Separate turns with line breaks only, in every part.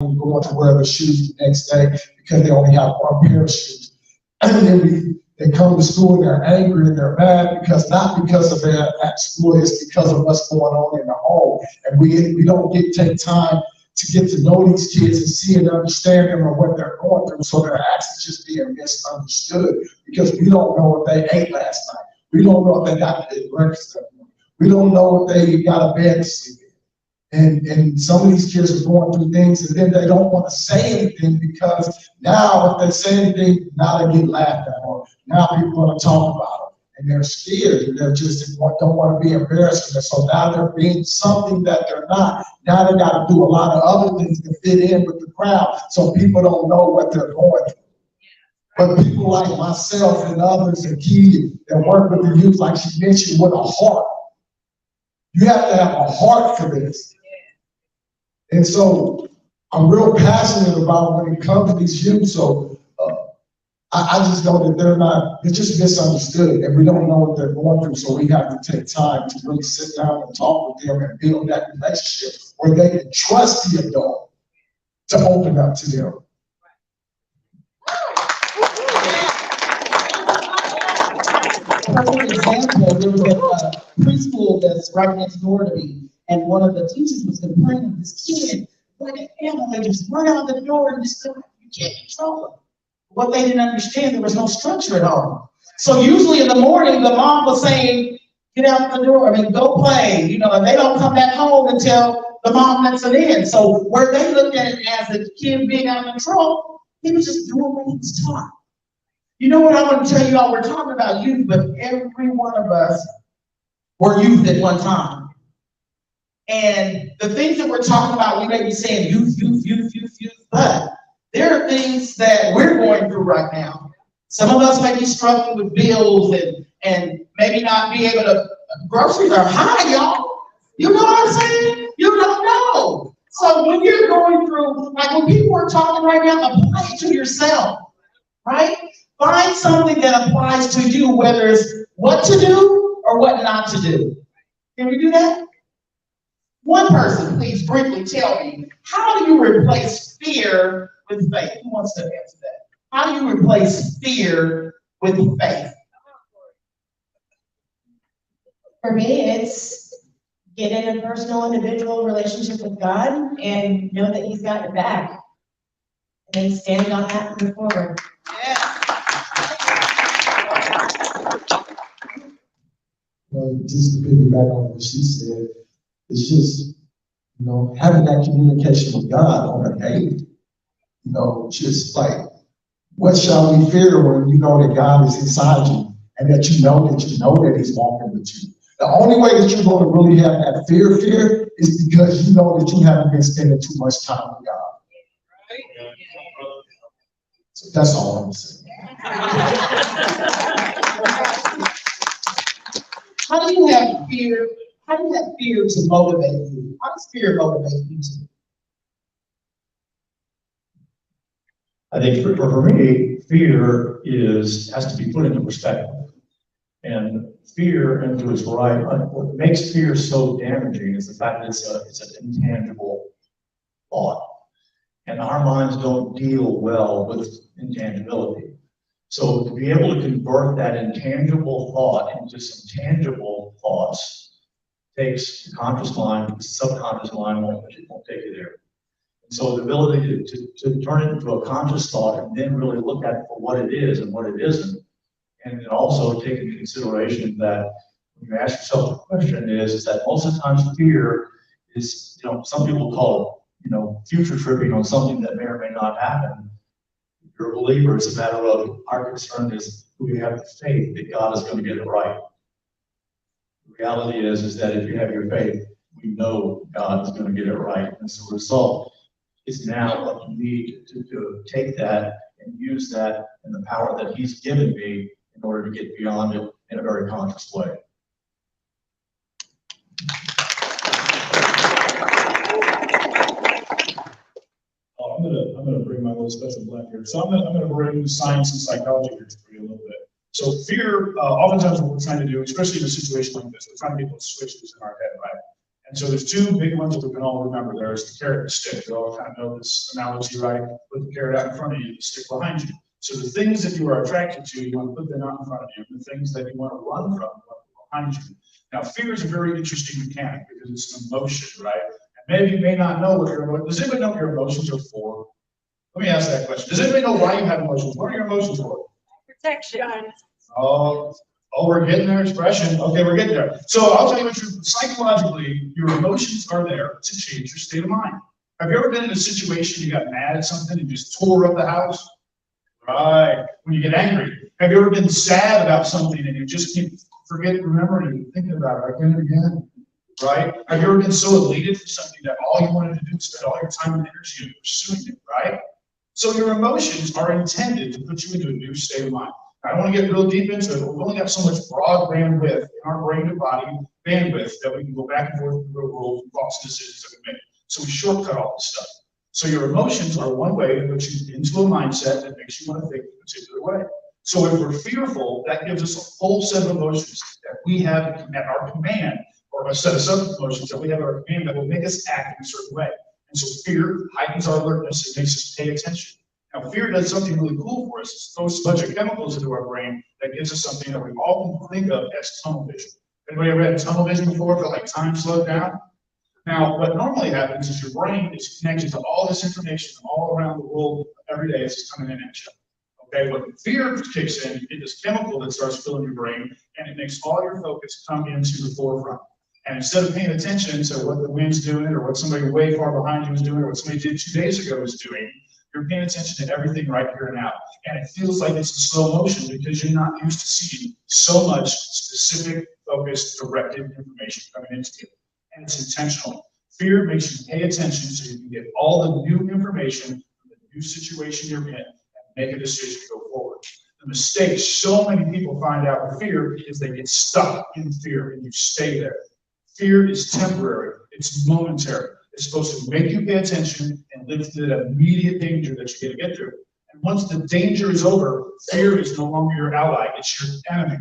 going to wear the shoes the next day because they only have one pair of shoes. And then they come to school and they're angry and they're mad because not because of their at school, it's because of what's going on in the home. And we don't take time to get to know these kids and see and understand them and what they're going through. So they're actually just being misunderstood because we don't know if they ate last night. We don't know if they got to breakfast that morning. We don't know if they got a bed to sleep in. And some of these kids are going through things and then they don't want to say anything because now if they say anything, now they get laughed at or now people are going to talk about them and they're scared and they're just don't want to be embarrassed. And so now they're being something that they're not. Now they got to do a lot of other things to fit in with the crowd so people don't know what they're going through. But people like myself and others and Key that work with the youth, like she mentioned, with a heart. You have to have a heart for this. And so I'm real passionate about when it comes to these youth. So I just know that they're just misunderstood and we don't know what they're going through. So we have to take time to really sit down and talk with them and build that relationship where they can trust the adult to open up to them.
Perfect example, there was a preschool that's right next door to me, and one of the teachers was complaining, this kid, like an animal, they just run out the door and just you can't control them. What they didn't understand, there was no structure at all. So usually in the morning, the mom was saying, get out the door, go play, and they don't come back home until the mom lets them in. So where they looked at it as a kid being out of control, he was just doing what he was taught. You know what I want to tell you all, we're talking about youth, but every one of us were youth at one time. And the things that we're talking about, we may be saying youth, but there are things that we're going through right now. Some of us may be struggling with bills and maybe not be able to, groceries are high, y'all. You know what I'm saying? You don't know. So when you're going through, like when people are talking right now, apply it to yourself, right? Find something that applies to you, whether it's what to do or what not to do. Can we do that? One person, please briefly tell me, how do you replace fear with faith? Who wants to answer that? How do you replace fear with faith?
For me, it's get in a personal, individual relationship with God and know that He's got your back. And then stand on that and move forward.
Yeah.
Well, just to piggyback on what she said, it's just, having that communication with God on a daily. Just like, what shall we fear when you know that God is inside you and that you know that He's walking with you? The only way that you're going to really have that fear is because you know that you haven't been spending too much time with God. So that's all I'm saying.
How do you have fear? How do you have fear to motivate you? How does fear motivate you to?
I think for me, fear has to be put into perspective. And fear, and to its right, what makes fear so damaging is the fact that it's an intangible thought. And our minds don't deal well with intangibility. So to be able to convert that intangible thought into some tangible thoughts takes the conscious mind, the subconscious mind won't take you there. And so the ability to turn it into a conscious thought and then really look at it for what it is and what it isn't, and then also take into consideration that when you ask yourself the question is that most of the times fear is, some people call it, future tripping on something that may or may not happen. If you're a believer, it's a matter of our concern is we have the faith that God is going to get it right. The reality is that if you have your faith, we know God is going to get it right. And as a result, it's now up to me to take that and use that and the power that He's given me in order to get beyond it in a very conscious way.
I'm gonna bring my little special blend here. So I'm gonna bring science and psychology here for you a little bit. So fear, oftentimes what we're trying to do, especially in a situation like this, we're trying to get those switches in our head, right? And so there's two big ones that we can all remember. There's the carrot and the stick. You all kind of know this analogy, right? Put the carrot out in front of you, the stick behind you. So the things that you are attracted to, you want to put them out in front of you. And the things that you want to run from, you want to put behind you. Now, fear is a very interesting mechanic because it's an emotion, right? And maybe you may not know what your emotions. Does anybody know what your emotions are for? Let me ask that question. Does anybody know why you have emotions? What are your emotions for?
Protection.
Oh, we're getting their expression. Okay, we're getting there. So I'll tell you what, psychologically, your emotions are there to change your state of mind. Have you ever been in a situation you got mad at something and just tore up the house? Right. When you get angry. Have you ever been sad about something and you just can't forget remembering and thinking about it again and again? Right? Have you ever been so elated for something that all you wanted to do was spend all your time and energy in pursuing it, right? So your emotions are intended to put you into a new state of mind. I don't want to get real deep into it, but we've only got so much broad bandwidth in our brain and body bandwidth that we can go back and forth in the real world and false decisions that we make. So we shortcut all this stuff. So your emotions are one way to put you into a mindset that makes you want to think a particular way. So if we're fearful, that gives us a whole set of emotions that we have at our command, or a set of sub-emotions that we have at our command that will make us act in a certain way. And so fear heightens our alertness. It makes us pay attention. Now, fear does something really cool for us. It throws a bunch of chemicals into our brain that gives us something that we all can think of as tunnel vision. Anybody ever had tunnel vision before? Feel like time slowed down? Now, what normally happens is your brain is connected to all this information all around the world every day as it's coming in at you. Okay, when fear kicks in, you get this chemical that starts filling your brain, and it makes all your focus come into the forefront. And instead of paying attention to what the wind's doing, or what somebody way far behind you is doing, or what somebody did 2 days ago is doing, you're paying attention to everything right here and now. And it feels like it's in slow motion because you're not used to seeing so much specific, focused, directed information coming into you. And it's intentional. Fear makes you pay attention so you can get all the new information from the new situation you're in and make a decision to go forward. The mistake so many people find out with fear is they get stuck in fear and you stay there. Fear is temporary. It's momentary. It's supposed to make you pay attention and live through that immediate danger that you're going to get through. And once the danger is over, fear is no longer your ally. It's your enemy.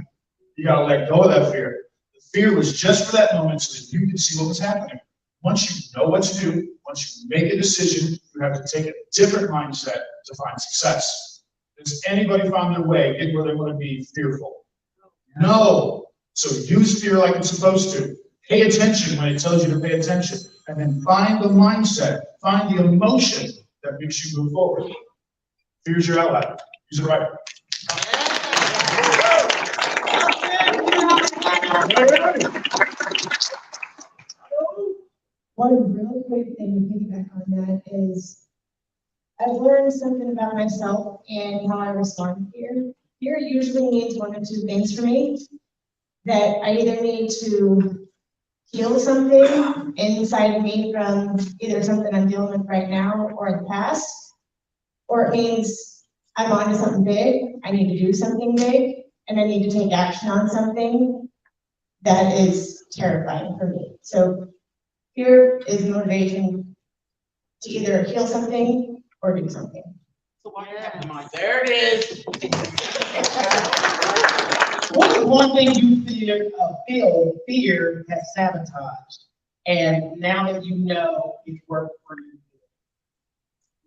You got to let go of that fear. The fear was just for that moment so that you could see what was happening. Once you know what to do, once you make a decision, you have to take a different mindset to find success. Has anybody found their way, get where they want to be fearful? No. So use fear like it's supposed to. Pay attention when it tells you to pay attention. And then find the mindset, find the emotion that makes you move forward. Fear's your ally. Use it right.
One really great thing to piggyback on that is I've learned something about myself and how I respond to fear. Fear usually means one of two things for me. That I either need to heal something inside of me from either something I'm dealing with right now or in the past, or it means I'm on to something big, I need to do something big, and I need to take action on something that is terrifying for me. So fear is motivation to either heal something or do something.
So why you have mind? There it is. What is one thing you feel fear has sabotaged, and now that you know it worked for you?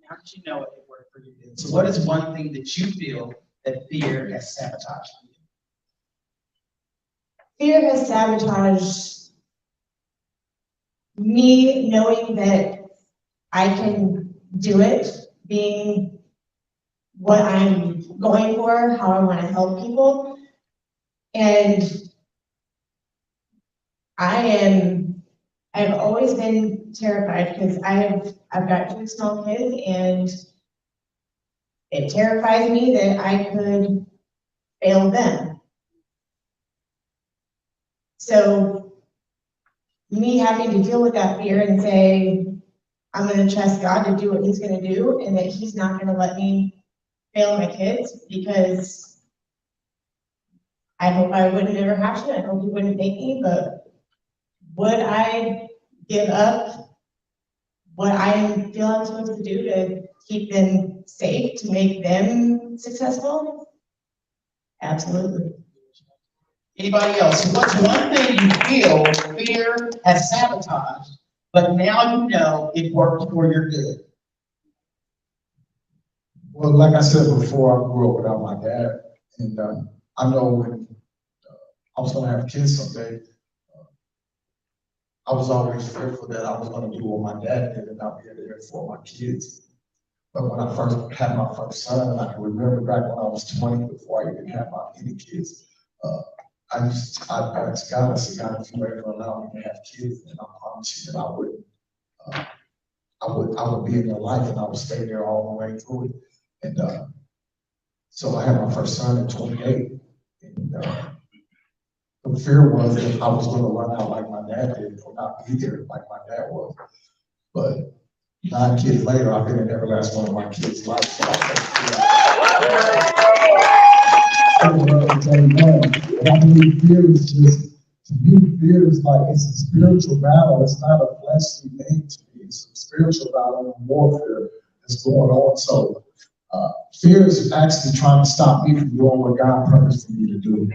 Now that you know it worked for you. So what is one thing that you feel that fear has sabotaged for you?
Fear has sabotaged me knowing that I can do it, being what I'm going for, how I want to help people. And I've always been terrified because I've got 2 small kids, and it terrifies me that I could fail them. So me having to deal with that fear and say, I'm going to trust God to do what he's going to do, and that he's not going to let me fail my kids, because I hope I wouldn't ever have to. I hope he wouldn't make me, but would I give up what I feel I'm supposed to do to keep them safe, to make them successful? Absolutely.
Anybody else? So what's one thing you feel fear has sabotaged, but now you know it worked for your good?
Well, like I said before, I grew up without my dad, and I know when I was gonna have kids someday, I was always fearful that I was gonna do what my dad did and not be there for my kids. But when I first had my first son, I can remember back when I was 20, before I even had any kids, I asked God, I said, God, if you ever allow me to have kids, then I promise you that I would be in your life and I would stay there all the way through it. And so I had my first son at 28. And the fear was that I was going to run out like my dad did or not be there like my dad was. But 9 kids later, I've been in every last one of my kids' life. So I believe fear is just, to me, fear is like, it's a spiritual battle. It's not a fleshly thing to me. It's a spiritual battle and warfare that's going on. So fear is actually trying to stop me from doing what God purposed for me to do.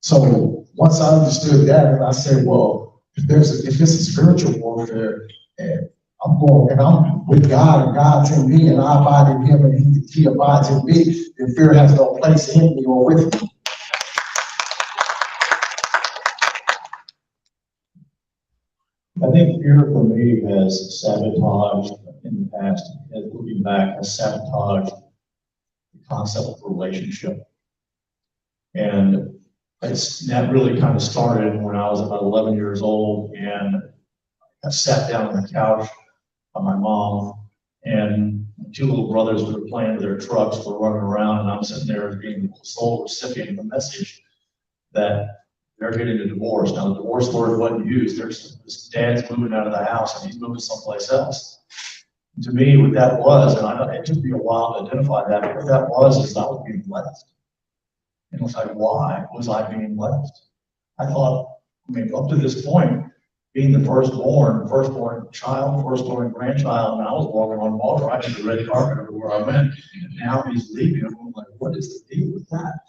So once I understood that, and I said, well, if it's a spiritual warfare, and I'm with God, and God's in me, and I abide in Him, and He abides in me, then fear has no place in me or with me.
I think fear for me has sabotaged in the past, and looking back, has sabotaged the concept of relationship. And that really kind of started when I was about 11 years old, and I sat down on the couch by my mom, and 2 little brothers who were playing with their trucks were running around, and I'm sitting there as being the sole recipient of the message that they're getting a divorce. Now, the divorce word wasn't used. This dad's moving out of the house, and he's moving someplace else. And to me, what that was, and it took me a while to identify that, but what that was is I was being left. And it was like, why was I being left? I thought, up to this point, being the firstborn child, firstborn grandchild, and I was walking on water, I had the red carpet everywhere I went. And now he's leaving. I'm like, what is the deal with that?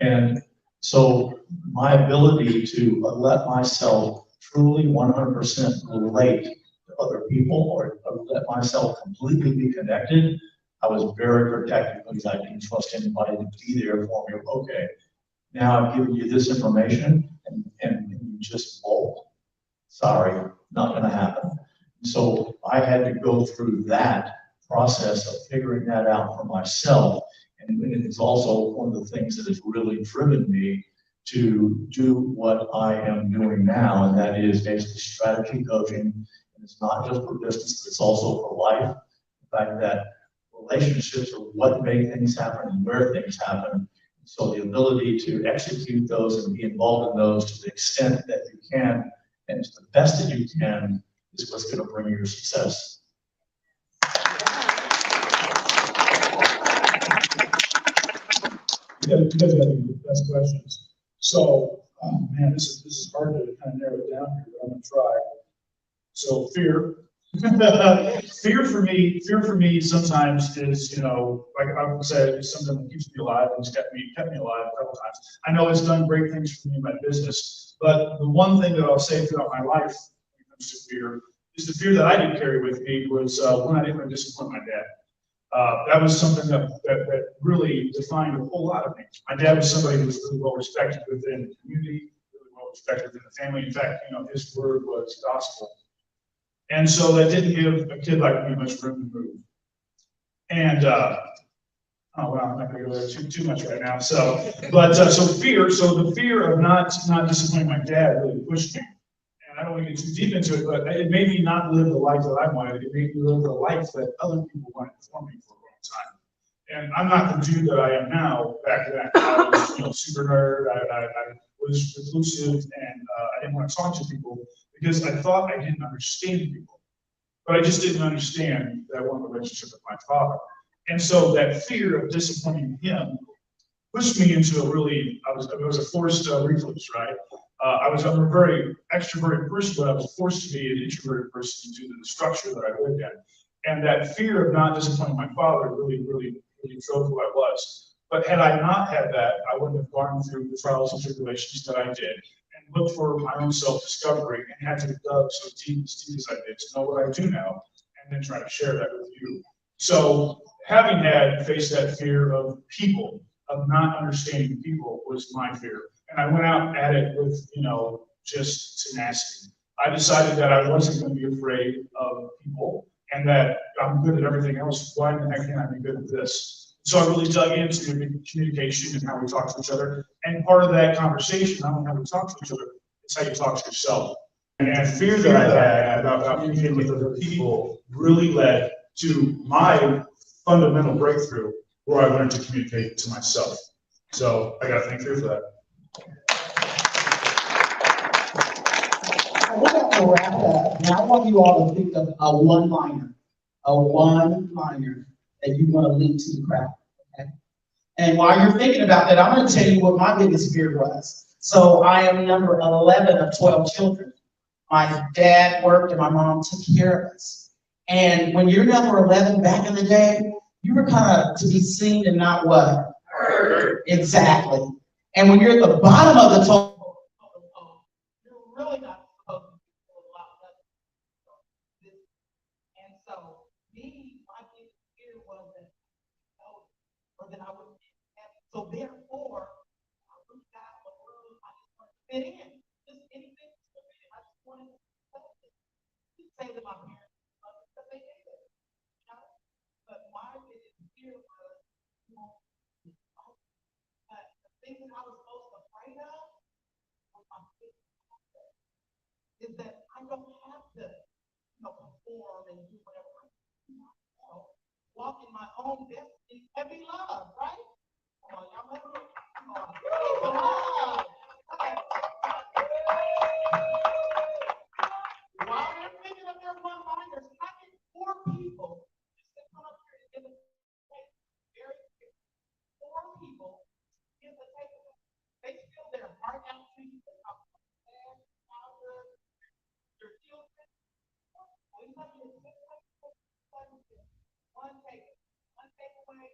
And so my ability to let myself truly 100% relate to other people, or let myself completely be connected, I was very protective because I didn't trust anybody to be there for me. Okay, now I've given you this information, and you just bolt. Sorry, not going to happen. So I had to go through that process of figuring that out for myself. And it's also one of the things that has really driven me to do what I am doing now, and that is basically strategy coaching. And it's not just for business, but it's also for life. The fact that relationships are what make things happen and where things happen. So the ability to execute those and be involved in those to the extent that you can, and to the best that you can, is what's going to bring you your success.
You guys got the best questions. So, man, this is hard to kind of narrow it down here, but I'm gonna try. So fear. Fear for me sometimes is, like I would say, it's something that keeps me alive and it's kept me alive a couple times. I know it's done great things for me in my business, but the one thing that I'll say throughout my life when it comes to fear is the fear that I did carry with me was when I didn't want to disappoint my dad. That was something that really defined a whole lot of things. My dad was somebody who was really well respected within the community, really well respected within the family. In fact, his word was gospel. And so that didn't give a kid like me much room to move. And I'm not going to go there too much right now. So the fear of not disappointing my dad really pushed me. And I don't want to get too deep into it, but it made me not live the life that I wanted. It made me live the life that other people wanted for me for a long time. And I'm not the dude that I am now. Back then, I was super nerd. I was reclusive, and I didn't want to talk to people because I thought I didn't understand people. But I just didn't understand that one relationship with my father. And so that fear of disappointing him pushed me into it was a forced reflex, right? I'm a very extroverted person, but I was forced to be an introverted person due to the structure that I lived in. And that fear of not disappointing my father really drove who I was. But had I not had that, I wouldn't have gone through the trials and tribulations that I did and looked for my own self-discovery and had to dug so deep as I did to know what I do now and then try to share that with you. So having faced that fear of people, of not understanding people was my fear. And I went out at it with, just tenacity. I decided that I wasn't going to be afraid of people and that I'm good at everything else. Why in the heck can't I be good at this? So I really dug into communication and how we talk to each other. And part of that conversation, not only how we talk to each other, it's how you talk to yourself. And fear that I had about communicating with other people really led to my fundamental breakthrough where I learned to communicate to myself. So I got to thank fear for that.
We're going to wrap up. Now I want you all to think of a one-liner that you want to lead to the crowd. Okay? And while you're thinking about that, I'm going to tell you what my biggest fear was. So I am number 11 of 12 children. My dad worked and my mom took care of us. And when you're number 11 back in the day, you were kind of to be seen and not what? Heard. Exactly. And when you're at the bottom of the totem pole, you're really not supposed to be a lot less. And so, my biggest fear was that, or that I wouldn't be happy. So therefore, I looked out the room, I just wanted to fit in. Just anything to fit in. I just wanted to say to my parents, because they did it. But my biggest fear was, that the thing that I was most afraid of was my biggest fear. Is that I don't have to, perform and do whatever I want. Walk in my own destiny and be loved, right? Come on, y'all let me. Come on. Come on. While you're thinking of their one-liners, I need 4 people just to come up here and give us very quick. 4 people give the takeaway. They spill their heart out to you. They talk about their childhood, your children. We want you to one takeaway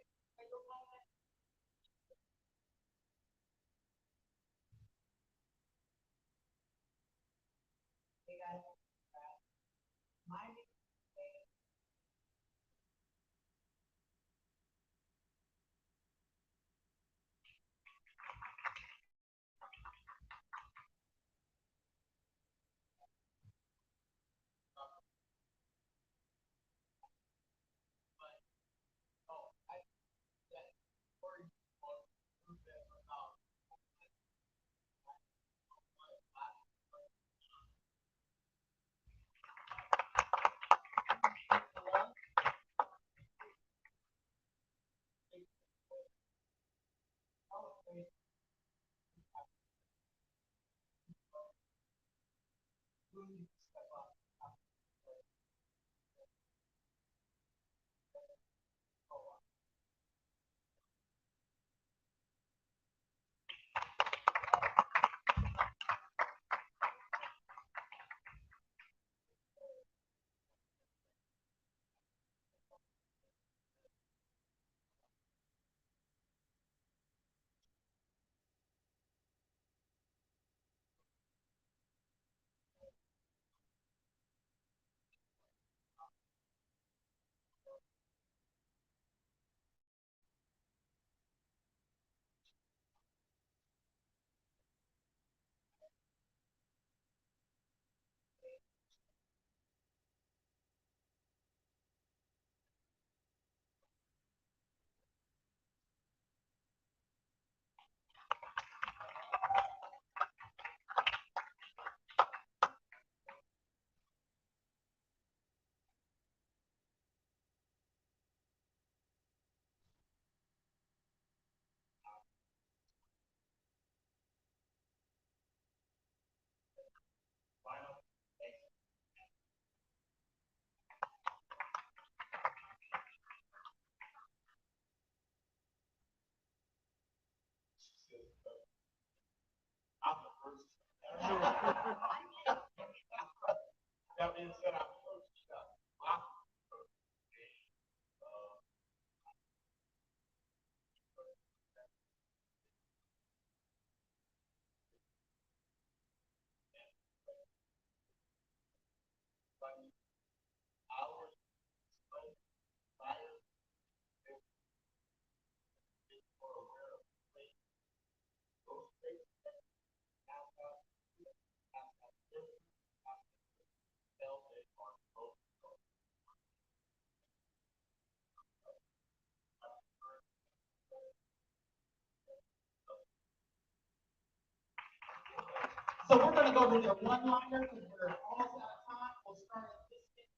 So we're gonna go to the one-liner because we're almost out of time. We'll start at this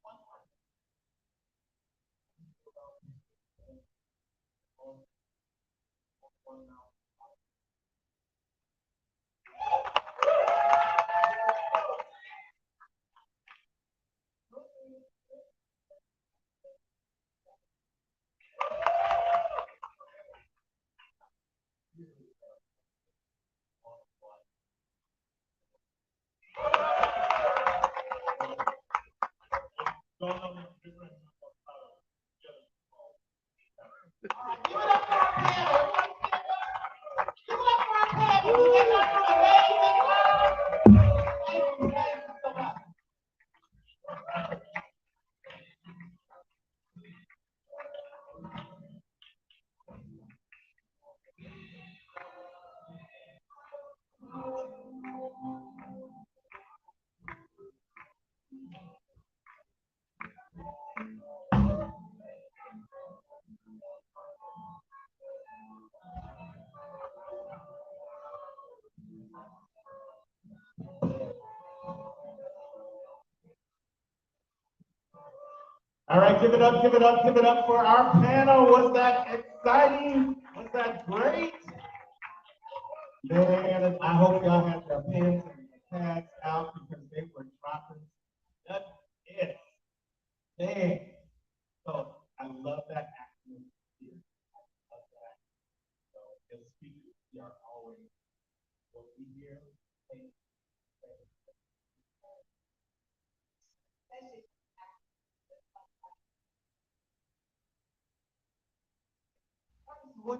one-liner.
All right, give it up, give it up, give it up for our panel. Was that exciting? Was that great? Man, I hope y'all had their pens and pads out because they were dropping nuggets. Man, so I love that acting here. I love that. So as speakers, we are always what we hear. What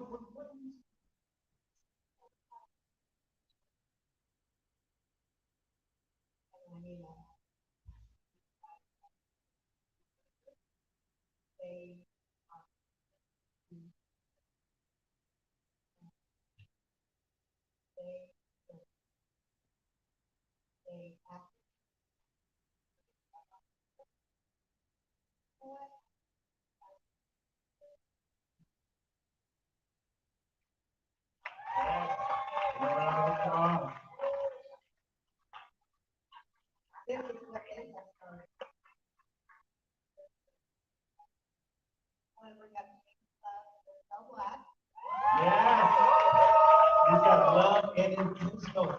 Yes, you got love and intentional.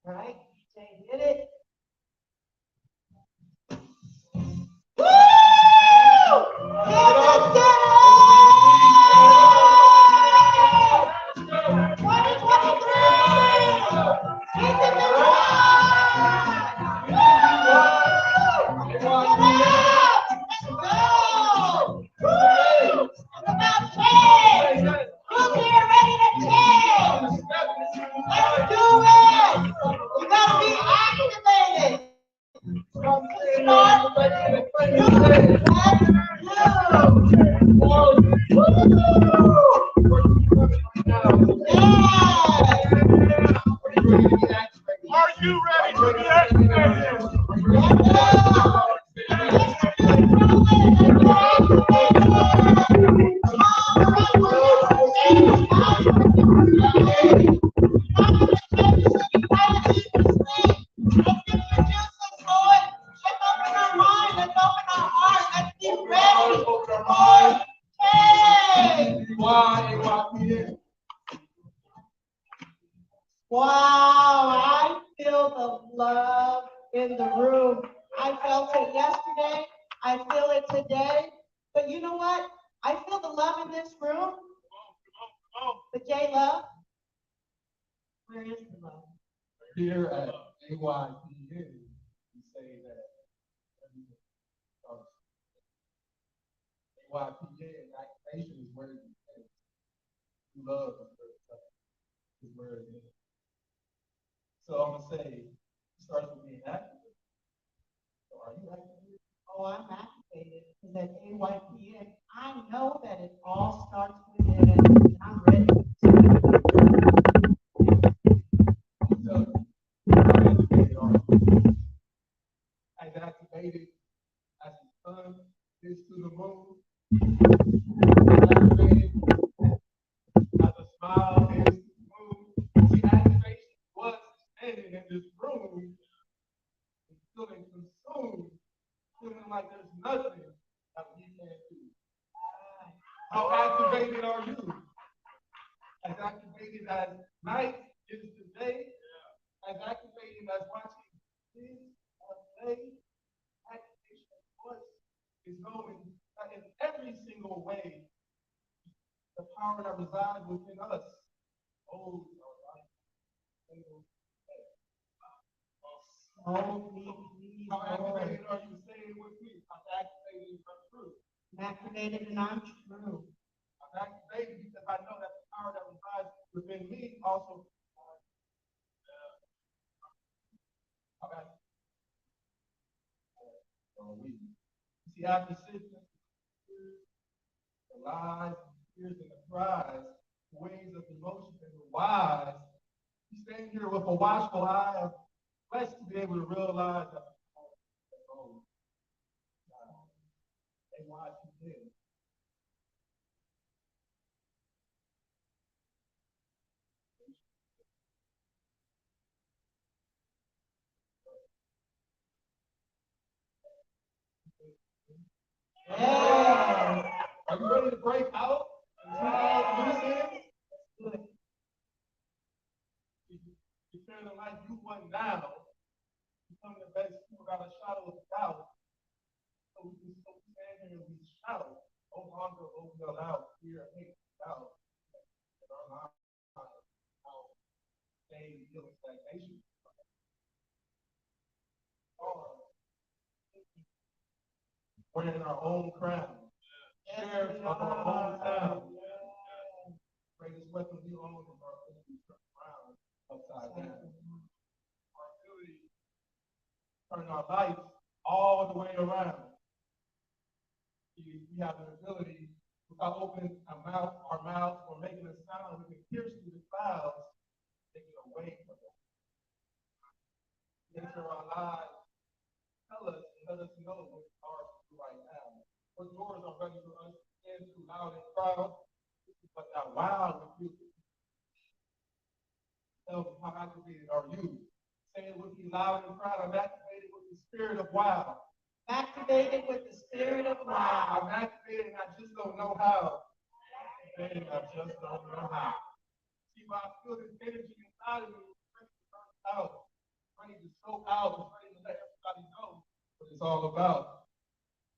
Right? Jay did it. Woo! Give it up!
1, in the room. I felt it yesterday, I feel it today, but you know what? I feel the love in this room. The J love. Where is the love?
Here at AYPN, we say that everything starts. AYPN activation is where it is. Love is where it is. So I'm gonna say, it starts with being active. So are you active?
Oh, I'm activated because at AYPN, I know that it all starts within, and I'm ready.
So, how activated are you? As activated as the sun is to the moon, activated as a smile is to the moon. See, activation was standing in this room and feeling consumed, feeling like there's nothing that we can't do. How activated are you? As activated as night is the day, as activated as watching this play, activation was is knowing that in every single way, the power that resides within us holds our life.
Oh, please,
How
Lord.
activated are you? Say it with me. I'm activated and I'm true.
I'm activated and I'm true.
I'm activated because I know that the power that resides within me also. I'm activated. See, after sitting, the lies, the fears, and the cries, the waves of emotion and the whys, you stand here with a watchful eye of blessed to be able to realize that and why you did.
Yeah.
Are you ready to break out? You're feeling like you won now. Become the best you without a shadow of doubt. So we can still stand here and we shout. No longer will we allow fear, hate, doubt in our lives. Stay feeling stagnation. Wearing our own crown. Sheriffs of our own town. Greatest weapon we own is our ability to turn around upside down. Our ability to turn our life all the way around. We have the ability, without opening our mouth, or making a sound, we can pierce through the clouds, take it away from us. Enter our lives, tell us, and let us know what it's ours to do right now. What doors are ready for us to stand through loud and proud, but that wild with you. Tell me, how activated are you? Say it with me loud and proud. I'm activated with the spirit of wild.
Activated with the spirit of wow.
I'm activated and I just don't know how. Activated, I just don't know how. See, when I feel this energy inside of me, it's ready to burn out, ready to soak out, it's ready to let everybody know what it's all about.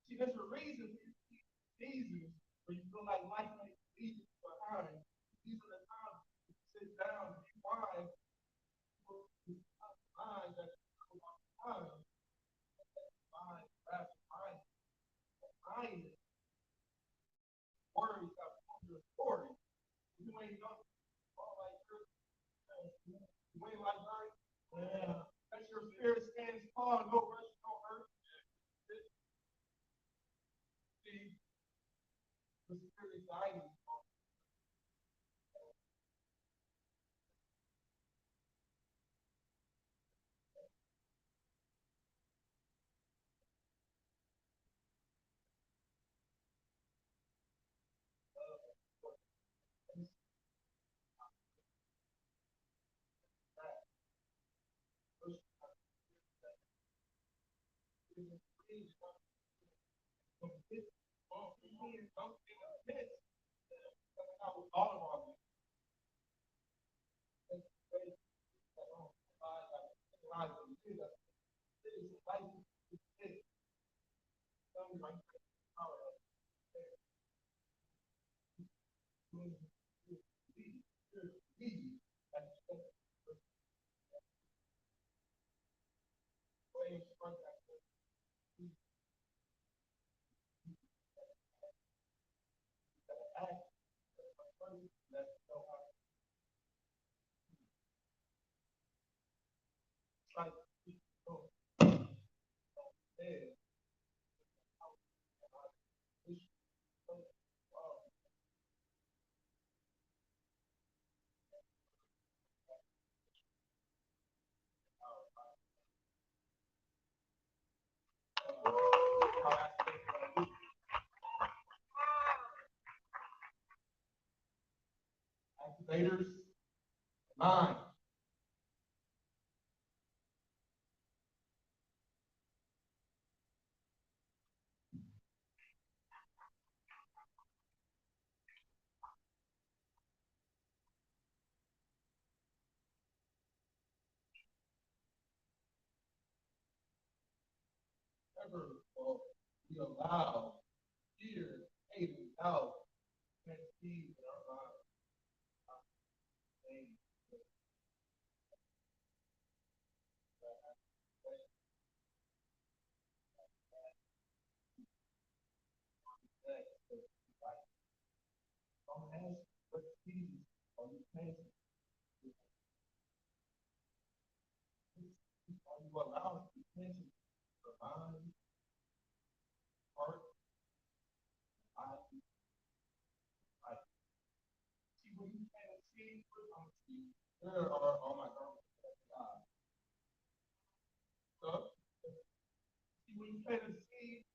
See, there's a reason for these seasons where you feel like life may leave you behind. These are the times you sit down and rewind, mind that time, mind, mind, worries that form your story. You ain't know all like yours. You ain't like hers. Yeah. As your spirit stands tall, no rush, no hurt. See, the spirit is guiding. All of our like people don't say. Activators, 9. Ever will we allow fear, hate, and doubt to feed in our lives. Don't ask what feeds are you paying? Are you allowing attention to mind, heart, eye, life? See, when you can't see, there are, oh my God. So, see, when you plant a seed,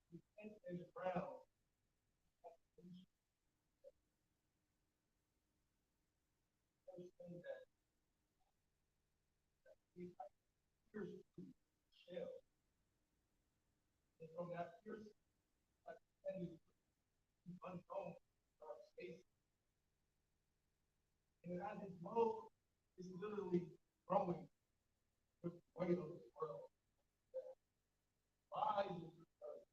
you plant it in the ground. Understand that here's the shell. And from that piercing, like unknown dark space. And as it grows, it's literally growing with the weight of the world. Rise into earth,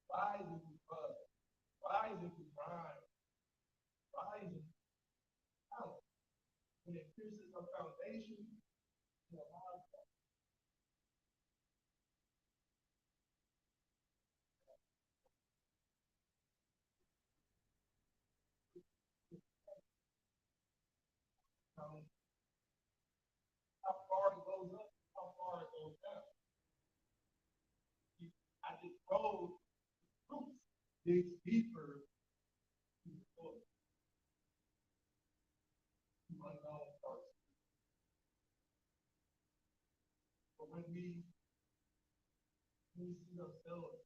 rise into bud, rise into grind, rise into talent. When it pierces our foundation, it allows us to know how far it goes up, how far it goes down. As it grows, roots digs deeper to the soil, to unknown parts. But when we see ourselves,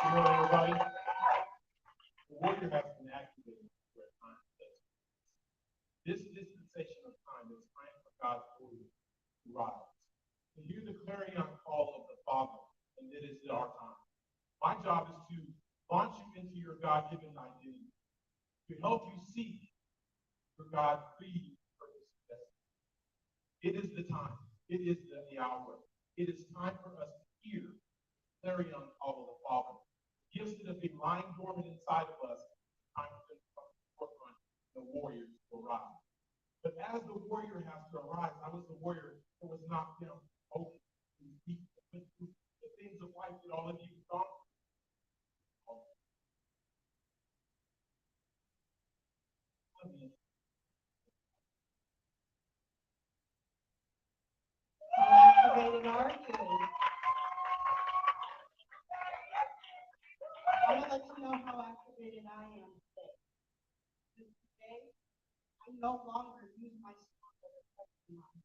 everybody, the warrior has been activated for a time. This dispensation of time is time for God's glory to rise. To hear the clarion call of the Father, and it is our time. My job is to launch you into your God-given identity, to help you see your God-breathed purpose and destiny. It is the time. It is the hour. It is time for us to hear the clarion call of the Father. Gifts that have been lying dormant inside of us, time for them to come to the forefront. The warriors will rise. But as the warrior has to arise, I was the warrior that was knocked down, open, and deep, went through the things of life that all of you have gone through.
know how activated I am today. Because today, I no longer use my story as a testimony.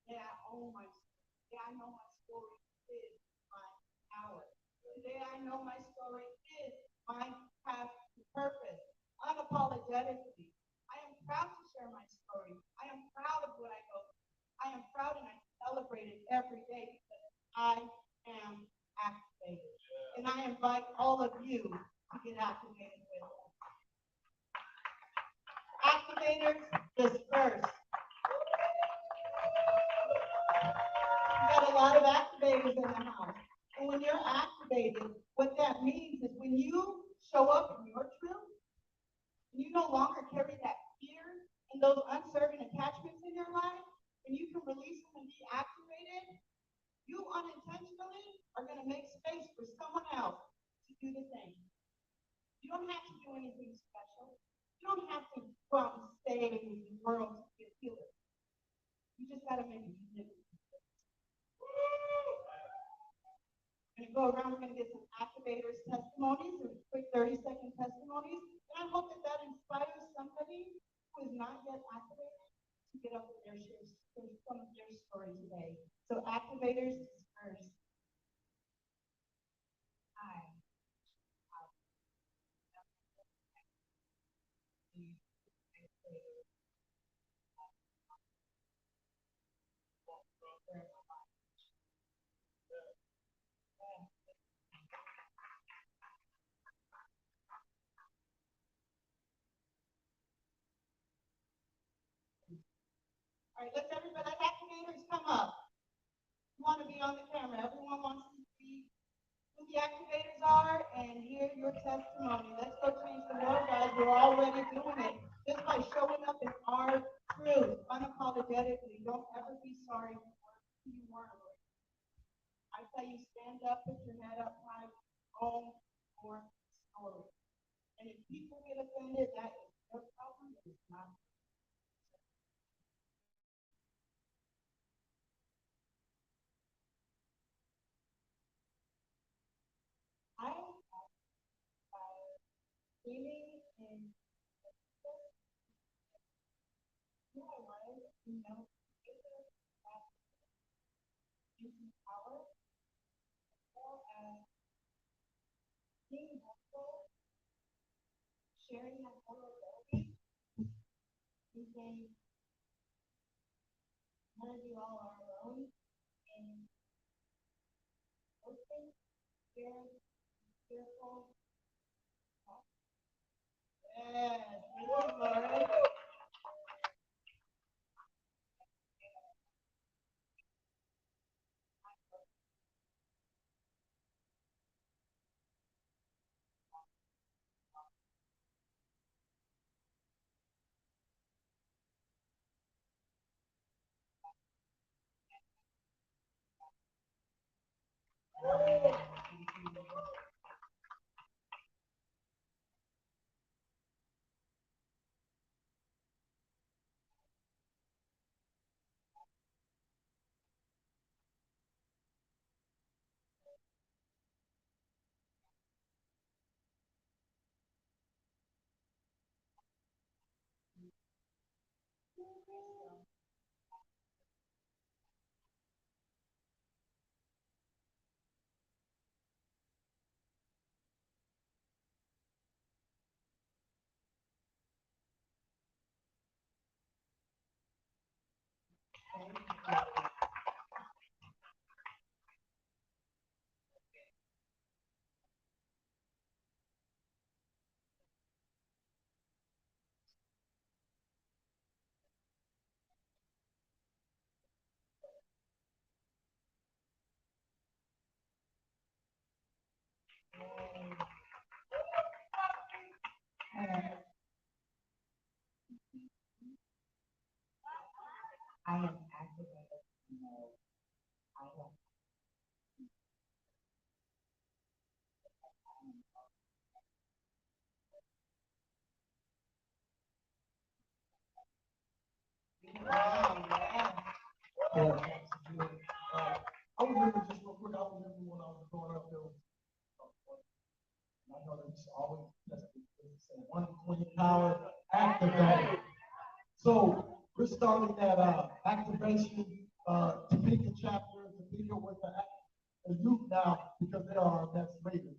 Today, I own my story. Today, I know my story is my power. Today, I know my story is my path to purpose, unapologetically. I am proud to share my story. I am proud of what I go through. I am proud and I celebrate it every day because I am activated. And I invite all of you to get activated with us. Activators, disperse. We've got a lot of activators in the house. And when you're activated, what that means is when you show up in your truth, and you no longer carry that fear and those unserving attachments in your life, and you can release them and be activated, you unintentionally are going to make space for someone else to do the same. You don't have to do anything special. You don't have to go out and stay in the world to be a healer. You just got to make a commitment. We're going to go around, we're going to get some activators testimonies, some quick 30-second testimonies. And I hope that that inspires somebody who is not yet activated to get up with their shares, some of their story today. So activators disperse. All right, let's everybody, let activators come up. You want to be on the camera. Everyone wants to see who the activators are and hear your testimony. Let's go change the world, guys. We're already doing it. Just by showing up in our truth, unapologetically. Don't ever be sorry for who you were. I tell you, stand up, put your head up high, own your story. And if people get offended, that is their problem. It is not. I feeling and who I was, using power, as well as being helpful, sharing that vulnerability, thinking none of you all are alone, and open, scared, fearful. Yes, thank you, Laura. I am activated. No, I am. Wow, yeah.
Yeah, that's good. I remember just real quick, I remember when I was growing up, there was I know that it's always just say 120 power activate. So we're starting that activation Topeka chapter, Topeka with the youth now because they are our next leaders.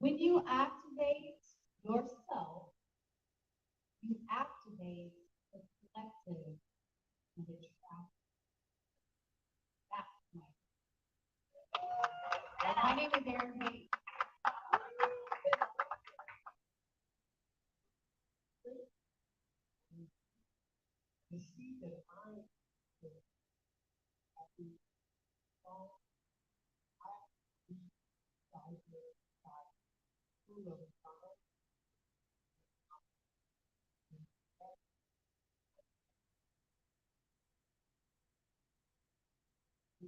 When you activate yourself, you activate the collective and the trust. That's my name is Erin Hayes.
You see that I am happy, all full of power.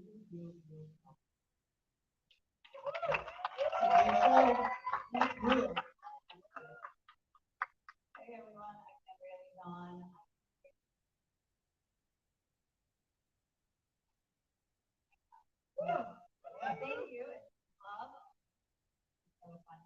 Hey everyone, I'm really Dawn. Thank you. It's love. So fun.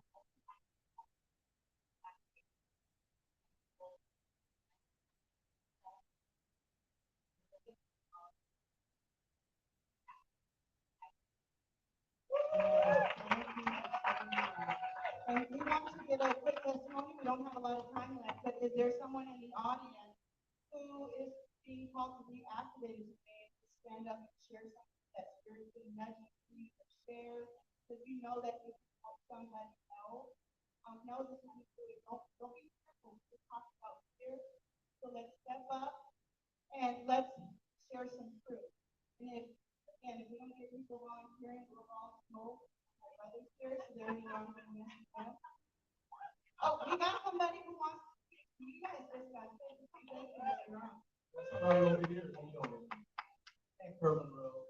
And we want to get a quick testimony. We don't have a lot of time left, but is there someone in the audience who is being called to be activated today to stand up and share something that's spiritually nudging you to share? Because you know that you can help somebody else. Know this is good. Don't be careful. We talk about fear. So let's step up and let's share some truth. And if we don't get people volunteering, we'll all smoke. Others here, so there you go. Oh, we got somebody who wants to speak. You guys just got to take later on.
Somebody over here, you know, at Kerman Road.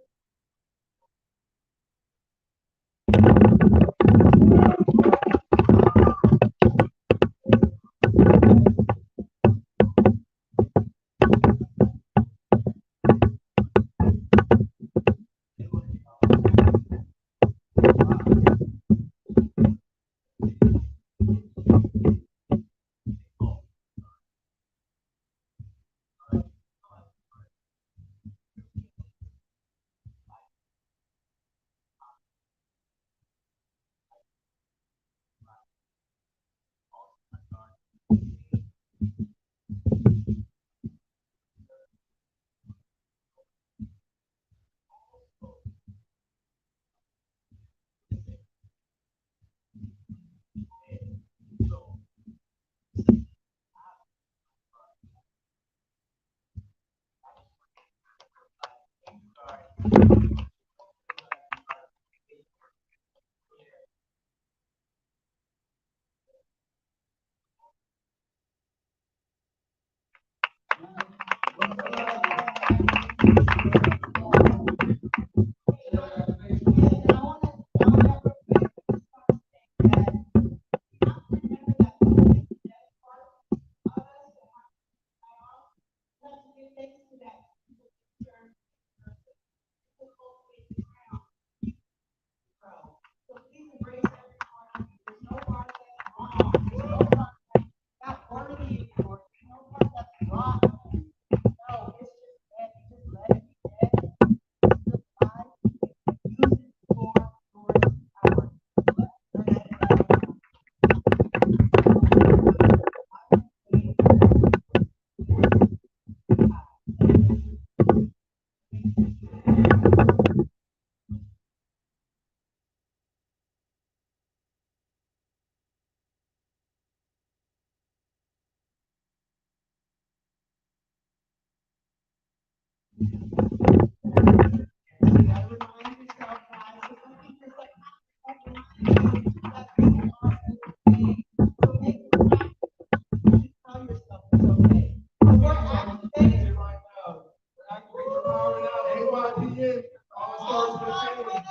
NYPN, all starts with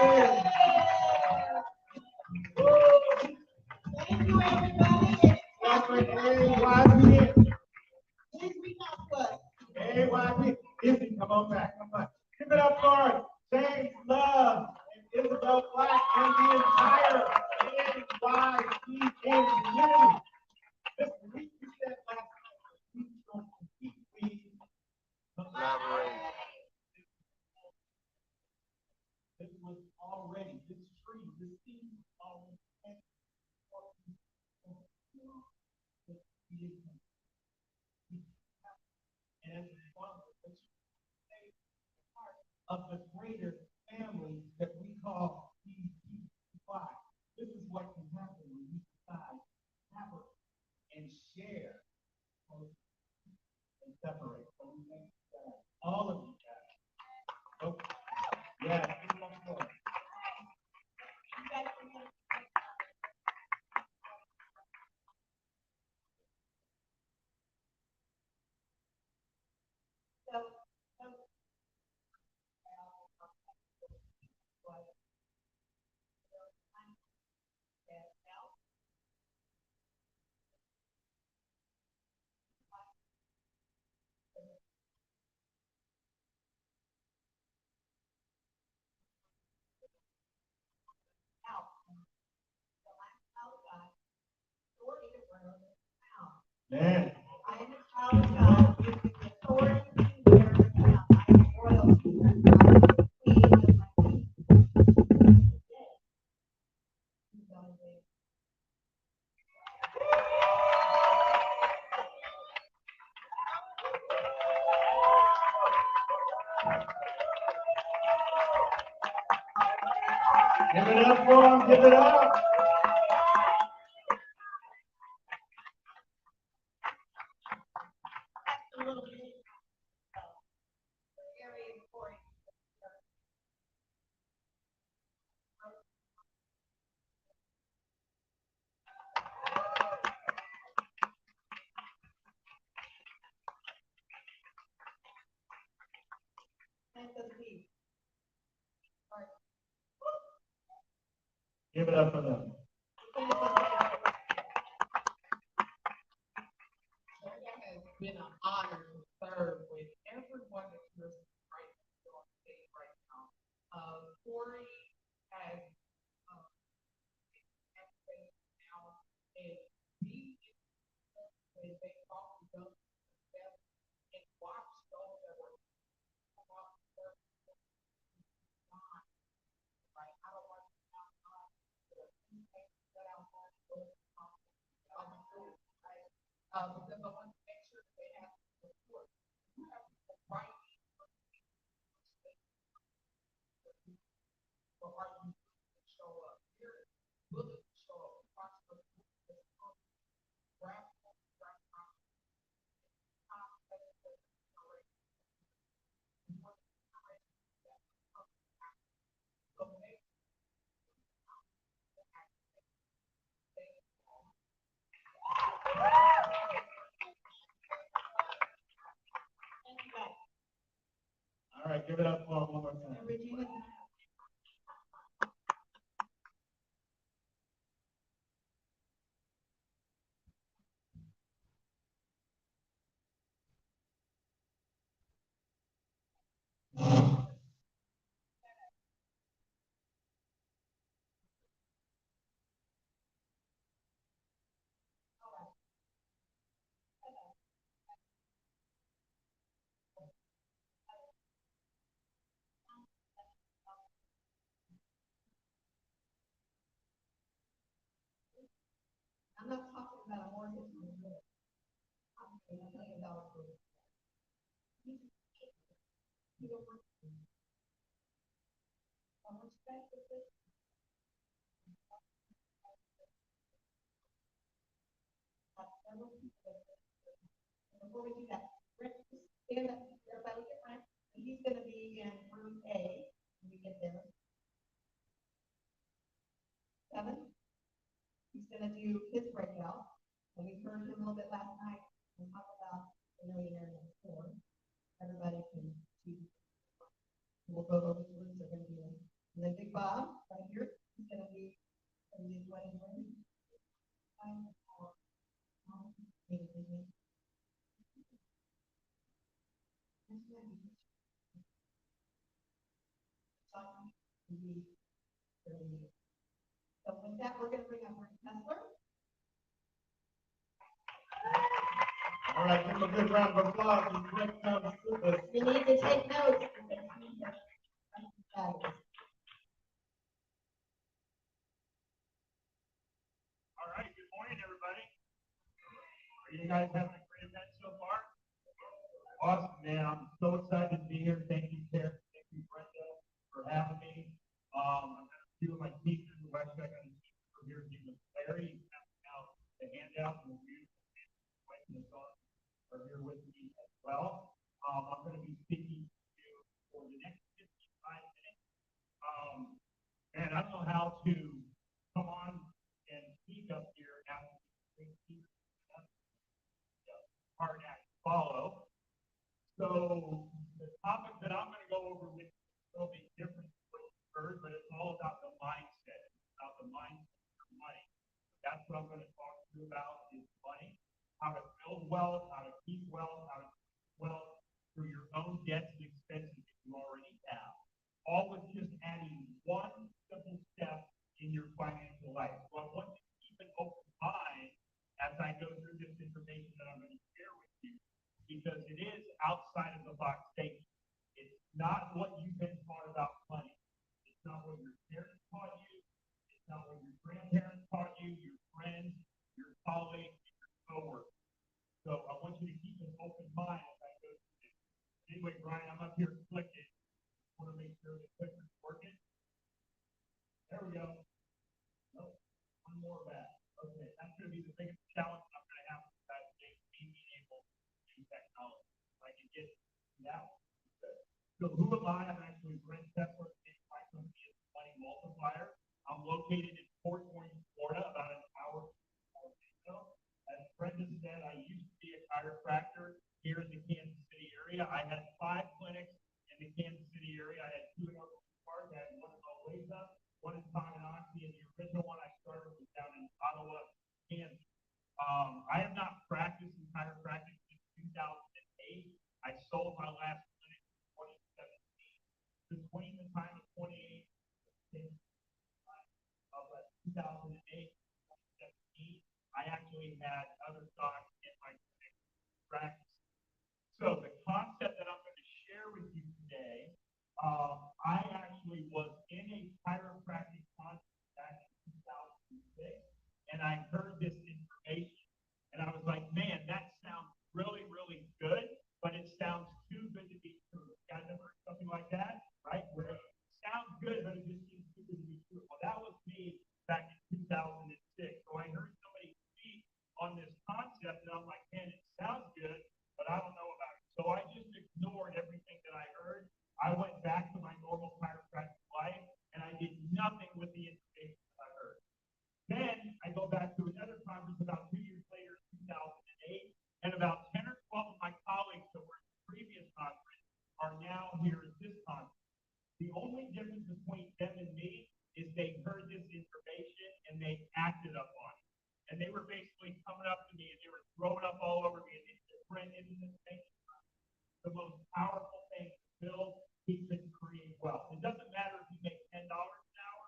N.
Thank you, everybody.
Starts with NYPN.
Please reach out to us.
AYP, Izzy, come on back, come on. Give it up for James Love and Isabel Black and the entire NYPN community. Listen, we said last night, we don't compete, we collaborate. This was already, this tree, this seed was already planted. And one of the greater family that we call BTBY. This is what can happen when you decide to collaborate and share and separate. All of you guys. Okay. Yeah. Give it up for it. Man.
I am a child of God, given the authority to bear the crown. I am royalty. I am the queen of my people.
Give it up for him, give it up.
A little bit. Very important.
Give it up for them.
It has been an honor to serve with everyone that you're right on stage right now. Corey has now, and these they talk to them and watch those that were come up right. I don't want to count on that out because I want to make sure that they have support. You have the right or are you willing to show up? You're willing to show up.
All right, give it up for him one more time.
Regina. I'm not talking about a mortgage. I'm talking about $1 million. You don't want to. How much that is it? Before we do that, Rick, stand up, everybody get mine. He's gonna be in room A when we get there. 7. He's gonna do his breakout, and we heard him a little bit last night, and talk about the millionaire.
photos are gonna be in. And then Big Bob, right here, is gonna be in the wedding ring. So with that, we're gonna bring up Rick Kessler.
All right, give him a good round of applause. And Rick,
We need to take notes.
all right, good morning, everybody. Are you guys having a great event so far? Awesome, man. I'm so excited to be here. Thank you, Terry. Thank you, Brenda, for having me. I'm going to do my teachers who actually I got a teacher from here. He was Larry. He's passing out the handout and the beautiful questions are here with me as well. I'm going to be speaking to you for the next 55 minutes. And I don't know how to come on and speak up here after the hard act to follow. So the topic that I'm going to go over with will be different than what you've heard, but it's all about the mindset. It's about the mindset of money. That's what I'm going to talk to you about is money, how to build wealth, how to keep wealth, how to keep wealth through your own debts and expenses that you already have. All with just adding one simple step in your financial life. So I want you to keep an open mind as I go through this information that I'm going to share with you, because it is outside of the box thinking. It's not what you've been taught about money. It's not what your parents taught you. It's not what your grandparents taught you, your friends, your colleagues, your coworkers. So I want you to keep an open mind as I go through this. Anyway, Brian, I'm up here clicking. I want to make sure the clicker's working. There we go. Nope. One more back. Okay, that's going to be the biggest challenge I'm going to have with that today, being able to use technology. If I can get that one. Good. So who am I? I'm actually Brent Kessler. My company is Money Multiplier. I'm located in Fort Wayne, Florida, about an hour from Orlando. As Brenda said, I used to be a chiropractor here in the Kansas City area. I had 5 clinics in the Kansas City area. I had 2 in Oak Park. I had 1 in Olathe, 1 in Tonganoxie, and the original one I started was down in Ottawa, Kansas. I have not practiced in chiropractic since 2008. I sold my last clinic in 2017. Between the time of 28 of 2008 2017, I actually had other thoughts in my clinic practice. So the concept that I'm going to share with you today, I actually was in a chiropractic conference back in 2006, and I heard this information, and I was like, man, that sounds really, really good, but it sounds too good to be true. You guys ever heard something like that, right? Where it sounds good, but it just seems too good to be true. Well, that was me back in 2006. So I heard somebody speak on this concept, and I'm like, man, it sounds good, but I don't know about it. So I just ignored everything that I heard. I went back to my normal chiropractic life, and I did nothing with the information that I heard. Then I go back to another conference about 2 years later, 2008, and about 10 or 12 of my colleagues that were in the previous conference are now here at this conference. The only difference between them and me is they heard this information and they acted up on it. And they were basically coming up to me and they were throwing up all over me, and they said, Brent, isn't this thing the most powerful thing to build, keep, and create wealth? It doesn't matter if you make $10 an hour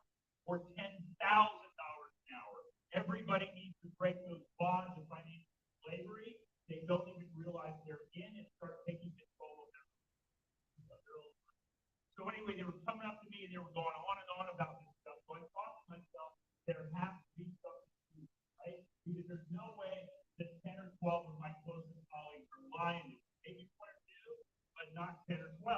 or $10,000 an hour. Everybody needs to break those bonds of financial slavery. They don't even realize they're in and start taking control of their own. So anyway, they were coming up to me and they were going on about this stuff. So I thought to myself, there has to be something to do, right? Because there's no way that 10 or 12 of my closest colleagues are lying to me. Maybe 1 or 2, but not 10 or 12.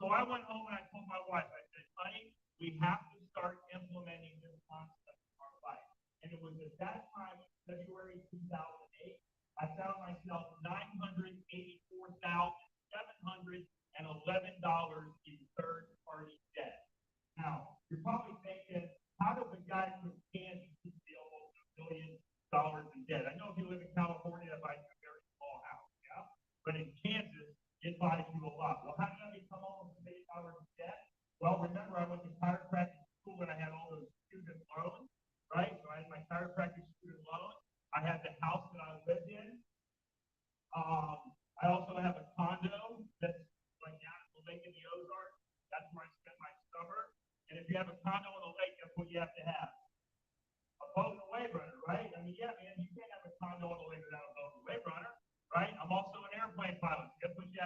So I went home and I told my wife, I said, honey, we have to start implementing this concept in our life. And it was at that time, February 2008, I found myself $984,711 in third-party debt. Now, you're probably thinking, how does a guy from Kansas be almost $1 billion in debt? I know if you live in California, that buys you a very small house, yeah? But in Kansas, it buys you a lot. Well, how did I become almost $1 billion in debt?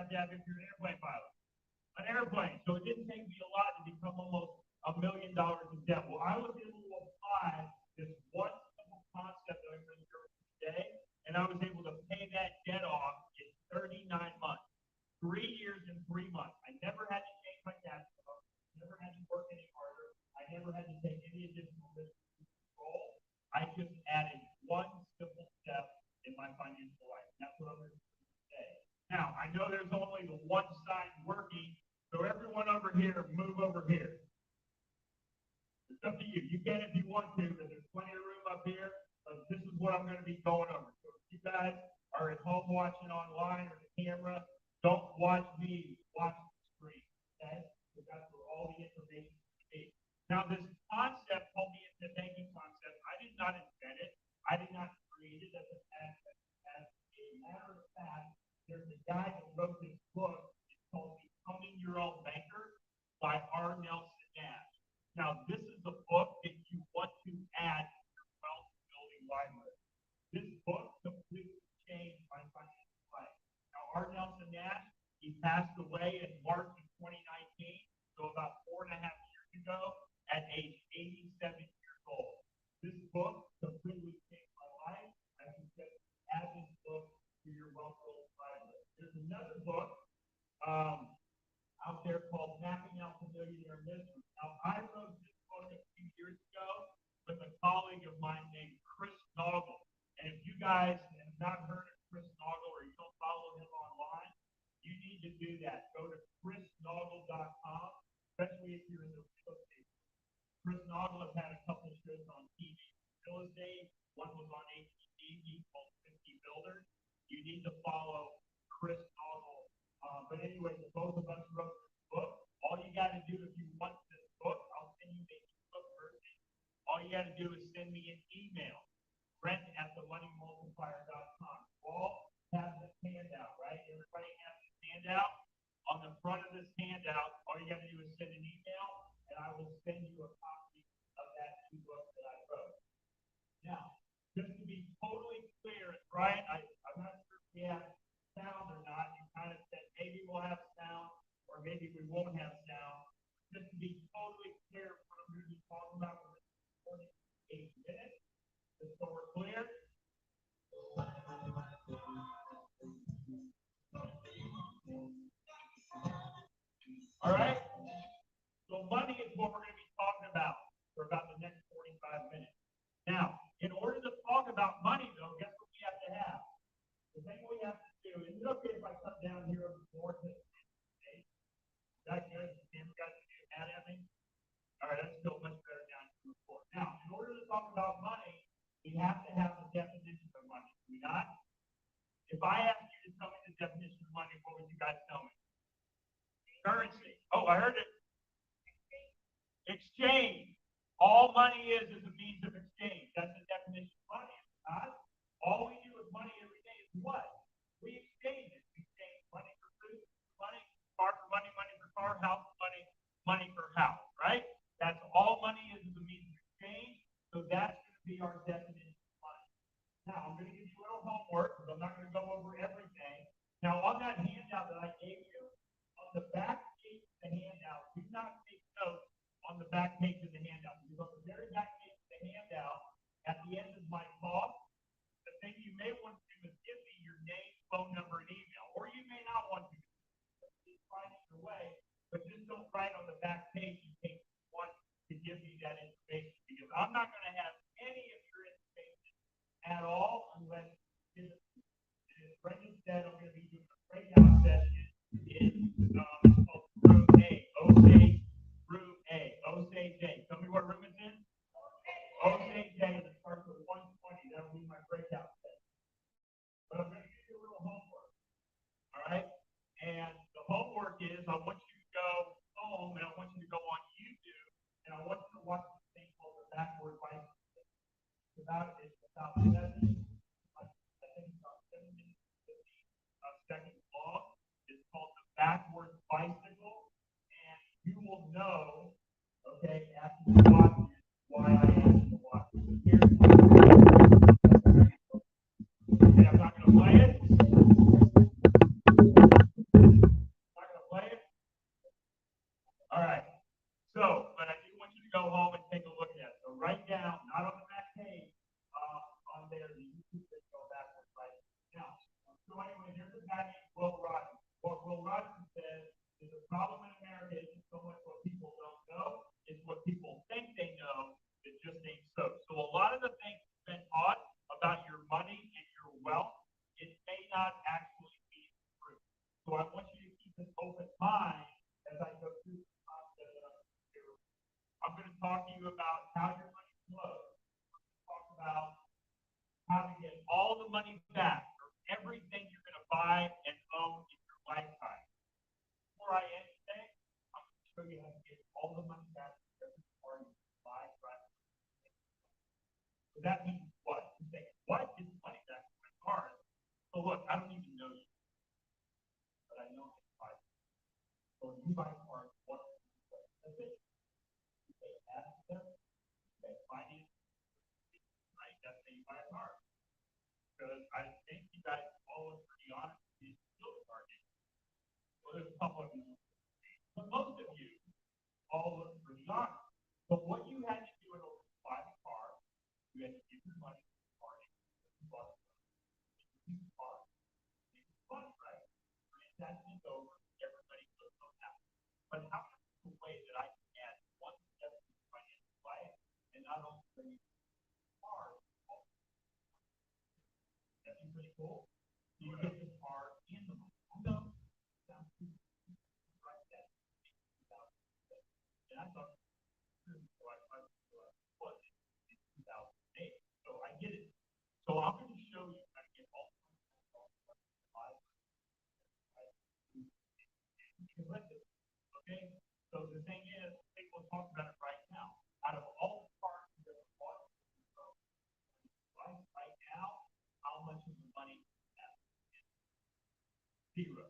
have to have if you're an airplane pilot. An airplane. So it didn't take me a lot to become almost $1 million in debt. Well, I was able to apply this one simple concept that I'm going to share with you today, and I was able to pay that debt off in 39 months, 3 years and 3 months. I never had to change my cash flow, never had to work any harder. I never had to take any additional risk to control. I just added one simple step in my financial life. And that's what I'm going to do today. Now, I know there's only the one side working, so everyone over here, move over here. It's up to you. You can if you want to, but there's plenty of room up here. But this is what I'm going to be going over. So if you guys are at home watching online or the camera, don't watch me, watch the screen, okay? Because that's where all the information is be. Now, this concept, called the instant banking concept, I did not invent it. I did not create it as a matter of fact. There's a guy that wrote this book. It's called Becoming Your Own Banker by R. Nelson Nash. Now, this is the book that you want to add to your wealth building library. This book completely changed my financial life. Now, R. Nelson Nash, he passed away in March of 2019, so about 4.5 years ago, at age 87 years old. This book completely changed my life. I suggest add this book to your wealth building library. There's another book out there called Mapping Out the Millionaire Mystery. Now, I wrote this book a few years ago with a colleague of mine named Chris Noggle. And if you guys have not heard of Chris Noggle or you don't follow him online, you need to do that. Go to chrisnoggle.com, especially if you're in the real estate. Chris Noggle has had a couple of shows on TV real estate. One was on HTV called 50 Builders. You need to follow Chris Noggle. But anyway, both of us wrote this book. All you got to do if you want this book, I'll send you the ebook version. All you got to do is send me an email, brent@themoneymultiplier.com. You all have this handout, right? Everybody has this handout. On the front of this handout, all you got to do is send an email, and I will send you a copy of that ebook that I wrote. Now, just to be totally clear, Brian, I'm not sure if we have sound or not. You kind of said maybe we'll have sound or maybe we won't have sound. Just to be totally clear, what I'm going to be talking about for the next 48 minutes, just so we're clear. All right? So money is what we're going to be talking about for about the next 45 minutes. Now, in order to talk about money, though, guess what we have to have? The thing we have to do, is it okay if I come down here before this? Is that good? You guys mad at me? All right, that's still much better down here before. Now, in order to talk about money, we have to have the definition of money. Do we not? If I asked you to tell me the definition of money, what would you guys tell me? Currency. Oh, I heard it. Exchange. All money is a means of exchange. That's the definition of money. Not all we do with money every day is what? We exchange it. We exchange money for food, money, car for money, money for car, house for money, money for house, right? That's all money is a means of exchange. So that's going to be our definition of money. Now, I'm going to give you a little homework because I'm not going to go over everything. Now, on that handout that I gave you, on the back page of the handout, do not take notes on the back page of the handout. Because on the very back page of the handout, at the end of my talk, the thing you may want to do is give me your name, phone number, and email. Or you may not want to. Just write it your way, but just don't write on the back page in case you want to give me that information. Because I'm not going to have any of your information at all unless you give it to me. And as Brendan said, I'm going to be doing a breakout session in called room A, Osage room A, Osage A. Tell me what room it's in. Osage A, and it starts with 120. That'll be my breakout session. But I'm going to give you a little homework. All right? And the homework is I want you to go home and I want you to go on YouTube and I want you to watch this thing called the backward bicycle. It's about 7 minutes, I think it's about 7 minutes and 50 seconds long. It's called the backward bicycle, and you will know, okay, after you watch it, why I asked you to watch it. Here. Okay, I'm not going to play it.
we buy cars, what? They ask them, they finance, right? That's how you buy a car. Because I think you guys all are pretty honest with these fuel charges. Well, there's a couple of you, but most of you all look pretty honest. But what you had to do in order to buy the car, you had to give your money to the party. You bought the car. You bought it, right? Transaction's over. Everybody goes so happy. But how much is the way that I can add one step to the financial life and not only bring you the car, that'd be pretty cool. You get the car in the money. No. Right, that's and I thought, what? 2008. So I get it. So I'm going to show you how to get all okay? So the thing is, I think we'll talk about it right now. Out of all the cars you ever bought, right now, how much of the money do you have? Zero.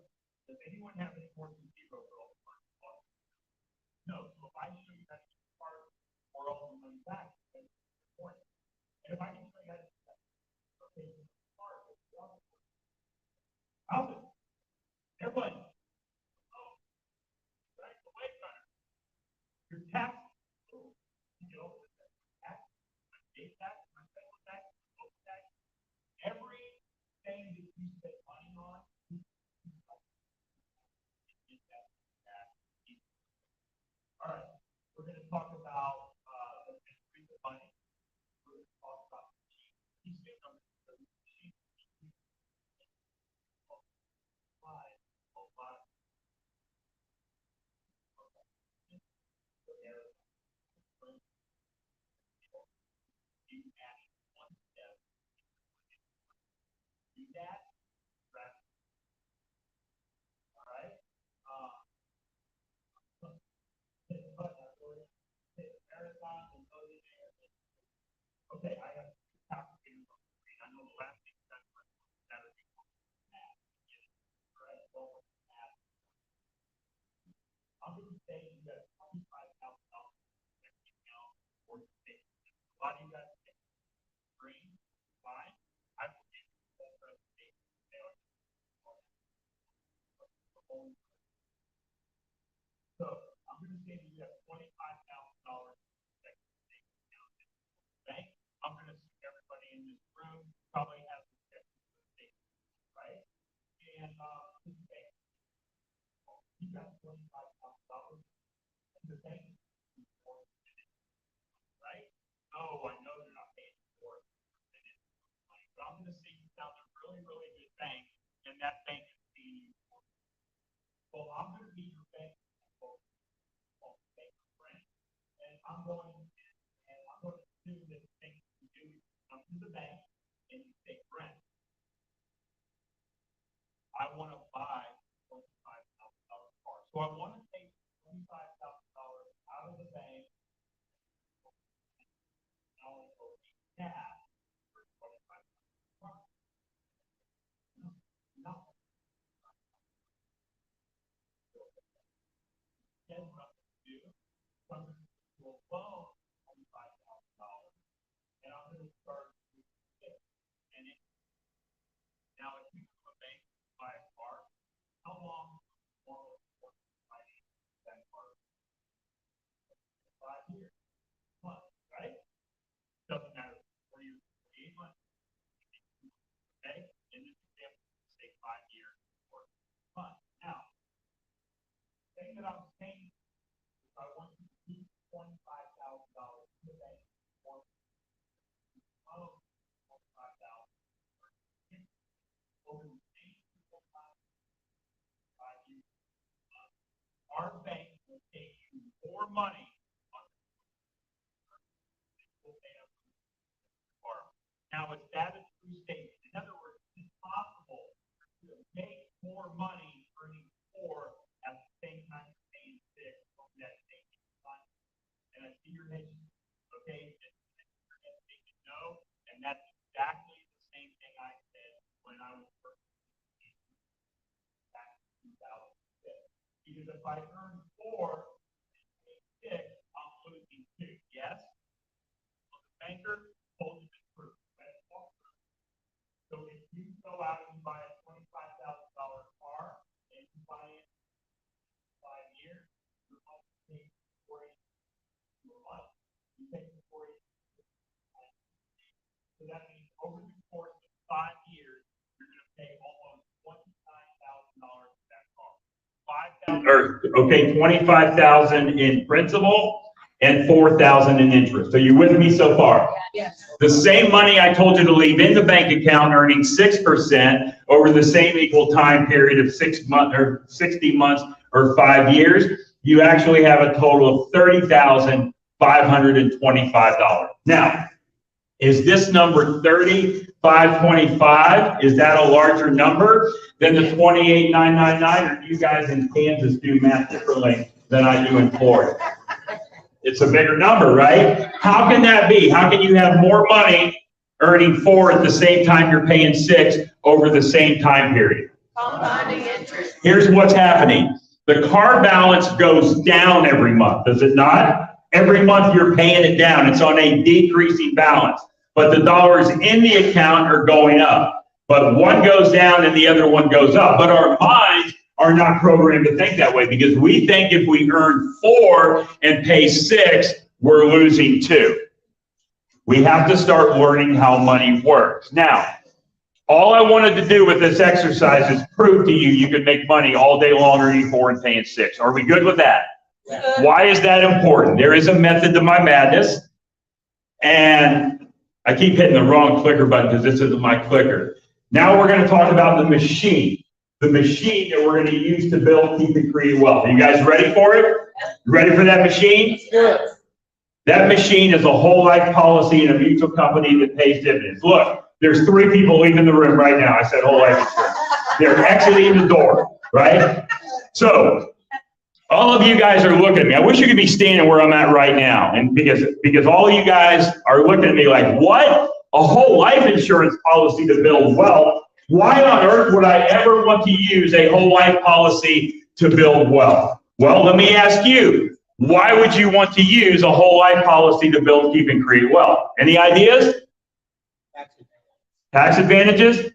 Does anyone have any more than zero for all the cars you bought? No. So if I show you how to get the car or all the money back, that's the point. And if I can show you how to do that, okay, the car is how's it? Everybody. Oh, right, the way runner. Your tax, you know, tax, my state tax, my federal tax, my local tax, everything that you spend money on, all right, we're going to talk about the money. We're going to talk about these things. Do that, right? All right. Marathon and okay, I have complicated. I know the last thing that Saturday. Right. Well, I'm going to say you got $25,000 or you take a lot of you guys take green, fine. I will give you that presentation. So I'm going to say you have $25,000 bank. I'm going to assume everybody in this room probably has a check, right? And you got $25,000 in the bank, right? Oh, I know they're not paying for it. But I'm going to say you found a really, really good bank, and that bank is paying you for it. Well, I'm going to be your bank, and I'm going to assume that the thing you do is come to the bank and you take rent. I want to buy $25,000 car. So I want to take $25,000 out of the bank. I want to go cash for $25,000. No. Then what I'm going to do, I'm going to do a loan $25,000, and I'm going to start with it. And it, now, if you go to a bank to buy a car, how long will you finance that car? 5 years, months, right? Doesn't matter for you, 8 months. Okay, in this example, say 5 years or months. Now, the thing that I'm saying is I want you to keep $25,000 in the bank for $25,000 over the 5 years. Our bank will pay you more money on the car. Now, is that a true statement? In other words, it's possible to make more money earning 4 at the same time you're paying 6 over that same time. And I see your nation, okay? And no, and that's exactly the same thing I said when I was back in 2006. You
Because if I earn 4 and 6, I'm losing 2. Yes? The banker told you the truth. That's all true. So if you go out and buy a $25,000 car and you buy it in 5 years, you're going to pay for it your month. You pay for it. So that means over the course of 5 years, you're going to pay almost $29,000 for that car. 25,000 in principal and 4,000 in interest. Are you with me so far?
Yes.
The same money I told you to leave in the bank account earning 6% over the same equal time period of 6 months or 60 months or 5 years, you actually have a total of $30,525. Now, is this number 3525? Is that a larger number than the 28,999? Or do you guys in Kansas do math differently than I do in Florida? It's a bigger number, right? How can that be? How can you have more money earning 4 at the same time you're paying 6 over the same time period?
Compounding interest.
Here's what's happening. The car balance goes down every month, does it not? Every month you're paying it down. It's on a decreasing balance. But the dollars in the account are going up. But one goes down and the other one goes up. But our minds are not programmed to think that way, because we think if we earn 4 and pay 6, we're losing 2. We have to start learning how money works. Now, all I wanted to do with this exercise is prove to you you can make money all day long earning 4 and paying 6. Are we good with that? Yeah. Why is that important? There is a method to my madness. And I keep hitting the wrong clicker button because this isn't my clicker. Now we're going to talk about the machine. The machine that we're going to use to build, keep, and create wealth. Are you guys ready for it? You ready for that machine?
Yes.
That machine is a whole life policy in a mutual company that pays dividends. Look, there's 3 people leaving the room right now. I said whole life insurance. They're exiting the door, right? So all of you guys are looking at me. I wish you could be standing where I'm at right now. And because all of you guys are looking at me like, what? A whole life insurance policy to build wealth? Why on earth would I ever want to use a whole life policy to build wealth? Well, let me ask you, why would you want to use a whole life policy to build, keep, and create wealth? Any ideas? Tax advantages?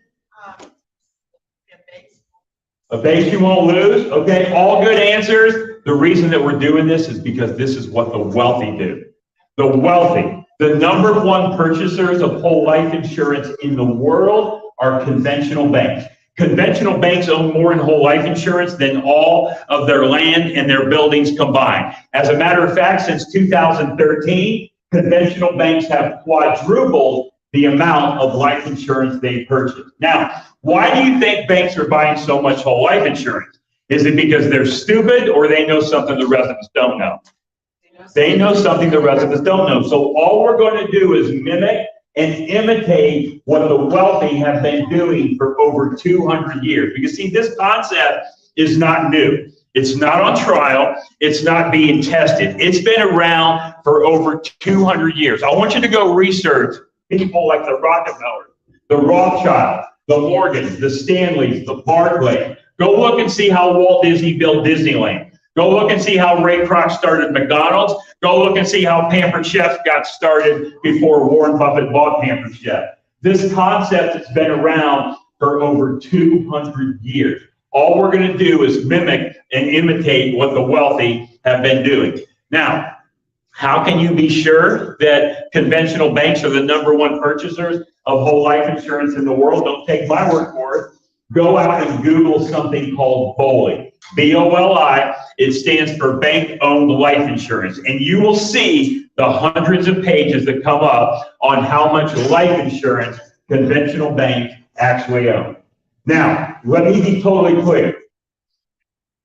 A base you won't lose? Okay, all good answers. The reason that we're doing this is because this is what the wealthy do. The wealthy, the #1 purchasers of whole life insurance in the world are conventional banks. Conventional banks own more in whole life insurance than all of their land and their buildings combined. As a matter of fact, since 2013, conventional banks have quadrupled the amount of life insurance they purchased. Now, why do you think banks are buying so much whole life insurance? Is it because they're stupid, or they know something the rest of us don't know? They know something the rest of us don't know. So all we're going to do is mimic and imitate what the wealthy have been doing for over 200 years. Because see, this concept is not new. It's not on trial. It's not being tested. It's been around for over 200 years. I want you to go research people like the Rockefellers, the Rothschilds, the Morgans, the Stanleys, the Barclays. Go look and see how Walt Disney built Disneyland. Go look and see how Ray Kroc started McDonald's. Go look and see how Pampered Chef got started before Warren Buffett bought Pampered Chef. This concept has been around for over 200 years. All we're going to do is mimic and imitate what the wealthy have been doing. Now, how can you be sure that conventional banks are the #1 purchasers of whole life insurance in the world? Don't take my word for it. Go out and Google something called BOLI. BOLI. It stands for Bank-Owned Life Insurance. And you will see the hundreds of pages that come up on how much life insurance conventional banks actually own. Now, let me be totally clear.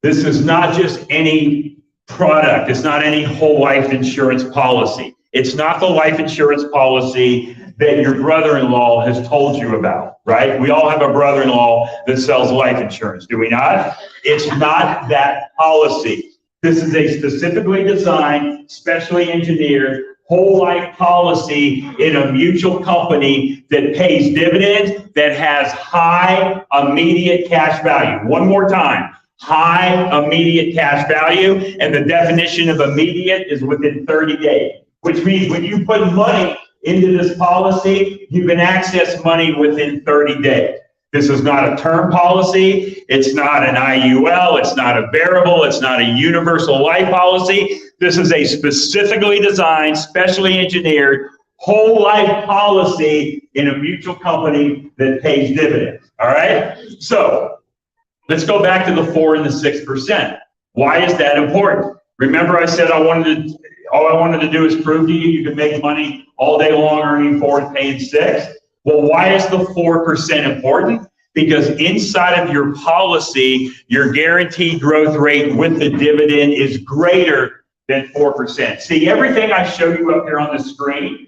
This is not just any product. It's not any whole life insurance policy. It's not the life insurance policy that your brother-in-law has told you about, right? We all have a brother-in-law that sells life insurance, do we not? It's not that policy. This is a specifically designed, specially engineered, whole life policy in a mutual company that pays dividends, that has high immediate cash value. One more time. high immediate cash value, and the definition of immediate is within 30 days, which means when you put money into this policy, you can access money within 30 days. This is not a term policy. It's not an IUL. It's not a variable. It's not a universal life policy. This is a specifically designed, specially engineered whole life policy in a mutual company that pays dividends. All right. So let's go back to the 4 and the 6%. Why is that important? Remember I said all I wanted to do is prove to you can make money all day long earning 4 and paying 6. Well, why is the 4% important? Because inside of your policy, your guaranteed growth rate with the dividend is greater than 4%. See, everything I show you up here on the screen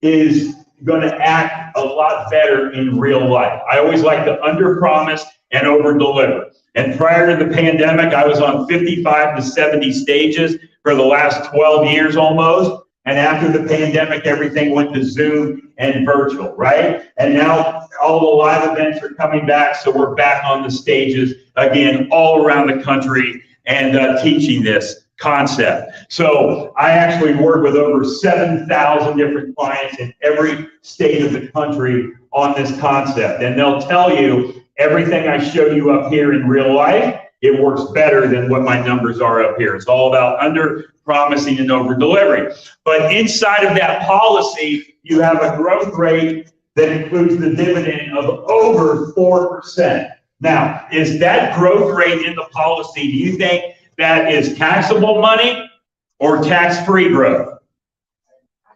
is going to act a lot better in real life. I always like to under-promise and over-deliver. And prior to the pandemic, I was on 55 to 70 stages for the last 12 years almost. And after the pandemic, everything went to Zoom and virtual, right? And now all the live events are coming back, so we're back on the stages again all around the country and teaching this concept. So I actually work with over 7,000 different clients in every state of the country on this concept. And they'll tell you everything I show you up here in real life, it works better than what my numbers are up here. It's all about under-promising and over-delivering. But inside of that policy, you have a growth rate that includes the dividend of over 4%. Now, is that growth rate in the policy, do you think that is taxable money or tax-free growth?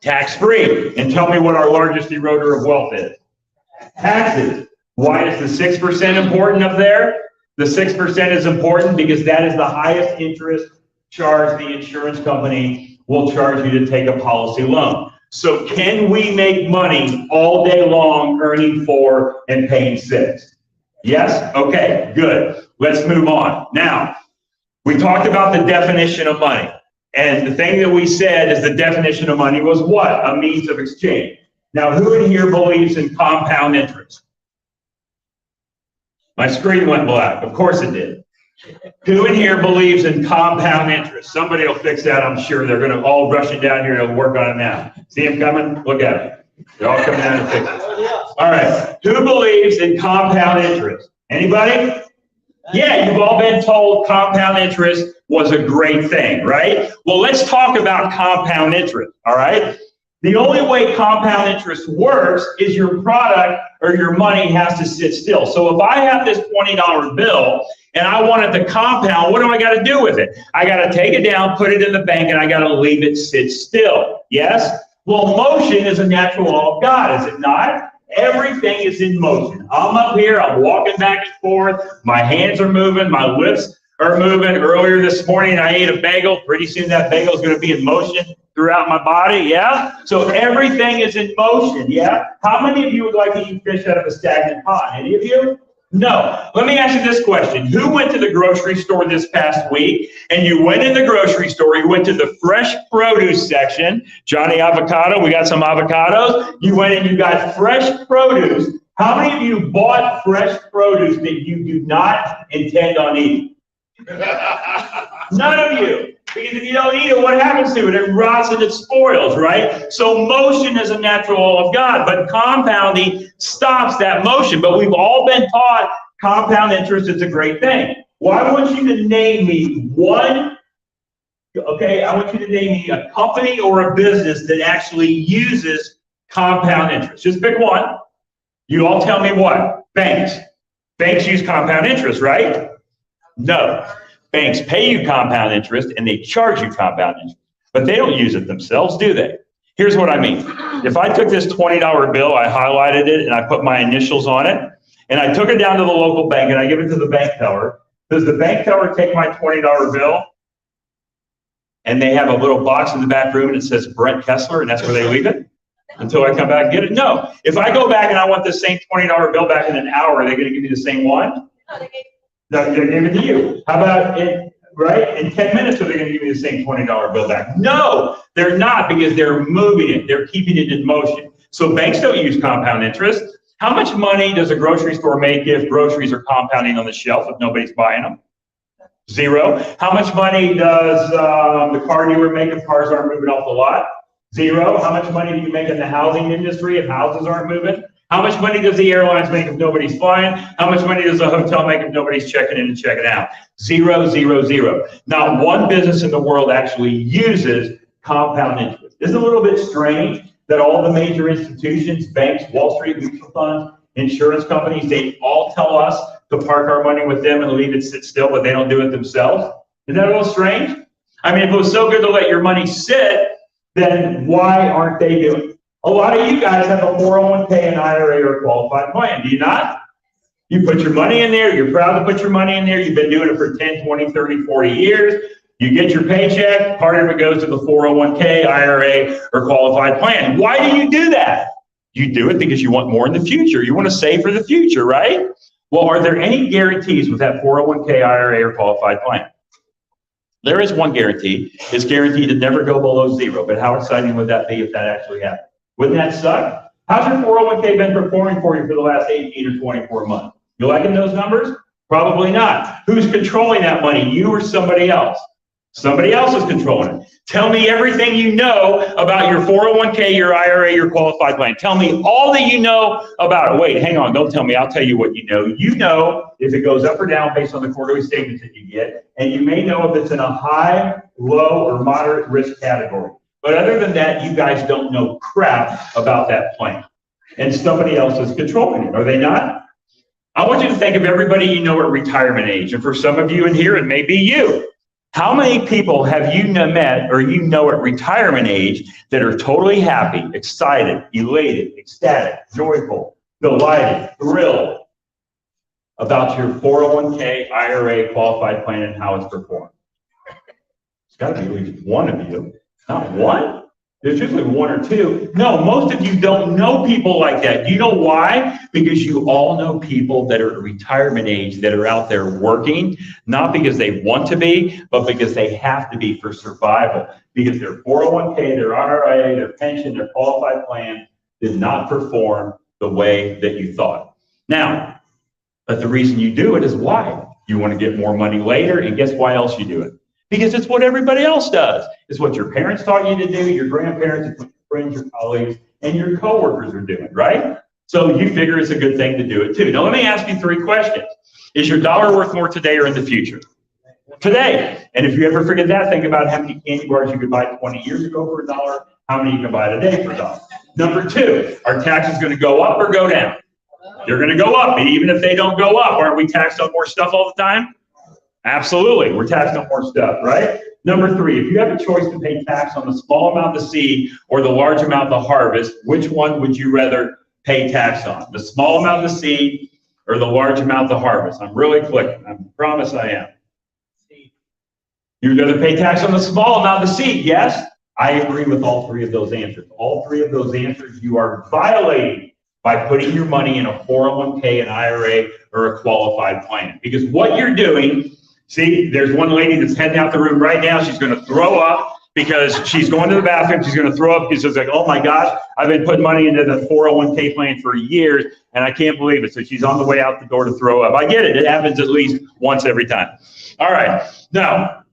Tax-free. And tell me what our largest eroder of wealth is. Taxes. Why is the 6% important up there? The 6% is important because that is the highest interest charge the insurance company will charge you to take a policy loan. So can we make money all day long earning 4 and paying 6? Yes? Okay, good. Let's move on. Now, we talked about the definition of money. And the thing that we said is the definition of money was what? A means of exchange. Now, who in here believes in compound interest? My screen went black. Of course it did. Who in here believes in compound interest? Somebody will fix that, I'm sure. They're going to all rushing down here to work on it now. See them coming? Look at them. They're all coming down to fix it. All right. Who believes in compound interest? Anybody? Yeah, you've all been told compound interest was a great thing, right? Well, let's talk about compound interest, all right? The only way compound interest works is your product or your money has to sit still. So if I have this $20 bill and I want it to compound, what do I got to do with it? I got to take it down, put it in the bank, and I got to leave it sit still. Yes? Well, motion is a natural law of God, is it not? Everything is in motion. I'm up here, I'm walking back and forth, my hands are moving, my lips are moving. Earlier this morning, I ate a bagel. Pretty soon that bagel is going to be in motion throughout my body, yeah? So everything is in motion, yeah? How many of you would like to eat fish out of a stagnant pond? Any of you? No. Let me ask you this question. Who went to the grocery store this past week, and you went in the grocery store, you went to the fresh produce section, Johnny Avocado, we got some avocados, you went and you got fresh produce. How many of you bought fresh produce that you do not intend on eating? None of you. Because if you don't eat it, what happens to it? It rots and it spoils, right? So motion is a natural law of God, but compounding stops that motion. But we've all been taught compound interest is a great thing. Well, I want you to name me one, okay, I want you to name me a company or a business that actually uses compound interest. Just pick one. You all tell me what? Banks. Banks use compound interest, right? No. Banks pay you compound interest and they charge you compound interest, but they don't use it themselves, do they? Here's what I mean. If I took this $20 bill, I highlighted it and I put my initials on it, and I took it down to the local bank and I give it to the bank teller, does the bank teller take my $20 bill and they have a little box in the back room and it says Brent Kessler and that's where they leave it until I come back and get it? No. If I go back and I want the same $20 bill back in an hour, are they going to give me the same one? No, they gave it to you. How about in 10 minutes, are they going to give me the same $20 bill back? No, they're not, because they're moving it. They're keeping it in motion. So banks don't use compound interest. How much money does a grocery store make if groceries are compounding on the shelf if nobody's buying them? Zero. How much money does the car dealer make if cars aren't moving off the lot? Zero. How much money do you make in the housing industry if houses aren't moving? How much money does the airlines make if nobody's flying? How much money does the hotel make if nobody's checking in and checking out? Zero, zero, zero. Not one business in the world actually uses compound interest. Isn't it a little bit strange that all the major institutions, banks, Wall Street, mutual funds, insurance companies, they all tell us to park our money with them and leave it sit still, but they don't do it themselves? Isn't that a little strange? I mean, if it was so good to let your money sit, then why aren't they doing it? A lot of you guys have a 401k, an IRA, or a qualified plan, do you not? You put your money in there, you're proud to put your money in there, you've been doing it for 10, 20, 30, 40 years, you get your paycheck, part of it goes to the 401k, IRA, or qualified plan. Why do you do that? You do it because you want more in the future. You want to save for the future, right? Well, are there any guarantees with that 401k, IRA, or qualified plan? There is one guarantee. It's guaranteed to never go below zero, but how exciting would that be if that actually happened? Wouldn't that suck? How's your 401k been performing for you for the last 18 or 24 months? You liking those numbers? Probably not. Who's controlling that money, you or somebody else? Somebody else is controlling it. Tell me everything you know about your 401k, your IRA, your qualified plan. Tell me all that you know about it. Wait, hang on, don't tell me. I'll tell you what you know. You know if it goes up or down based on the quarterly statements that you get, and you may know if it's in a high, low, or moderate risk category. But other than that, you guys don't know crap about that plan. And somebody else is controlling it, are they not? I want you to think of everybody you know at retirement age. And for some of you in here, it may be you. How many people have you met or you know at retirement age that are totally happy, excited, elated, ecstatic, joyful, delighted, thrilled about your 401k, IRA, qualified plan and how it's performed? It's got to be at least one of you. Not one? There's usually one or two. No, most of you don't know people like that. Do you know why? Because you all know people that are at retirement age that are out there working, not because they want to be, but because they have to be for survival. Because their 401k, their IRA, their pension, their qualified plan did not perform the way that you thought. Now, but the reason you do it is why? You want to get more money later, and guess why else you do it? Because it's what everybody else does. It's what your parents taught you to do, your grandparents, it's what your friends, your colleagues, and your coworkers are doing, right? So you figure it's a good thing to do it too. Now let me ask you 3 questions. Is your dollar worth more today or in the future? Today. And if you ever forget that, think about how many candy bars you could buy 20 years ago for $1, how many you can buy today for $1. Number 2, are taxes going to go up or go down? They're going to go up. And even if they don't go up, aren't we taxed on more stuff all the time? Absolutely, we're taxed on more stuff, right? Number 3, if you have a choice to pay tax on the small amount of seed or the large amount of the harvest, which one would you rather pay tax on? The small amount of the seed or the large amount of the harvest? I'm really clicking, I promise I am. You'd rather pay tax on the small amount of the seed, yes? I agree with all 3 of those answers. All 3 of those answers you are violating by putting your money in a 401k, an IRA, or a qualified plan. Because what you're doing, see, there's one lady that's heading out the room right now. She's going to throw up because she's going to the bathroom. She's going to throw up because she's like, oh my gosh, I've been putting money into the 401k plan for years and I can't believe it. So she's on the way out the door to throw up. I get it. It happens at least once every time. All right. Now,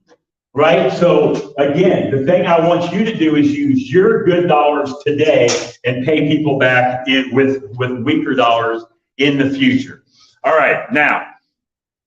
right? So again, the thing I want you to do is use your good dollars today and pay people back with weaker dollars in the future. All right. Now,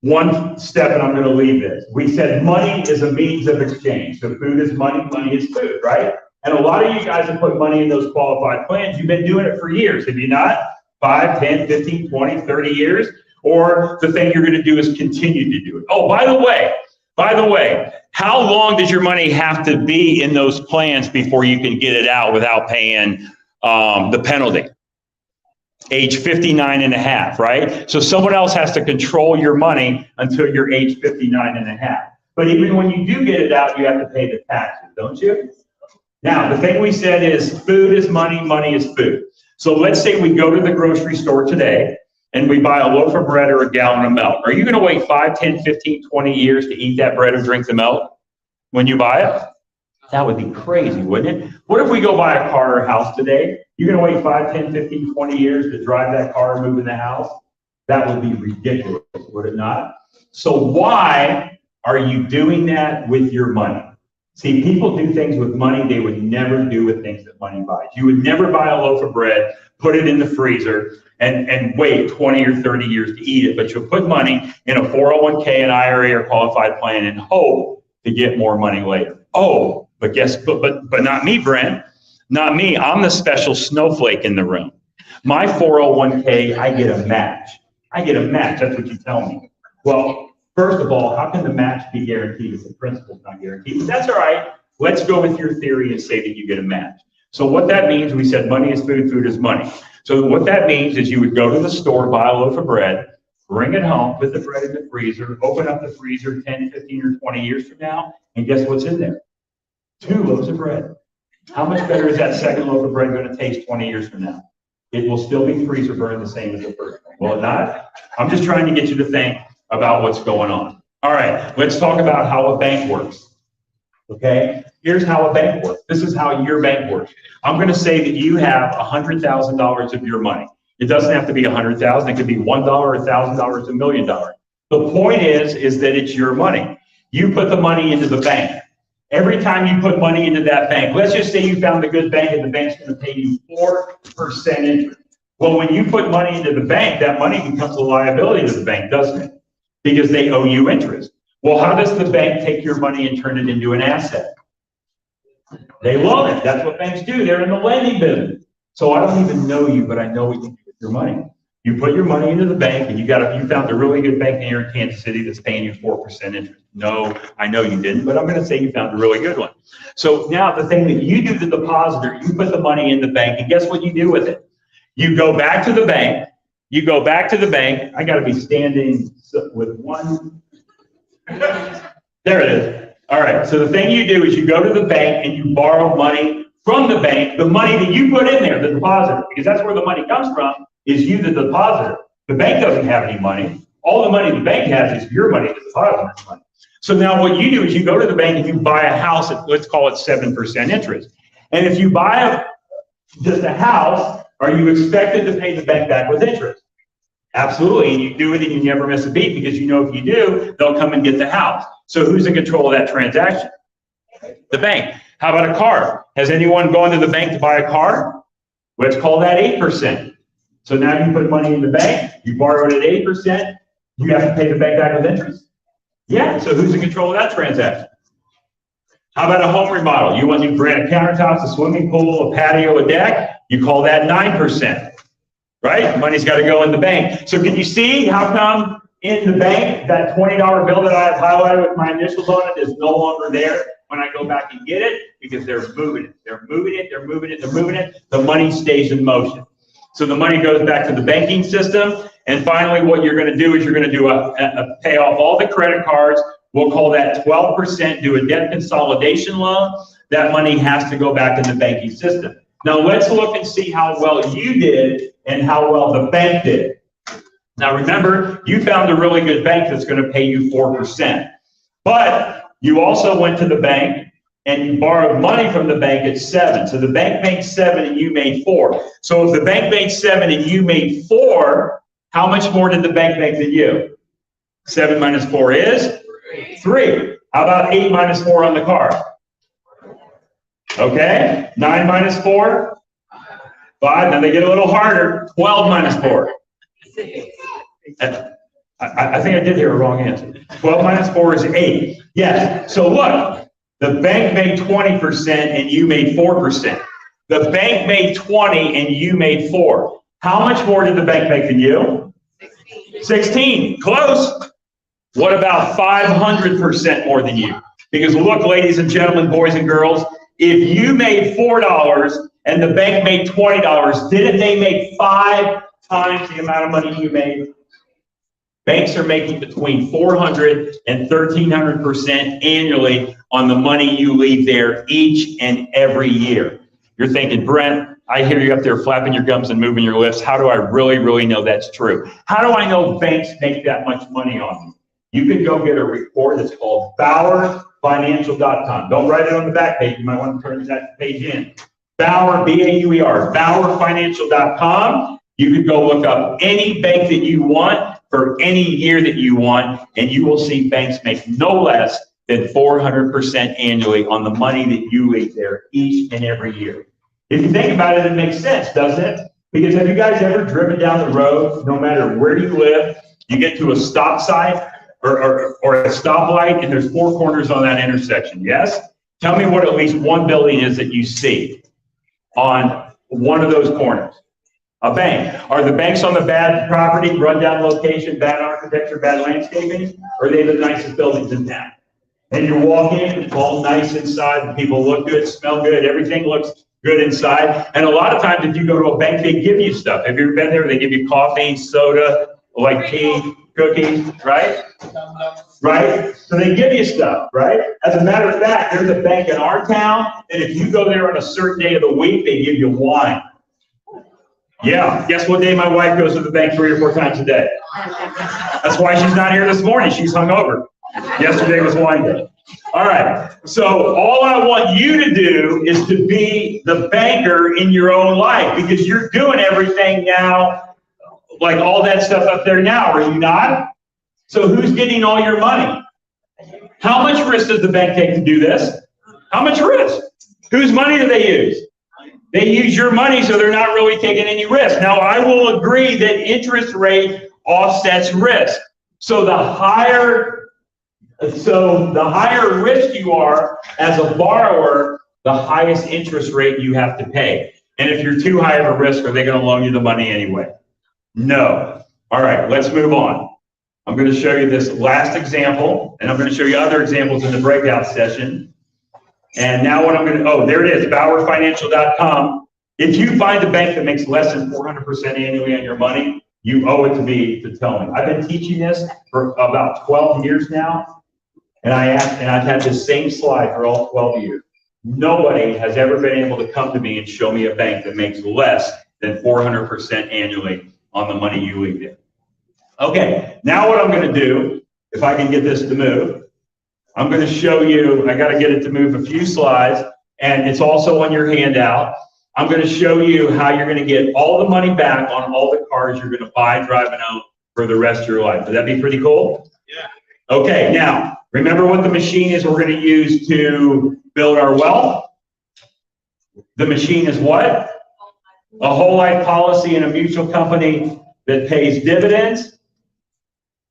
one step, and I'm going to leave this. We said money is a means of exchange. So food is money, money is food, right? And a lot of you guys have put money in those qualified plans. You've been doing it for years, have you not? 5, 10, 15, 20, 30 years? Or the thing you're going to do is continue to do it. Oh, by the way, how long does your money have to be in those plans before you can get it out without paying the penalty? Age 59 and a half, right? So someone else has to control your money until you're age 59 and a half. But even when you do get it out, you have to pay the taxes, don't you? Now, the thing we said is food is money, money is food. So let's say we go to the grocery store today and we buy a loaf of bread or a gallon of milk. Are you going to wait 5, 10, 15, 20 years to eat that bread or drink the milk when you buy it? That would be crazy, wouldn't it? What if we go buy a car or a house today? You're going to wait 5, 10, 15, 20 years to drive that car and move in the house? That would be ridiculous, would it not? So why Are you doing that with your money? See, people do things with money they would never do with things that money buys. You would never buy a loaf of bread, put it in the freezer, and wait 20 or 30 years to eat it, but you'll put money in a 401k, an IRA, or qualified plan and hope to get more money later. Oh, but not me, Brent. Not me. I'm the special snowflake in the room. My 401k, I get a match. I get a match. That's what you tell me. Well, first of all, how can the match be guaranteed if the principal's not guaranteed? But that's all right. Let's go with your theory and say that you get a match. So what that means, we said money is food, food is money. So what that means is you would go to the store, buy a loaf of bread, bring it home, put the bread in the freezer, open up the freezer 10, 15, or 20 years from now, and guess what's in there? 2 loaves of bread. How much better is that second loaf of bread going to taste 20 years from now? It will still be freezer burned the same as the first one. Will it not? I'm just trying to get you to think about what's going on. All right, let's talk about how a bank works. Okay, here's how a bank works. This is how your bank works. I'm going to say that you have $100,000 of your money. It doesn't have to be $100,000. It could be $1, $1,000, $1 million. The point is that it's your money. You put the money into the bank. Every time you put money into that bank, let's just say you found a good bank and the bank's going to pay you 4% interest. Well, when you put money into the bank, that money becomes a liability to the bank, doesn't it? Because they owe you interest. Well, how does the bank take your money and turn it into an asset? They loan it. That's what banks do. They're in the lending business. So I don't even know you, but I know what you do with your money. You put your money into the bank, and you found a really good bank here in Kansas City that's paying you 4% interest. No, I know you didn't, but I'm going to say you found a really good one. So now the thing that you do, the depositor, you put the money in the bank, and guess what you do with it? You go back to the bank. You go back to the bank. I got to be standing with one. There it is. All right. So the thing you do is you go to the bank and you borrow money from the bank, the money that you put in there, the depositor, because that's where the money comes from, is you, the depositor. The bank doesn't have any money. All the money the bank has is your money, the depositor's money. So now what you do is you go to the bank and you buy a house at, let's call it 7% interest. And if you buy just a house, are you expected to pay the bank back with interest? Absolutely, and you do it and you never miss a beat because you know if you do, they'll come and get the house. So who's in control of that transaction? The bank. How about a car? Has anyone gone to the bank to buy a car? Let's call that 8%. So now you put money in the bank, you borrow it at 8%, you have to pay the bank back with interest. Yeah, so who's in control of that transaction? How about a home remodel? You want new granite countertops, a swimming pool, a patio, a deck? You call that 9%. Right? Money's got to go in the bank. So can you see how come in the bank that $20 bill that I have highlighted with my initials on it is no longer there when I go back and get it? Because they're moving it. They're moving it. They're moving it. They're moving it. The money stays in motion. So the money goes back to the banking system. And finally, what you're going to do is you're going to do pay off all the credit cards. We'll call that 12%, do a debt consolidation loan. That money has to go back in the banking system. Now let's look and see how well you did and how well the bank did. Now remember, you found a really good bank that's going to pay you 4%. But you also went to the bank and you borrowed money from the bank at 7. So the bank made 7 and you made 4. So if the bank made 7 and you made 4, how much more did the bank make than you? 7 minus 4 is 3. How about 8 minus 4 on the card? Okay, 9 minus 4, 5. Now they get a little harder. 12 minus 4. I think I did hear a wrong answer. 12 minus 4 is 8. Yes. So look, the bank made 20% and you made 4%. The bank made 20 and you made 4. How much more did the bank make than you? 16. Close. What about 500% more than you? Because look, ladies and gentlemen, boys and girls, if you made $4 and the bank made $20, didn't they make 5 times the amount of money you made? Banks are making between 400 and 1,300% annually on the money you leave there each and every year. You're thinking, Brent, I hear you up there flapping your gums and moving your lips. How do I really know that's true? How do I know banks make that much money on me? You can go get a report that's called BauerFinancial.com. Don't write it on the back page. You might want to turn that page in. Bauer, B-A-U-E-R, BauerFinancial.com. You could go look up any bank that you want. for any year that you want, and you will see banks make no less than 400% annually on the money that you leave there each and every year. If you think about it, it makes sense, doesn't it? Because have you guys ever driven down the road, no matter where you live, you get to a stop sign or a stoplight, and there's 4 corners on that intersection, yes? Tell me what at least one building is that you see on one of those corners. A bank. Are the banks on the bad property, rundown location, bad architecture, bad landscaping? Or are they the nicest buildings in town? And you walk in, it's all nice inside, the people look good, smell good, everything looks good inside. And a lot of times if you go to a bank, they give you stuff. Have you ever been there? They give you coffee, soda, like tea, cookies, right? Right? So they give you stuff, right? As a matter of fact, there's a bank in our town, and if you go there on a certain day of the week, they give you wine. Yeah, guess what day my wife goes to the bank 3 or 4 times a day? That's why she's not here this morning. She's hungover. Yesterday was wine day. All right. So all I want you to do is to be the banker in your own life, because you're doing everything now, like all that stuff up there now, are you not? So who's getting all your money? How much risk does the bank take to do this? How much risk? Whose money do they use? They use your money, so they're not really taking any risk. Now, I will agree that interest rate offsets risk. So the higher risk you are as a borrower, the highest interest rate you have to pay. And if you're too high of a risk, are they going to loan you the money anyway? No. All right, let's move on. I'm going to show you this last example, and I'm going to show you other examples in the breakout session. And now what I'm going to, there it is, BauerFinancial.com. If you find a bank that makes less than 400% annually on your money, you owe it to me to tell me. I've been teaching this for about 12 years now, and I've had this same slide for all 12 years. Nobody has ever been able to come to me and show me a bank that makes less than 400% annually on the money you leave in. Okay, now what I'm going to do, if I can get this to move, I'm going to show you, I got to get it to move a few slides, and it's also on your handout. I'm going to show you how you're going to get all the money back on all the cars you're going to buy, drive, and own for the rest of your life. Would that be pretty cool? Yeah. Okay, now, remember what the machine is we're going to use to build our wealth? The machine is what? A whole life policy in a mutual company that pays dividends.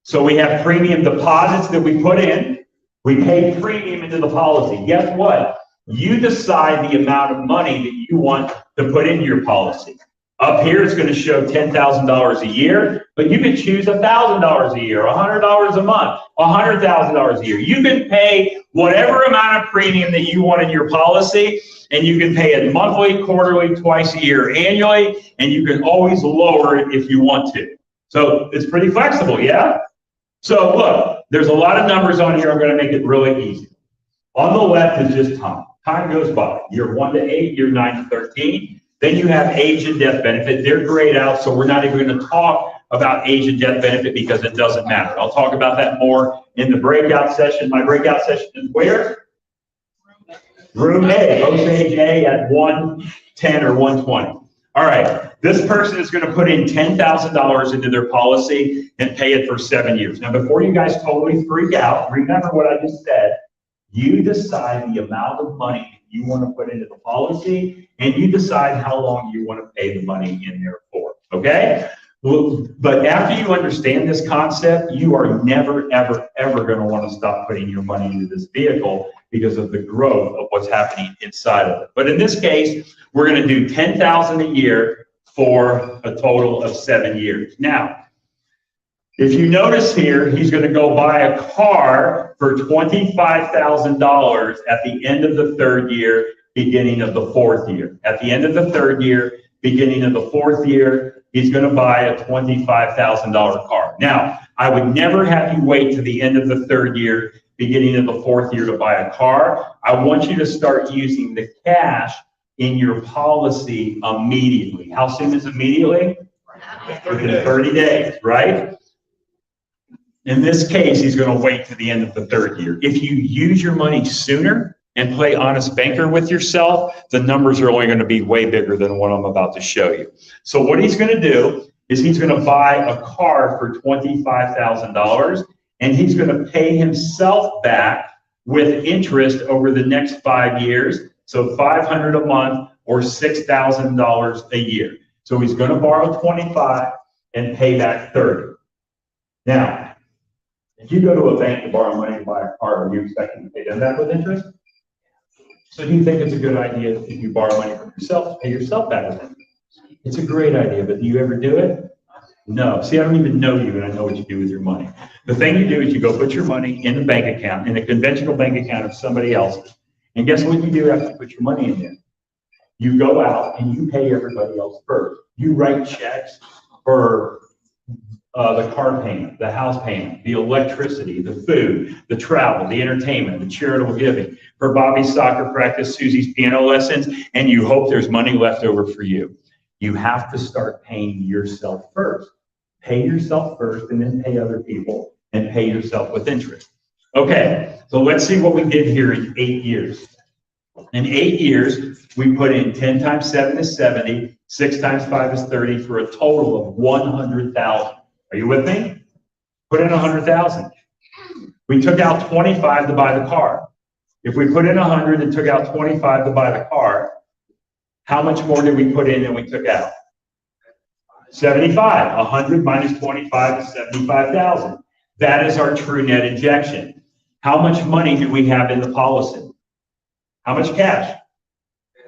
So we have premium deposits that we put in. We pay premium into the policy. Guess what? You decide the amount of money that you want to put into your policy. Up here, it's going to show $10,000 a year, but you can choose $1,000 a year, $100 a month, $100,000 a year. You can pay whatever amount of premium that you want in your policy, and you can pay it monthly, quarterly, twice a year, annually, and you can always lower it if you want to. So it's pretty flexible, yeah? So look, there's a lot of numbers on here. I'm going to make it really easy. On the left is just time. Time goes by. Year 1 to 8, year 9 to 13. Then you have age and death benefit. They're grayed out, so we're not even going to talk about age and death benefit because it doesn't matter. I'll talk about that more in the breakout session. My breakout session is where? Room A, Osage A at 110 or 120. All right, this person is going to put in $10,000 into their policy and pay it for 7 years. Now, before you guys totally freak out, remember what I just said. You decide the amount of money you want to put into the policy, and you decide how long you want to pay the money in there for, okay? Well, but after you understand this concept, you are never, ever, ever going to want to stop putting your money into this vehicle because of the growth of what's happening inside of it. But in this case, we're going to do $10,000 a year for a total of 7 years. Now, if you notice here, he's going to go buy a car for $25,000 at the end of the 3rd year, beginning of the 4th year. At the end of the 3rd year, beginning of the 4th year, he's going to buy a $25,000 car. Now, I would never have you wait to the end of the 3rd year, beginning of the 4th year to buy a car. I want you to start using the cash in your policy immediately. How soon is immediately? Within 30 days, right? In this case, he's going to wait to the end of the 3rd year. If you use your money sooner and play honest banker with yourself, the numbers are only going to be way bigger than what I'm about to show you. So what he's going to do is he's going to buy a car for $25,000, and he's going to pay himself back with interest over the next 5 years. So $500 a month or $6,000 a year. So he's going to borrow 25 and pay back 30. Now, if you go to a bank to borrow money to buy a car, are you expecting to pay them back with interest? So do you think it's a good idea if you borrow money from yourself, pay yourself back with interest? It's a great idea, but do you ever do it? No. See, I don't even know you, and I know what you do with your money. The thing you do is you go put your money in the bank account, in a conventional bank account of somebody else's. And guess what you do after you put your money in there? You go out and you pay everybody else first. You write checks for the car payment, the house payment, the electricity, the food, the travel, the entertainment, the charitable giving, for Bobby's soccer practice, Susie's piano lessons, and you hope there's money left over for you. You have to start paying yourself first. Pay yourself first and then pay other people and pay yourself with interest. Okay, so let's see what we did here in 8 years. In 8 years, we put in 10 times 7 is 70, 6 times 5 is 30 for a total of 100,000. Are you with me? Put in 100,000. We took out 25 to buy the car. If we put in 100 and took out 25 to buy the car, how much more did we put in than we took out? 75. 100 minus 25 is 75,000. That is our true net injection. How much money do we have in the policy? How much cash?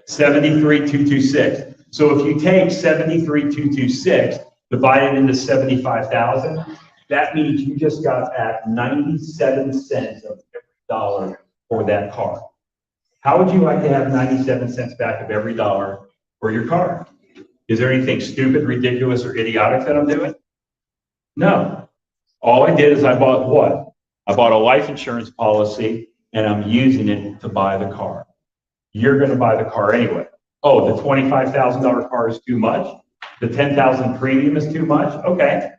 73,226. So if you take 73,226, divide it into 75,000, that means you just got back 97 cents of every dollar for that car. How would you like to have 97 cents back of every dollar for your car? Is there anything stupid, ridiculous, or idiotic that I'm doing? No. All I did is I bought what? I bought a life insurance policy, and I'm using it to buy the car. You're going to buy the car anyway. Oh, the $25,000 car is too much? The $10,000 premium is too much? Okay.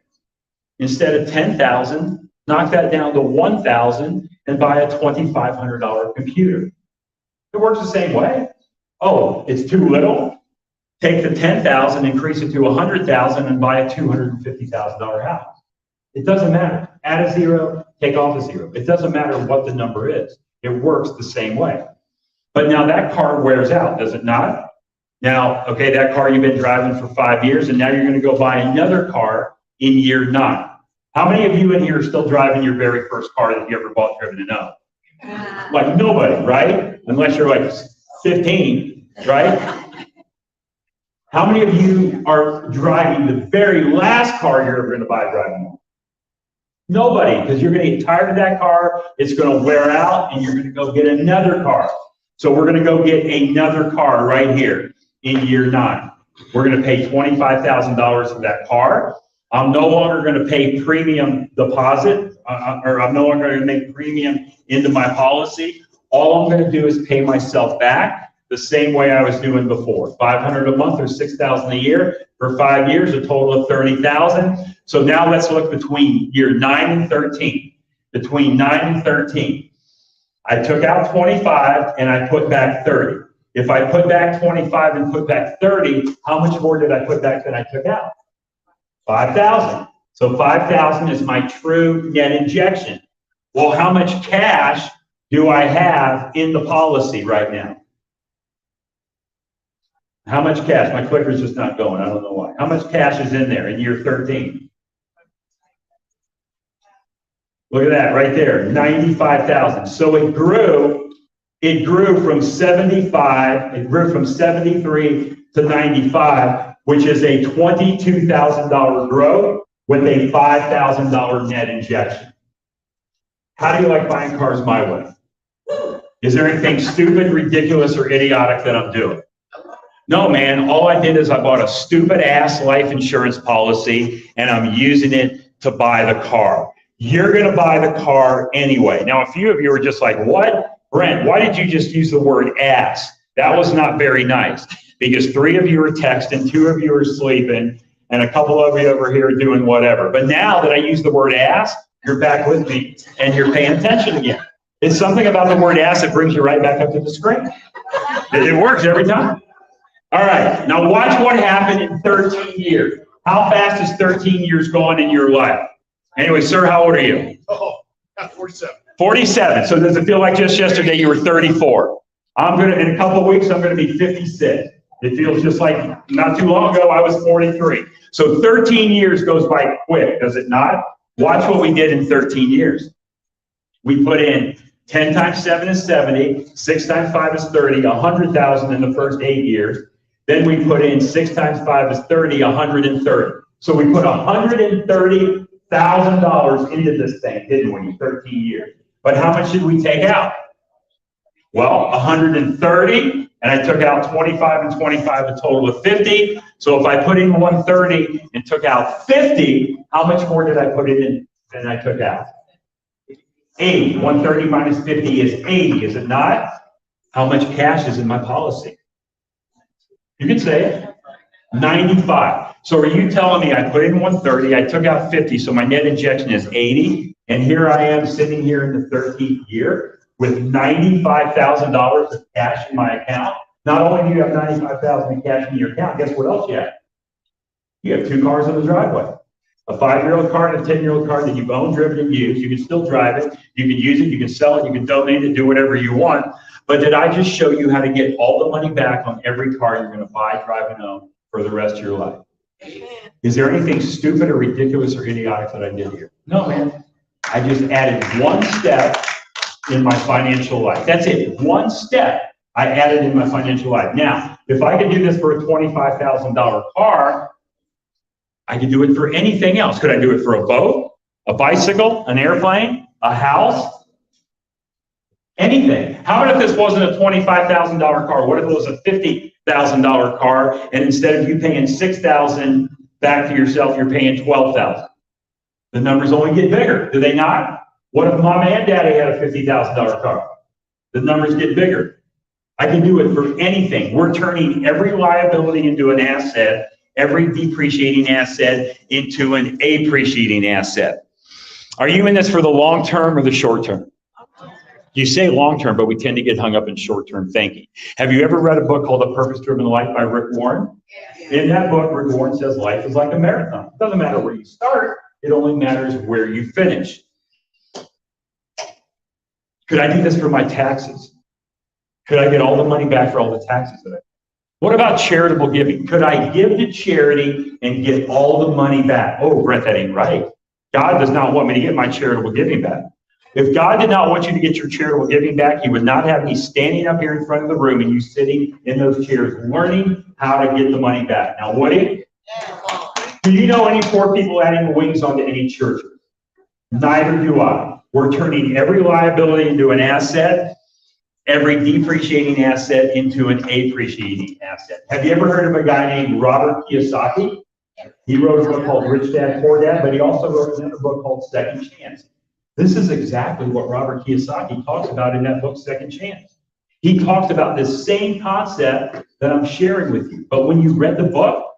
Instead of $10,000, knock that down to $1,000 and buy a $2,500 computer. It works the same way. Oh, it's too little? Take the $10,000, increase it to $100,000 and buy a $250,000 house. It doesn't matter. Add a zero, take off a zero. It doesn't matter what the number is. It works the same way. But now that car wears out, does it not? Now, okay, that car you've been driving for 5 years, and now you're going to go buy another car in year 9. How many of you in here are still driving your very first car that you ever bought, driven, and owned? Like nobody, right? Unless you're like 15, right? How many of you are driving the very last car you're ever going to buy driving? Nobody, because you're going to get tired of that car, it's going to wear out, and you're going to go get another car. So we're going to go get another car right here in year 9. We're going to pay $25,000 for that car. I'm no longer going to pay premium deposit, or I'm no longer going to make premium into my policy. All I'm going to do is pay myself back the same way I was doing before. $500 a month or $6,000 a year for 5 years, a total of $30,000. So now let's look between year 9 and 13. Between 9 and 13, I took out 25 and I put back 30. If I put back 25 and put back 30, how much more did I put back than I took out? 5,000. So 5,000 is my true net injection. Well, how much cash do I have in the policy right now? How much cash? My clicker's just not going. I don't know why. How much cash is in there in year 13? Look at that right there, 95,000. So it grew from 75, it grew from 73 to 95, which is a $22,000 growth with a $5,000 net injection. How do you like buying cars my way? Is there anything stupid, ridiculous, or idiotic that I'm doing? No, man, all I did is I bought a stupid ass life insurance policy and I'm using it to buy the car. You're going to buy the car anyway. Now, a few of you are just like, what? Brent, why did you just use the word ass? That was not very nice because 3 of you are texting, 2 of you are sleeping, and a couple of you over here are doing whatever. But now that I use the word ass, you're back with me and you're paying attention again. It's something about the word ass that brings you right back up to the screen. It works every time. All right, now watch what happened in 13 years. How fast is 13 years going in your life? Anyway, sir, how old are you?
Oh, got 47.
47. So does it feel like just yesterday you were 34? In a couple of weeks, I'm gonna be 56. It feels just like not too long ago, I was 43. So 13 years goes by quick, does it not? Watch what we did in 13 years. We put in 10 times 7 is 70, 6 times 5 is 30, 100,000 in the first 8 years. Then we put in 6 times 5 is 30, 130. So we put $130,000 into this thing, didn't we, in 13 years? But how much did we take out? Well, 130, and I took out 25 and 25, a total of 50. So if I put in 130 and took out 50, how much more did I put in than I took out? 80. 130 minus 50 is 80, is it not? How much cash is in my policy? You can say it. 95. So are you telling me I put in 130, I took out 50, so my net injection is 80, and here I am sitting here in the 13th year with $95,000 of cash in my account? Not only do you have $95,000 in cash in your account, guess what else you have? You have 2 cars in the driveway. A 5-year-old car and a 10-year-old car that you've owned, driven, and used. You can still drive it. You can use it. You can sell it. You can donate it. Do whatever you want. But did I just show you how to get all the money back on every car you're going to buy, drive, and own for the rest of your life? Is there anything stupid or ridiculous or idiotic that I did here? No, man. I just added one step in my financial life. That's it. One step I added in my financial life. Now, if I could do this for a $25,000 car, I could do it for anything else. Could I do it for a boat, a bicycle, an airplane, a house? Anything. How about if this wasn't a $25,000 car? What if it was a $50,000 car, and instead of you paying $6,000 back to yourself, you're paying $12,000? The numbers only get bigger, do they not? What if mama and daddy had a $50,000 car? The numbers get bigger. I can do it for anything. We're turning every liability into an asset, every depreciating asset into an appreciating asset. Are you in this for the long term or the short term? You say long term, but we tend to get hung up in short term thinking. Have you ever read a book called A Purpose-Driven Life by Rick Warren? In that book, Rick Warren says life is like a marathon. It doesn't matter where you start, it only matters where you finish. Could I do this for my taxes? Could I get all the money back for all the taxes that I pay? What about charitable giving? Could I give to charity and get all the money back? Oh, Brett, that ain't right. God does not want me to get my charitable giving back. If God did not want you to get your charitable giving back, He would not have me standing up here in front of the room and you sitting in those chairs learning how to get the money back. Now, Woody, do you know any poor people adding wings onto any churches? Neither do I. We're turning every liability into an asset, every depreciating asset into an appreciating asset. Have you ever heard of a guy named Robert Kiyosaki? He wrote a book called Rich Dad, Poor Dad, but he also wrote another book called Second Chance. This is exactly what Robert Kiyosaki talks about in that book, Second Chance. He talks about this same concept that I'm sharing with you. But when you read the book,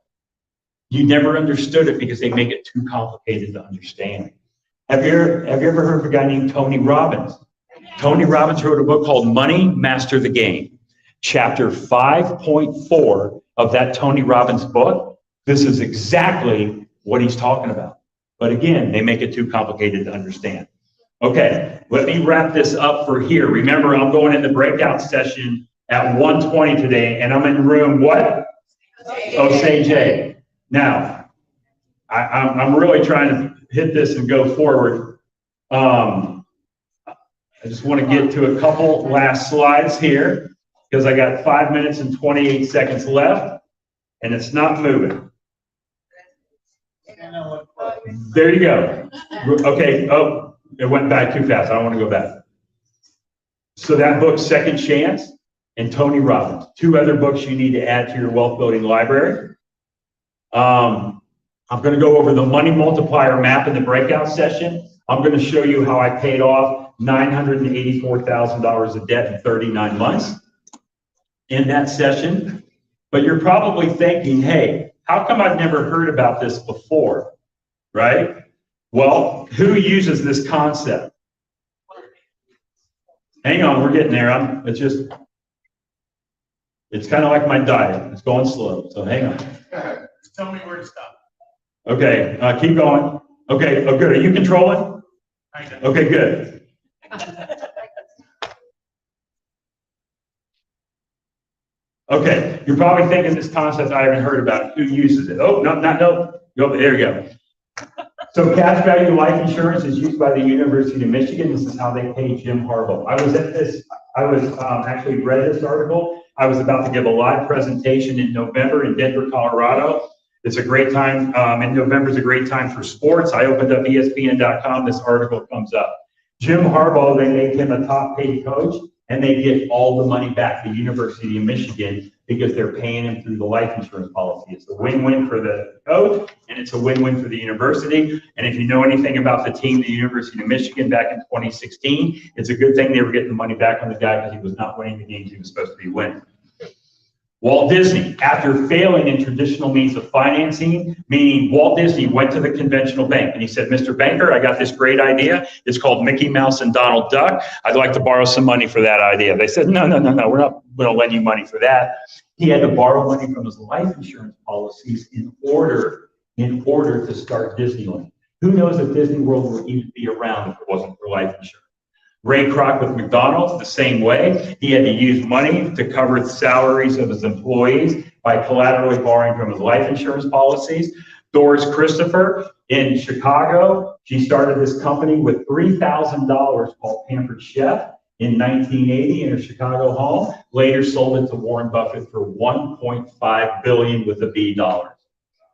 you never understood it because they make it too complicated to understand. Have you ever heard of a guy named Tony Robbins? Tony Robbins wrote a book called Money, Master the Game. Chapter 5.4 of that Tony Robbins book, this is exactly what he's talking about. But again, they make it too complicated to understand. Okay, let me wrap this up for here. Remember, I'm going in the breakout session at 1:20 today, and I'm in room what? Oh, St. J. Now, I'm really trying to hit this and go forward. I just want to get to a couple last slides here because I got 5 minutes and 28 seconds left, and it's not moving. There you go. Okay. Oh, it went back too fast. I don't want to go back. So that book, Second Chance, and Tony Robbins. 2 other books you need to add to your wealth building library. I'm going to go over the money multiplier map in the breakout session. I'm going to show you how I paid off $984,000 of debt in 39 months in that session. But you're probably thinking, hey, how come I've never heard about this before, right? Well, who uses this concept? Hang on, we're getting there. It's kind of like my diet. It's going slow, so hang on.
Tell me where to stop.
Okay, keep going. Okay, oh, good. Are you controlling? Okay, good. Okay, you're probably thinking this concept I haven't heard about. Who uses it? Oh, no, no. Go, there you go. So cash value life insurance is used by the University of Michigan. This is how they pay Jim Harbaugh. I actually read this article. I was about to give a live presentation in November in Denver, Colorado. It's a great time. In November is a great time for sports. I opened up ESPN.com. This article comes up. Jim Harbaugh, they make him a top paid coach, and they get all the money back to the University of Michigan because they're paying him through the life insurance policy. It's a win-win for the coach, and it's a win-win for the university. And if you know anything about the team, the University of Michigan back in 2016, it's a good thing they were getting the money back on the guy because he was not winning the games he was supposed to be winning. Walt Disney, after failing in traditional means of financing, meaning Walt Disney went to the conventional bank and he said, Mr. Banker, I got this great idea. It's called Mickey Mouse and Donald Duck. I'd like to borrow some money for that idea. They said, no, we're not going to lend you money for that. He had to borrow money from his life insurance policies in order to start Disneyland. Who knows if Disney World would even be around if it wasn't for life insurance? Ray Kroc with McDonald's, the same way. He had to use money to cover the salaries of his employees by collaterally borrowing from his life insurance policies. Doris Christopher in Chicago, she started this company with $3,000 called Pampered Chef in 1980 in her Chicago home. Later sold it to Warren Buffett for $1.5 billion with a B dollars.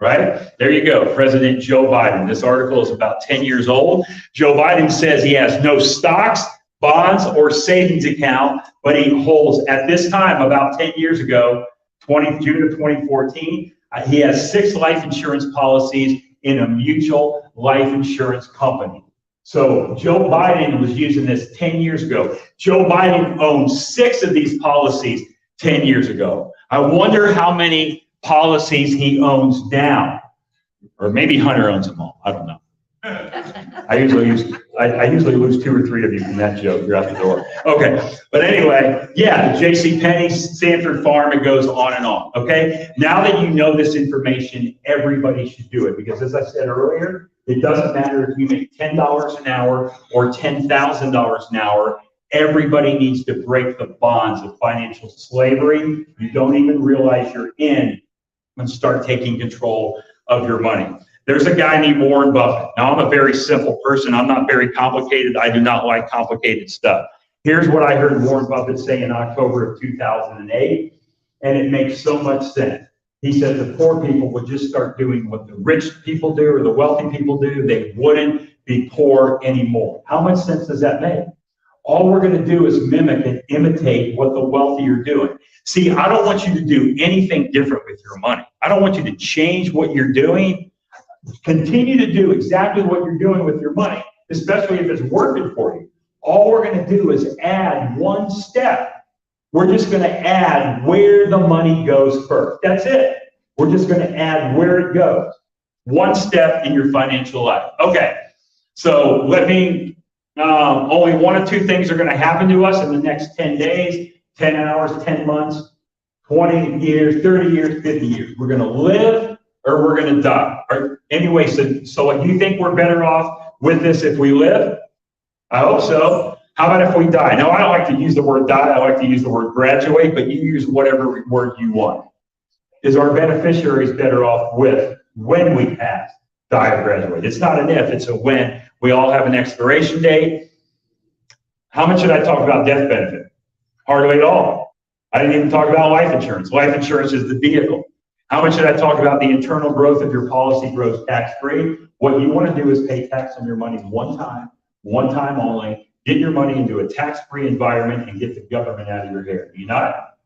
Right? There you go. President Joe Biden. This article is about 10 years old. Joe Biden says he has no stocks, bonds, or savings account, but he holds, at this time, about 10 years ago, June of 2014, he has 6 life insurance policies in a mutual life insurance company. So Joe Biden was using this 10 years ago. Joe Biden owned 6 of these policies 10 years ago. I wonder how many policies he owns now, or maybe Hunter owns them all. I don't know. I usually lose 2 or 3 of you from that joke. You're out the door. Okay, but anyway, yeah, the JCPenney, Sanford Farm, it goes on and on. Okay, now that you know this information, everybody should do it because, as I said earlier, it doesn't matter if you make $10 an hour or $10,000 an hour. Everybody needs to break the bonds of financial slavery you don't even realize you're in and start taking control of your money. There's a guy named Warren Buffett. Now, I'm a very simple person. I'm not very complicated. I do not like complicated stuff. Here's what I heard Warren Buffett say in October of 2008, and it makes so much sense. He said the poor people would just start doing what the rich people do or the wealthy people do. They wouldn't be poor anymore. How much sense does that make? All we're going to do is mimic and imitate what the wealthy are doing. See, I don't want you to do anything different with your money. I don't want you to change what you're doing. Continue to do exactly what you're doing with your money, especially if it's working for you. All we're going to do is add one step. We're just going to add where the money goes first. That's it. We're just going to add where it goes. One step in your financial life. Okay, so let me, only 1 or 2 things are going to happen to us in the next 10 days, 10 hours, 10 months, 20 years, 30 years, 50 years. We're going to live or we're going to die. Anyway, so you think we're better off with this if we live? I hope so. How about if we die? Now, I don't like to use the word die. I like to use the word graduate, but you use whatever word you want. Is our beneficiaries better off with when we pass, die, or graduate? It's not an if, it's a when. We all have an expiration date. How much should I talk about death benefit? Hardly at all. I didn't even talk about life insurance. Life insurance is the vehicle. How much should I talk about the internal growth of your policy grows tax-free? What you want to do is pay tax on your money one time only, get your money into a tax-free environment and get the government out of your hair. Do you not?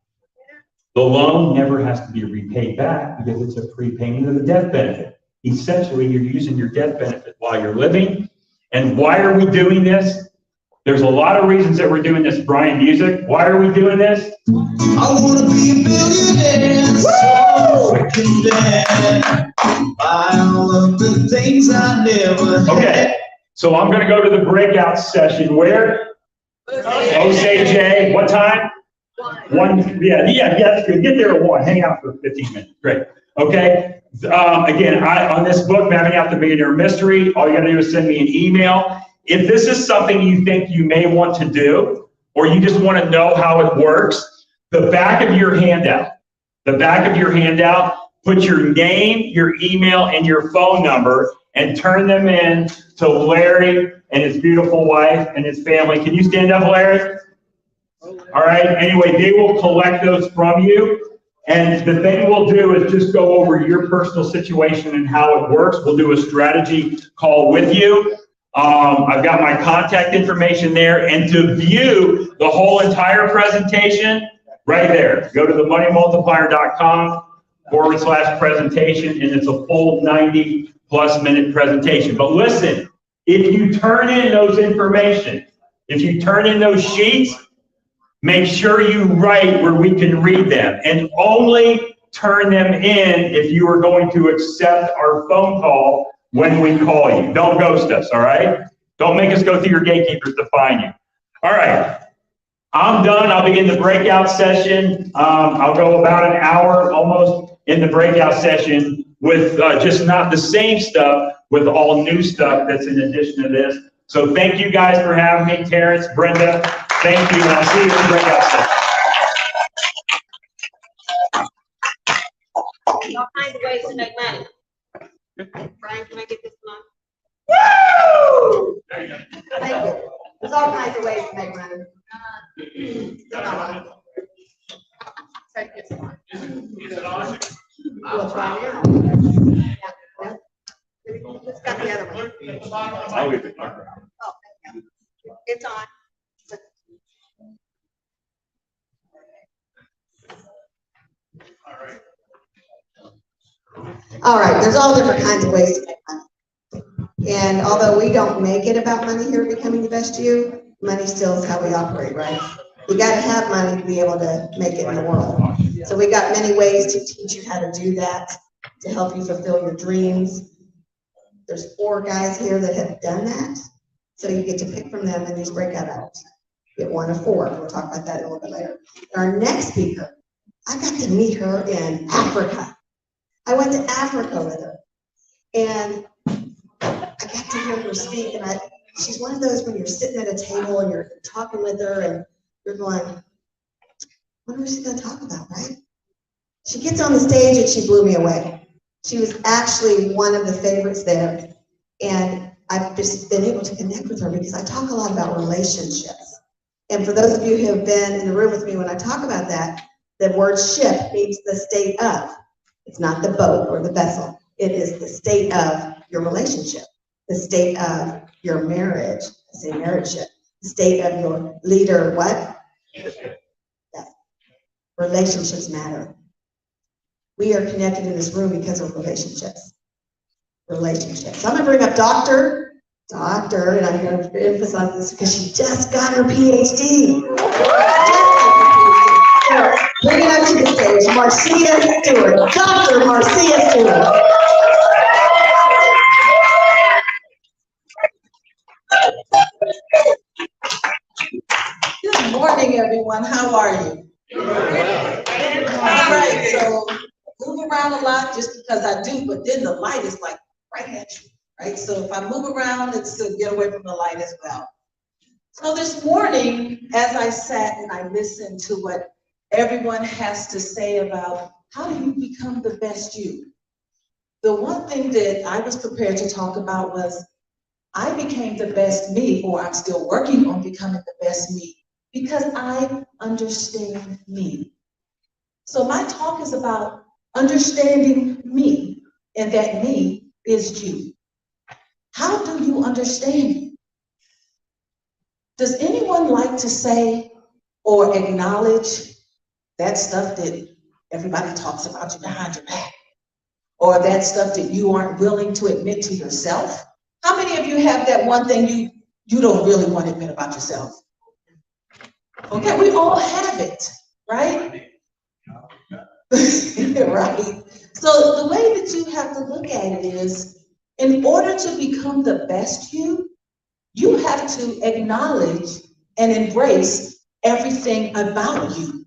The loan never has to be repaid back because it's a prepayment of the death benefit. Essentially, you're using your death benefit while you're living. And why are we doing this? There's a lot of reasons that we're doing this. Brian Music, why are we doing this?
I want to be a billionaire, so I can dance, buy all of the things I never had.
Okay, so I'm going to go to the breakout session where? OCJ, what time? 1. Yeah, that's good. Get there at 1. Hang out for 15 minutes. Great. Okay? Again, on this book, Mapping Out the Millionaire Mystery, all you gotta do is send me an email. If this is something you think you may want to do, or you just want to know how it works, the back of your handout, put your name, your email, and your phone number, and turn them in to Larry and his beautiful wife and his family. Can you stand up, Larry? All right, anyway, they will collect those from you. And the thing we'll do is just go over your personal situation and how it works. We'll do a strategy call with you. I've got my contact information there. And to view the whole entire presentation, right there, go to themoneymultiplier.com/presentation, and it's a full 90+ minute presentation. But listen, if you turn in those information, if you turn in those sheets, make sure you write where we can read them, and only turn them in if you are going to accept our phone call when we call you. Don't ghost us, all right? Don't make us go through your gatekeepers to find you. All right, I'm done. I'll begin the breakout session. I'll go about an hour almost in the breakout session with just not the same stuff, with all new stuff that's in addition to this. So thank you guys for having me, Terrence, Brenda. Thank you, and I'll see you in the breakout session.
All kinds of ways to make money. Brian, can I get this one?
Woo!
Thank you. There's all kinds of ways to make money. Take this one. We'll try now. Yeah. Let's got the other one.
I'll leave it.
Oh, thank you. It's on. All right, there's all different kinds of ways to make money. And although we don't make it about money here at Becoming the Best You, money still is how we operate, right? You got to have money to be able to make it in the world. So we got many ways to teach you how to do that, to help you fulfill your dreams. There's 4 guys here that have done that. So you get to pick from them in these breakout hours. Get 1 of 4. We'll talk about that a little bit later. Our next speaker, I got to meet her in Africa. I went to Africa with her, and I got to hear her speak, and she's one of those when you're sitting at a table and you're talking with her and you're going, I wonder what she's going to talk about, right? She gets on the stage and she blew me away. She was actually one of the favorites there, and I've just been able to connect with her because I talk a lot about relationships. And for those of you who have been in the room with me when I talk about that, the word ship means the state of. It's not the boat or the vessel. It is the state of your relationship, the state of your marriage. I say marriage ship. The state of your leader, what? Yeah. Relationships matter. We are connected in this room because of relationships. Relationships. So I'm going to bring up Dr., and I'm going to emphasize this because she just got her PhD. Bring it up to the stage, Marcia Stewart, Dr. Marcia Stewart.
Good morning, everyone. How are you? All right, so move around a lot just because I do, but then the light is like right at you, right? So if I move around, it's to get away from the light as well. So this morning, as I sat and I listened to what everyone has to say about how do you become the best you, the one thing that I was prepared to talk about was I became the best me, or I'm still working on becoming the best me, because I understand me. So my talk is about understanding me, and that me is you. How do you understand me? Does anyone like to say or acknowledge that stuff that everybody talks about you behind your back, or that stuff that you aren't willing to admit to yourself? How many of you have that one thing you don't really want to admit about yourself? Okay, we all have it, right? Right. So the way that you have to look at it is, in order to become the best you have to acknowledge and embrace everything about you,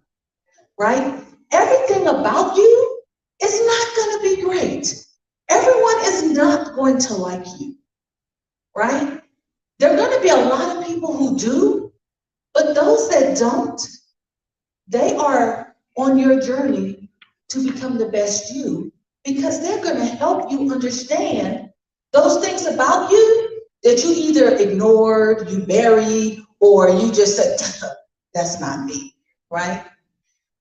right? Everything about you is not going to great. Everyone is not going to like you, right? There are going to be a lot of people who do, but those that don't, they are on your journey to become the best you, because they're going to help you understand those things about you that you either ignored, you buried, or you just said, that's not me, right?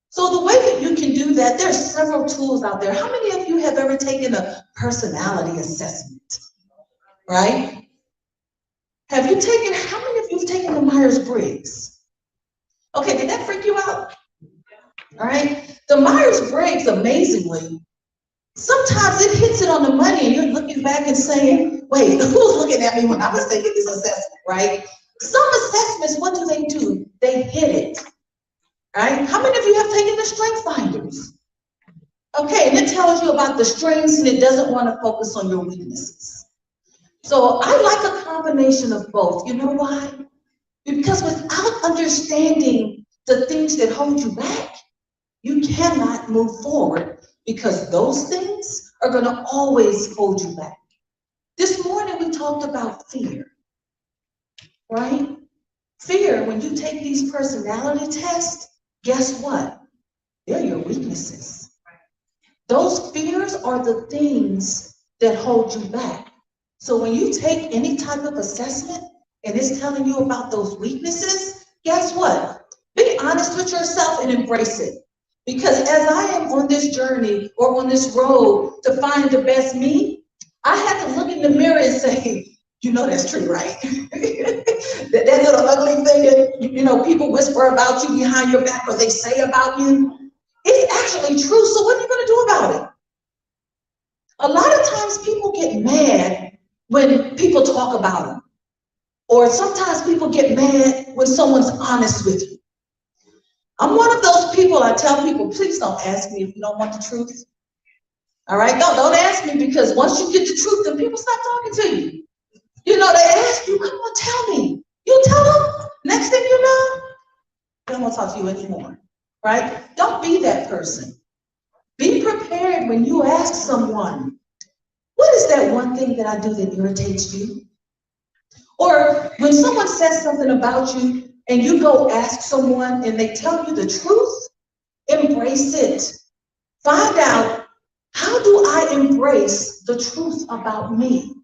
So the way that you can do that, there's several tools out there. How many of you have ever taken a personality assessment, right? How many of you have taken the Myers-Briggs? Okay, did that freak you out? All right, the Myers-Briggs, amazingly, sometimes it hits it on the money and you're looking back and saying, wait, who's looking at me when I was taking this assessment, right? Some assessments, what do? They hit it, right? How many of you have taken the strength finders? Okay, and it tells you about the strengths and it doesn't want to focus on your weaknesses. So I like a combination of both. You know why? Because without understanding the things that hold you back, you cannot move forward, because those things are going to always hold you back. This morning we talked about fear, right? Fear, when you take these personality tests, guess what? They're your weaknesses. Those fears are the things that hold you back. So when you take any type of assessment and it's telling you about those weaknesses, guess what? Be honest with yourself and embrace it. Because as I am on this journey or on this road to find the best me, I had to look in the mirror and say, you know that's true, right? that little ugly thing that people whisper about you behind your back or they say about you, it's actually true. So what are you going to do about it? A lot of times people get mad when people talk about them. Or sometimes people get mad when someone's honest with you. I'm one of those people, I tell people, please don't ask me if you don't want the truth. All right, don't ask me, because once you get the truth, then people stop talking to you. They ask you, come on, tell me. You tell them, next thing you know, they don't want to talk to you anymore, right? Don't be that person. Be prepared when you ask someone, what is that one thing that I do that irritates you? Or when someone says something about you and you go ask someone and they tell you the truth, embrace it. Find out, how do I embrace the truth about me?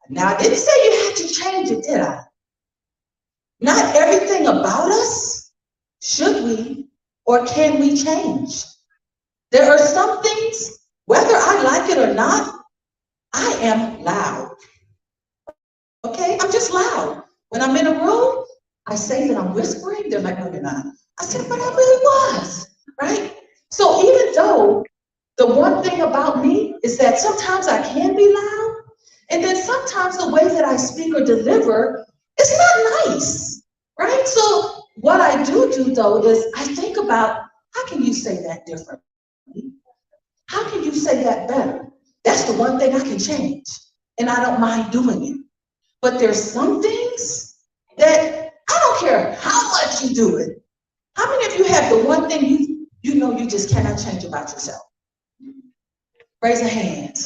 Now, I didn't say you had to change it, did I? Not everything about us should we or can we change. There are some things, whether I like it or not, I am loud. Okay, I'm just loud. When I'm in a room, I say that I'm whispering, they're like, no, you're not. I said, but I really was, right? So even though the one thing about me is that sometimes I can be loud, and then sometimes the way that I speak or deliver is not nice, right? So what I do though is I think about, how can you say that differently? How can you say that better? That's the one thing I can change, and I don't mind doing it. But there's some things that I don't care how much you do it. How many of you have the one thing you know you just cannot change about yourself? Raise a hand.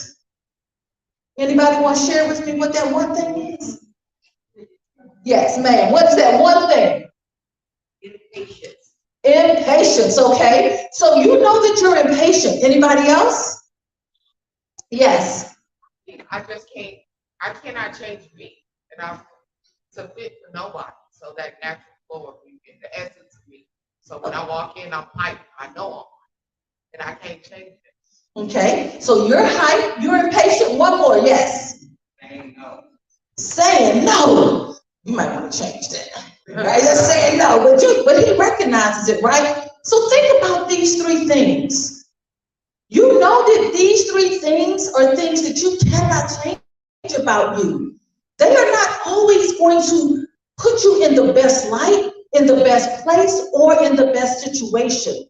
Anybody want to share with me what that one thing is? Yes, ma'am. What's that one thing?
Impatience.
Impatience, okay. So you know that you're impatient. Anybody else? Yes.
I cannot change me, and I'm to fit for nobody. So that natural flow of me, in the essence of me. So when I walk in, I'm hyped. I know I'm hyped, and I can't change it.
Okay, so you're hyped, you're impatient. One more, yes.
Saying no.
Saying no. You might want to change that. Right? Just saying no, but he recognizes it, right? So think about these three things. You know that these three things are things that you cannot change about you. They are not always going to put you in the best light, in the best place, or in the best situation.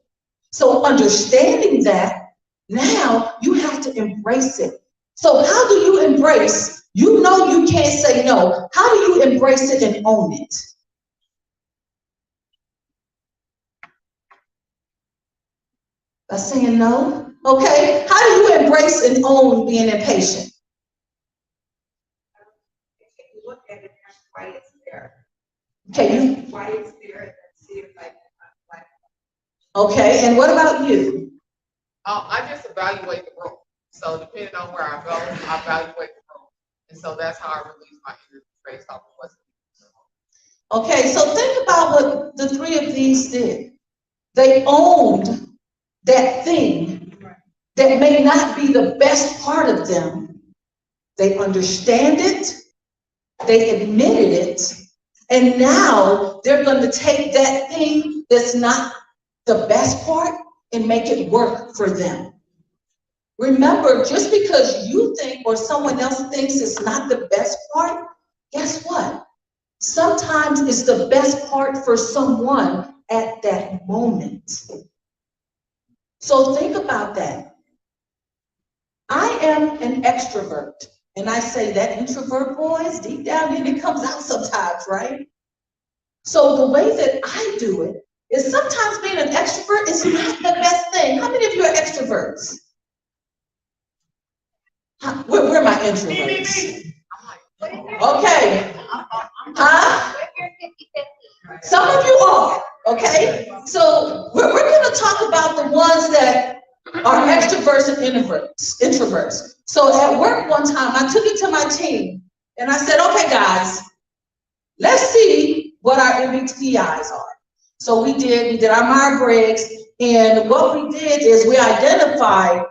So understanding that, now you have to embrace it. So how do you embrace? You know you can't say no. How do you embrace it and own it? By saying no? Okay, how do you embrace and own being impatient?
If you look at it, why it's there.
Okay, you,
Why it's there, and see it like.
okay, and what about you?
I just evaluate the room. So depending on where I go, I evaluate the room. And so that's how I release my energy based off of what's.
Okay, so think about what the three of these did. They owned that thing that may not be the best part of them. They understand it, they admitted it, and now they're going to take that thing that's not the best part and make it work for them. Remember, just because you think or someone else thinks it's not the best part, guess what? Sometimes it's the best part for someone at that moment. So think about that. I am an extrovert, and I say that introvert boys, deep down in it comes out sometimes, right? So the way that I do it is sometimes being an extrovert is not the best thing. How many of you are extroverts? Where are my introverts? Okay. Huh? Some of you are, okay? So we're gonna talk about the ones that are extroverts and introverts. So at work one time, I took it to my team and I said, okay, guys, let's see what our MBTIs are. So we did our Myers-Briggs, and what we did is we identified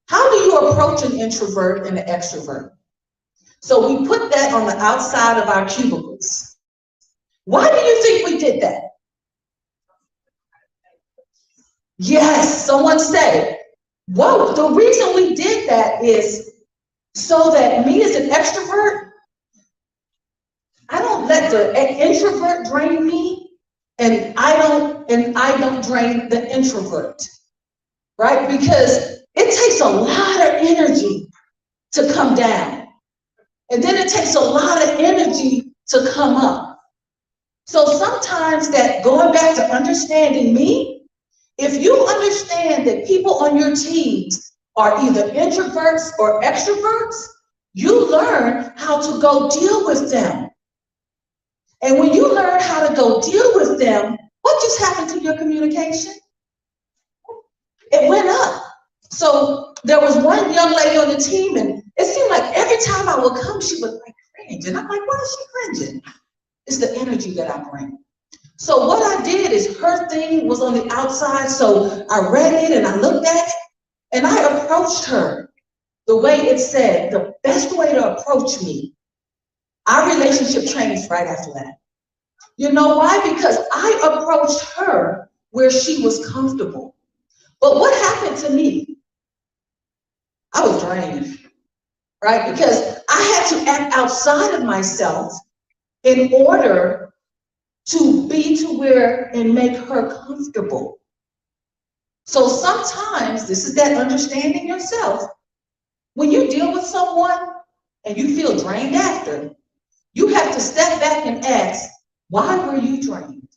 how do you approach an introvert and an extrovert. So we put that on the outside of our cubicles. Why do you think we did that? Yes, someone said, well, the reason we did that is so that me as an extrovert, I don't let the introvert drain me, and I don't drain the introvert, right? Because it takes a lot of energy to come down, and then it takes a lot of energy to come up. So sometimes that, going back to understanding me, if you understand that people on your teams are either introverts or extroverts, you learn how to go deal with them. And when you learn how to go deal with them, what just happened to your communication? It went up. So there was one young lady on the team, and it seemed like every time I would come, she would like cringe. And I'm like, why is she cringing? It's the energy that I bring. So what I did is, her thing was on the outside, so I read it and I looked at it, and I approached her the way it said, the best way to approach me. Our relationship changed right after that. You know why? Because I approached her where she was comfortable. But what happened to me? I was drained, right? Because I had to act outside of myself in order to be to where and make her comfortable. So sometimes, this is that understanding yourself. When you deal with someone and you feel drained after, you have to step back and ask, why were you drained?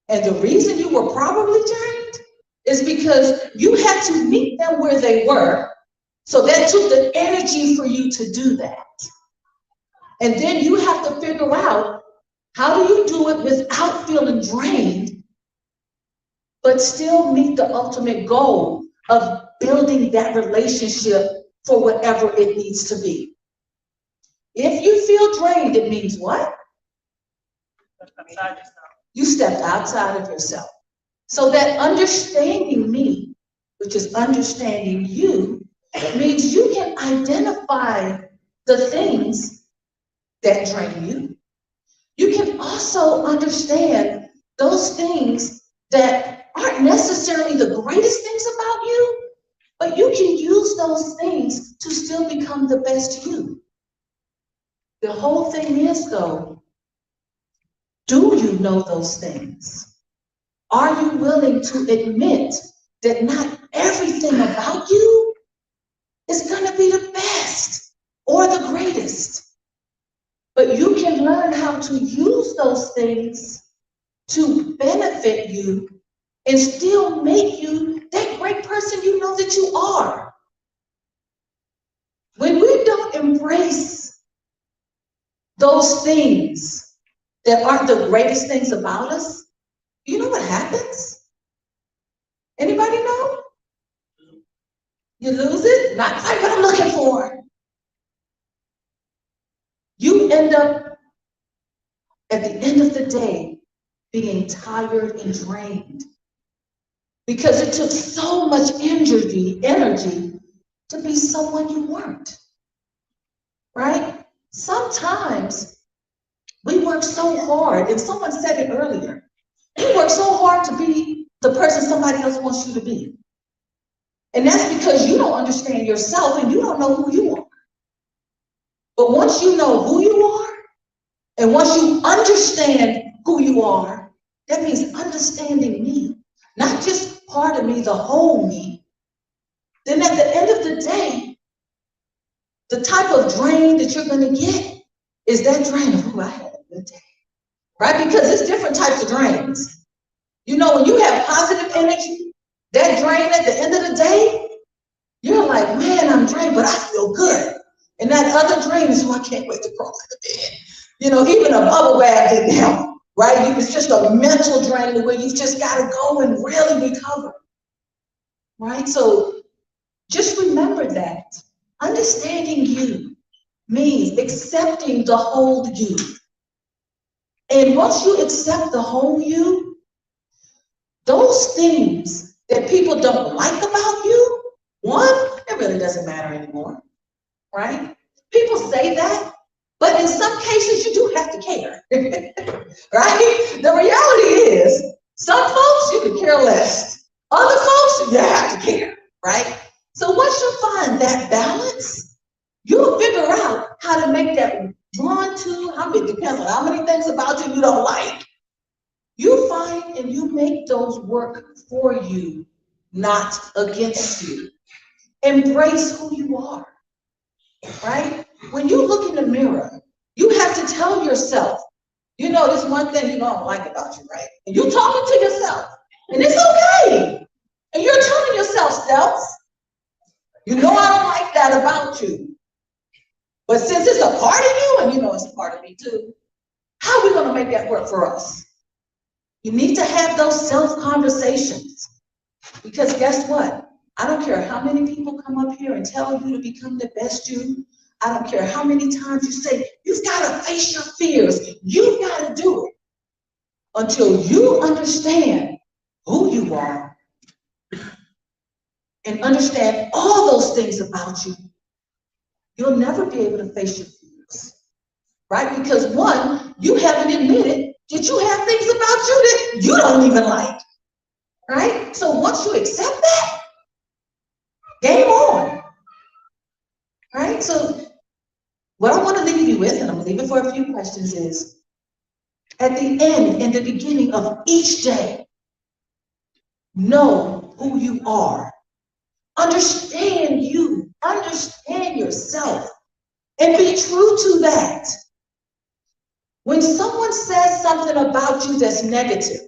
And the reason you were probably drained is because you had to meet them where they were. So that took the energy for you to do that. And then you have to figure out, how do you do it without feeling drained, but still meet the ultimate goal of building that relationship for whatever it needs to be? If you feel drained, it means what? You stepped outside of yourself. So that understanding me, which is understanding you, means you can identify the things that drain you. You can also understand those things that aren't necessarily the greatest things about you, but you can use those things to still become the best you. The whole thing is, though, do you know those things? Are you willing to admit that not everything about you is going to be the best or the greatest? But you can learn how to use those things to benefit you and still make you that great great person you know that you are. When we don't embrace those things that aren't the greatest things about us, you know what happens? Anybody know? You lose it, not quite what I'm looking for. You end up, at the end of the day, being tired and drained because it took so much energy to be someone you weren't, right? Sometimes we work so hard, and someone said it earlier, you work so hard to be the person somebody else wants you to be. And that's because you don't understand yourself and you don't know who you are. But once you know who you are, and once you understand who you are, that means understanding me, not just part of me, the whole me. Then at the end of the day, the type of drain that you're going to get is that drain of who I had a good day, right? Because it's different types of drains. You know, when you have positive energy, that drain at the end of the day, you're like, man, I'm drained, but I feel good. And that other drain is, I can't wait to crawl out of bed. You know, even a bubble bath didn't help, right? It's just a mental drain where you've just got to go and really recover, right? So just remember that. Understanding you means accepting the whole you. And once you accept the whole you, those things that people don't like about you, one, it really doesn't matter anymore, right? People say that, but in some cases you do have to care, right? The reality is, some folks you can care less. Other folks, you have to care, right? So once you find that balance, you'll figure out how to make that drawn to, it depends on how many things about you don't like. You find and you make those work for you, not against you. Embrace who you are, right? When you look in the mirror, you have to tell yourself, you know, this one thing you don't like about you, right? And you're talking to yourself, and it's okay. And you're telling yourself, Steph, you know I don't like that about you. But since it's a part of you, and you know it's a part of me too, how are we going to make that work for us? You need to have those self-conversations. Because guess what? I don't care how many people come up here and tell you to become the best you. I don't care how many times you say, you've got to face your fears. You've got to do it. Until you understand who you are and understand all those things about you, you'll never be able to face your fears, right? Because one, you haven't admitted that you have things about you that you don't even like, right? So once you accept that, game on, right? So what I want to leave you with, and I'm going to leave it for a few questions, is at the end and the beginning of each day, know who you are. Understand you, understand yourself, and be true to that. When someone says something about you that's negative,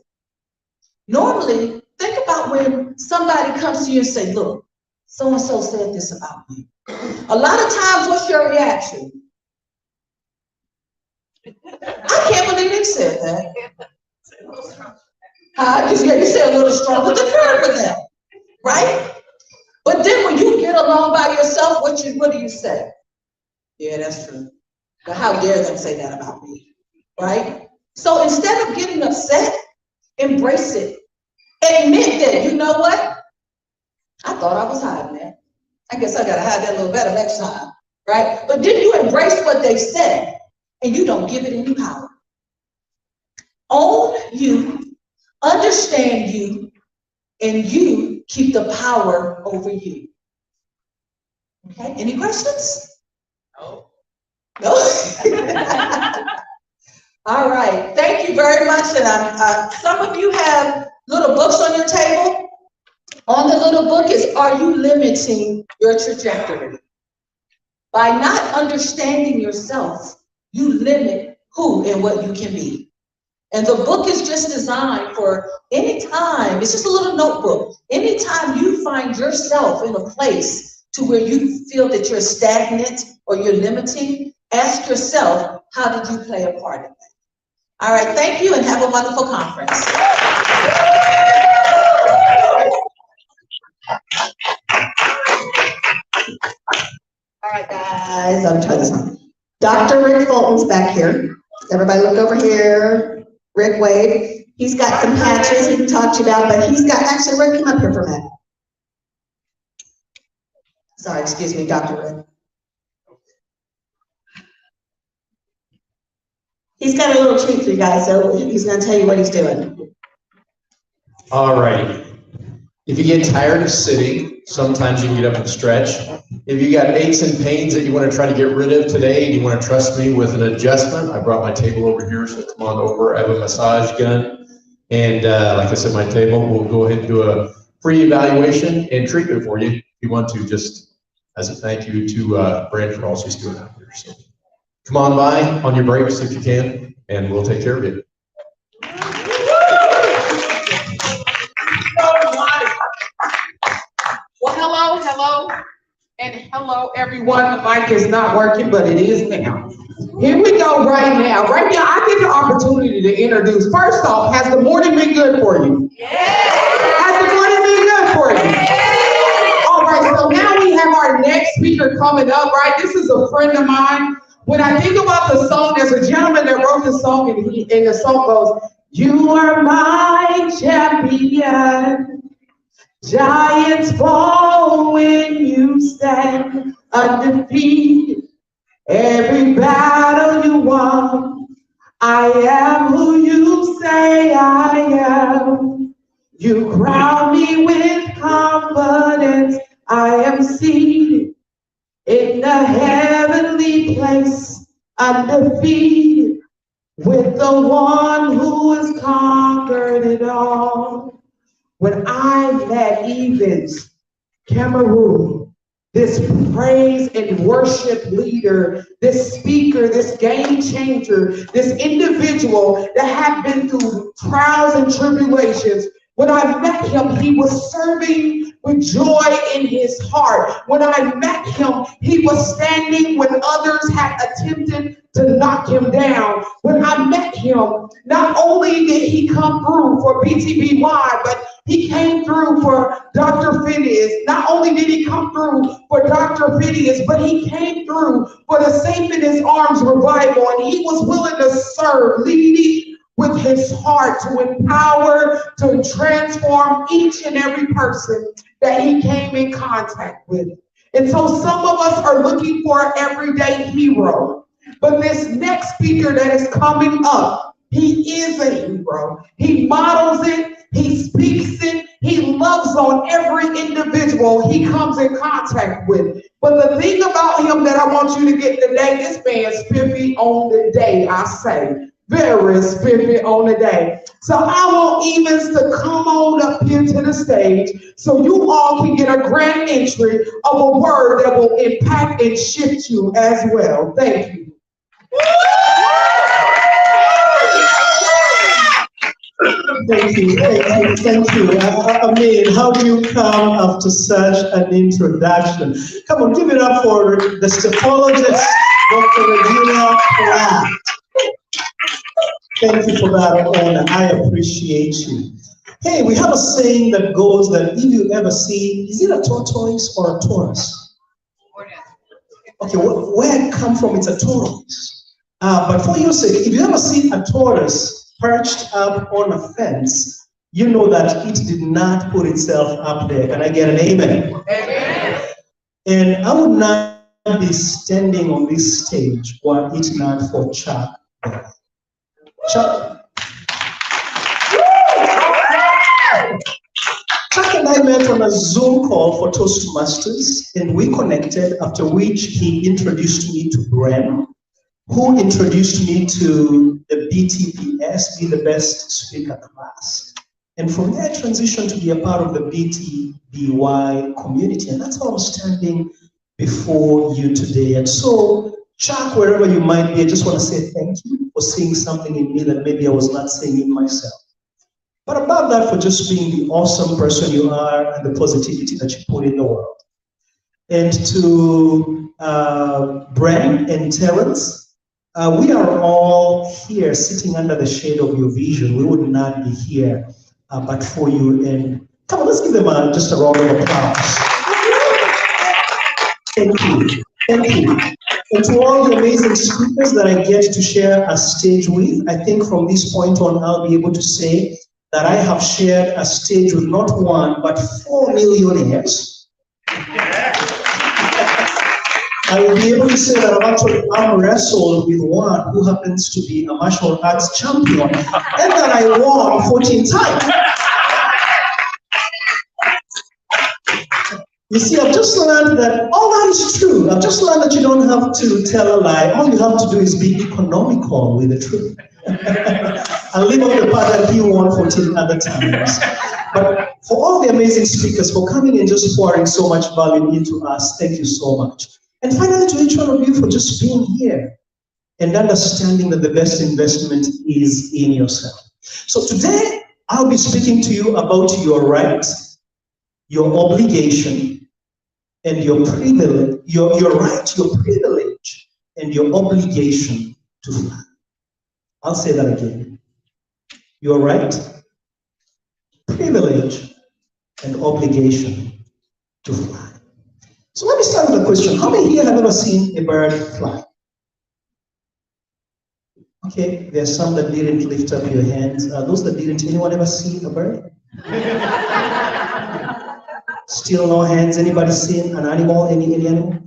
normally think about when somebody comes to you and say, look, so-and-so said this about me. A lot of times, what's your reaction? I can't believe they said that. You say a little stronger to curve with them, right? But then when you get along by yourself, what do you say? Yeah, that's true. But how dare them say that about me, right? So instead of getting upset, embrace it. Admit that, you know what? I thought I was hiding that. I guess I gotta hide that a little better next time, right? But then you embrace what they said and you don't give it any power. Own you, understand you, and you keep the power over you. Okay, any questions?
No.
No? All right, thank you very much. And some of you have little books on your table. On the little book is, are you limiting your trajectory? By not understanding yourself, you limit who and what you can be. And the book is just designed for any time, it's just a little notebook. Anytime you find yourself in a place to where you feel that you're stagnant or you're limiting, ask yourself, how did you play a part in that? All right, thank you and have a wonderful conference.
All right, guys, I'm trying this on. Dr. Rick Fulton's back here. Everybody look over here. Rick Wade. He's got some patches he can talk to you about, but he's got, actually, Rick, come up here for a minute. Sorry, excuse me, Dr. Rick. He's got a little treat for you guys, so he's gonna tell you what he's doing.
All right. If you get tired of sitting, sometimes you can get up and stretch. If you got aches and pains that you want to try to get rid of today and you want to trust me with an adjustment, I brought my table over here, so come on over. I have a massage gun. And like I said, my table, we'll go ahead and do a free evaluation and treatment for you if you want to, just as a thank you to Brad for all she's doing out here. So come on by on your breaks if you can, and we'll take care of you.
Well, hello, and hello, everyone. The mic is not working, but it is now. Here we go right now. Right now, I get the opportunity to introduce. First off, has the morning been good for you? Yeah. Has the morning been good for you? Yeah. All right, so now we have our next speaker coming up, right? This is a friend of mine. When I think about the song, there's a gentleman that wrote the song, and the song goes, "You are my champion. Giants fall when you stand undefeated. Every battle you won. I am who you say I am. You crown me with confidence. I am seated in the heavenly place, undefeated, with the one who has conquered it all." When I met Evans Cameroon, this praise and worship leader, this speaker, this game changer, this individual that had been through trials and tribulations, when I met him, he was serving with joy in his heart. When I met him, he was standing when others had attempted to knock him down. When I met him, not only did he come through for BTBY, but he came through for Dr. Phineas. Not only did he come through for Dr. Phineas, but he came through for the Safe in His Arms revival, and he was willing to serve, leading with his heart to empower, to transform each and every person that he came in contact with. And so some of us are looking for an everyday hero, but this next speaker that is coming up, he is a hero. He models it, he speaks it, he loves on every individual he comes in contact with. But the thing about him that I want you to get today, this man's spiffy on the day, I say. Very spiffy on the day. So I want Evans to come on up here to the stage so you all can get a grand entry of a word that will impact and shift you as well. Thank you.
Thank you. I mean, how do you come after such an introduction? Come on, give it up for the stephologist, Dr. Regina Pratt. Thank you for that honor. I appreciate you. Hey, we have a saying that goes that if you ever see, is it a tortoise or a tortoise? Okay, where it come from, it's a tortoise. But for your sake, if you ever see a tortoise perched up on a fence, you know that it did not put itself up there. Can I get an amen? Amen. And I would not be standing on this stage were it not for Chuck. Chuck and I met on a Zoom call for Toastmasters, and we connected, after which he introduced me to Bren, who introduced me to the BTBS, Be the Best Speaker class. And from there, I transitioned to be a part of the BTBY community, and that's how I'm standing before you today. And so Chuck, wherever you might be, I just want to say thank you for seeing something in me that maybe I was not seeing in myself. But above that, for just being the awesome person you are and the positivity that you put in the world. And to Bren and Terrence, we are all here sitting under the shade of your vision. We would not be here but for you. And come on, let's give them just a round of applause. Thank you. Thank you. And to all the amazing speakers that I get to share a stage with, I think from this point on, I'll be able to say that I have shared a stage with not one, but 4 millionaires. I will be able to say that I've actually arm wrestled with one who happens to be a martial arts champion, and that I won 14 times. You see, I've just learned that all that is true. I've just learned that you don't have to tell a lie. All you have to do is be economical with the truth. And leave off the part that you won 14 other times. But for all the amazing speakers, for coming and just pouring so much value into us, thank you so much. And finally, to each one of you for just being here and understanding that the best investment is in yourself. So today, I'll be speaking to you about your rights, your obligation, and your privilege, your right, your privilege, and your obligation to fly. I'll say that again. Your right, privilege, and obligation to fly. So let me start with a question. How many here have ever seen a bird fly? Okay, there's some that didn't lift up your hands. Those that didn't, anyone ever see a bird? Still no hands. Anybody seen an animal? Any animal?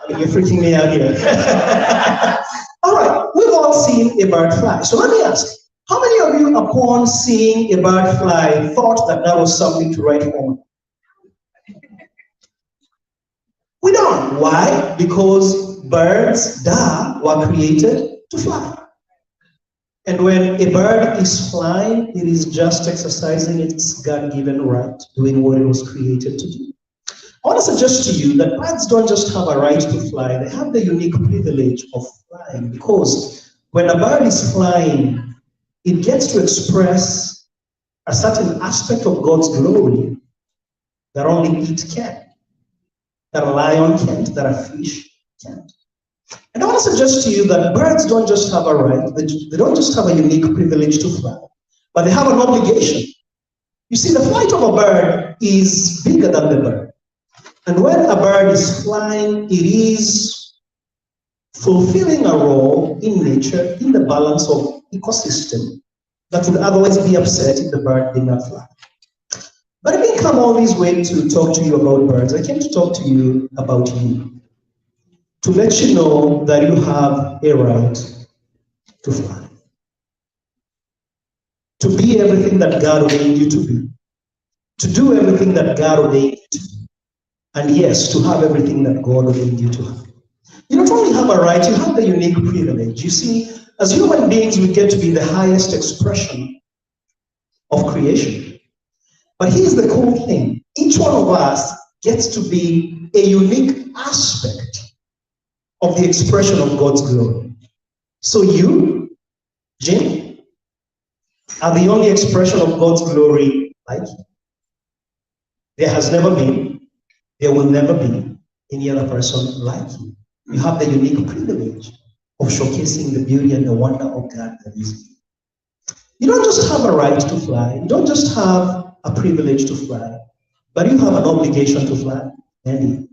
You're freaking me out here. All right, we've all seen a bird fly. So let me ask, how many of you, upon seeing a bird fly, thought that that was something to write home? We don't. Why? Because birds, were created to fly. And when a bird is flying, it is just exercising its God-given right, doing what it was created to do. I want to suggest to you that birds don't just have a right to fly, they have the unique privilege of flying, because when a bird is flying, it gets to express a certain aspect of God's glory that only it can, that a lion can't, that a fish can't. And I want to suggest to you that birds don't just have a right, they don't just have a unique privilege to fly, but they have an obligation. You see, the flight of a bird is bigger than the bird. And when a bird is flying, it is fulfilling a role in nature, in the balance of ecosystem that would otherwise be upset if the bird did not fly. But I didn't come all this way to talk to you about birds. I came to talk to you about you, to let you know that you have a right to fly, to be everything that God ordained you to be, to do everything that God ordained you to do, and yes, to have everything that God ordained you to have. You not only have a right, you have the unique privilege. You see, as human beings, we get to be the highest expression of creation. But here's the cool thing. Each one of us gets to be a unique aspect of the expression of God's glory. So you, Jim, are the only expression of God's glory like you. There has never been, there will never be any other person like you. You have the unique privilege of showcasing the beauty and the wonder of God that is you. You don't just have a right to fly, you don't just have a privilege to fly, but you have an obligation to fly. And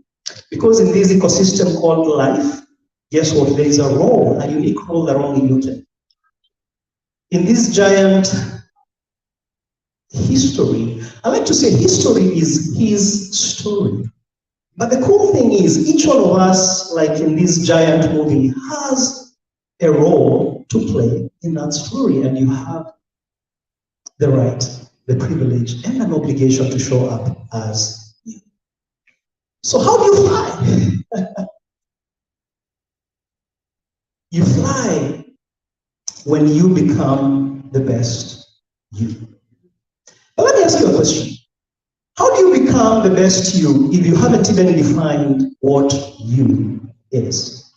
because in this ecosystem called life, guess what? There is a role, a unique role that only you can. In this giant history, I like to say history is his story. But the cool thing is, each one of us, like in this giant movie, has a role to play in that story, and you have the right, the privilege, and an obligation to show up as you. So how do you fly? You fly when you become the best you. But let me ask you a question. How do you become the best you if you haven't even defined what you is?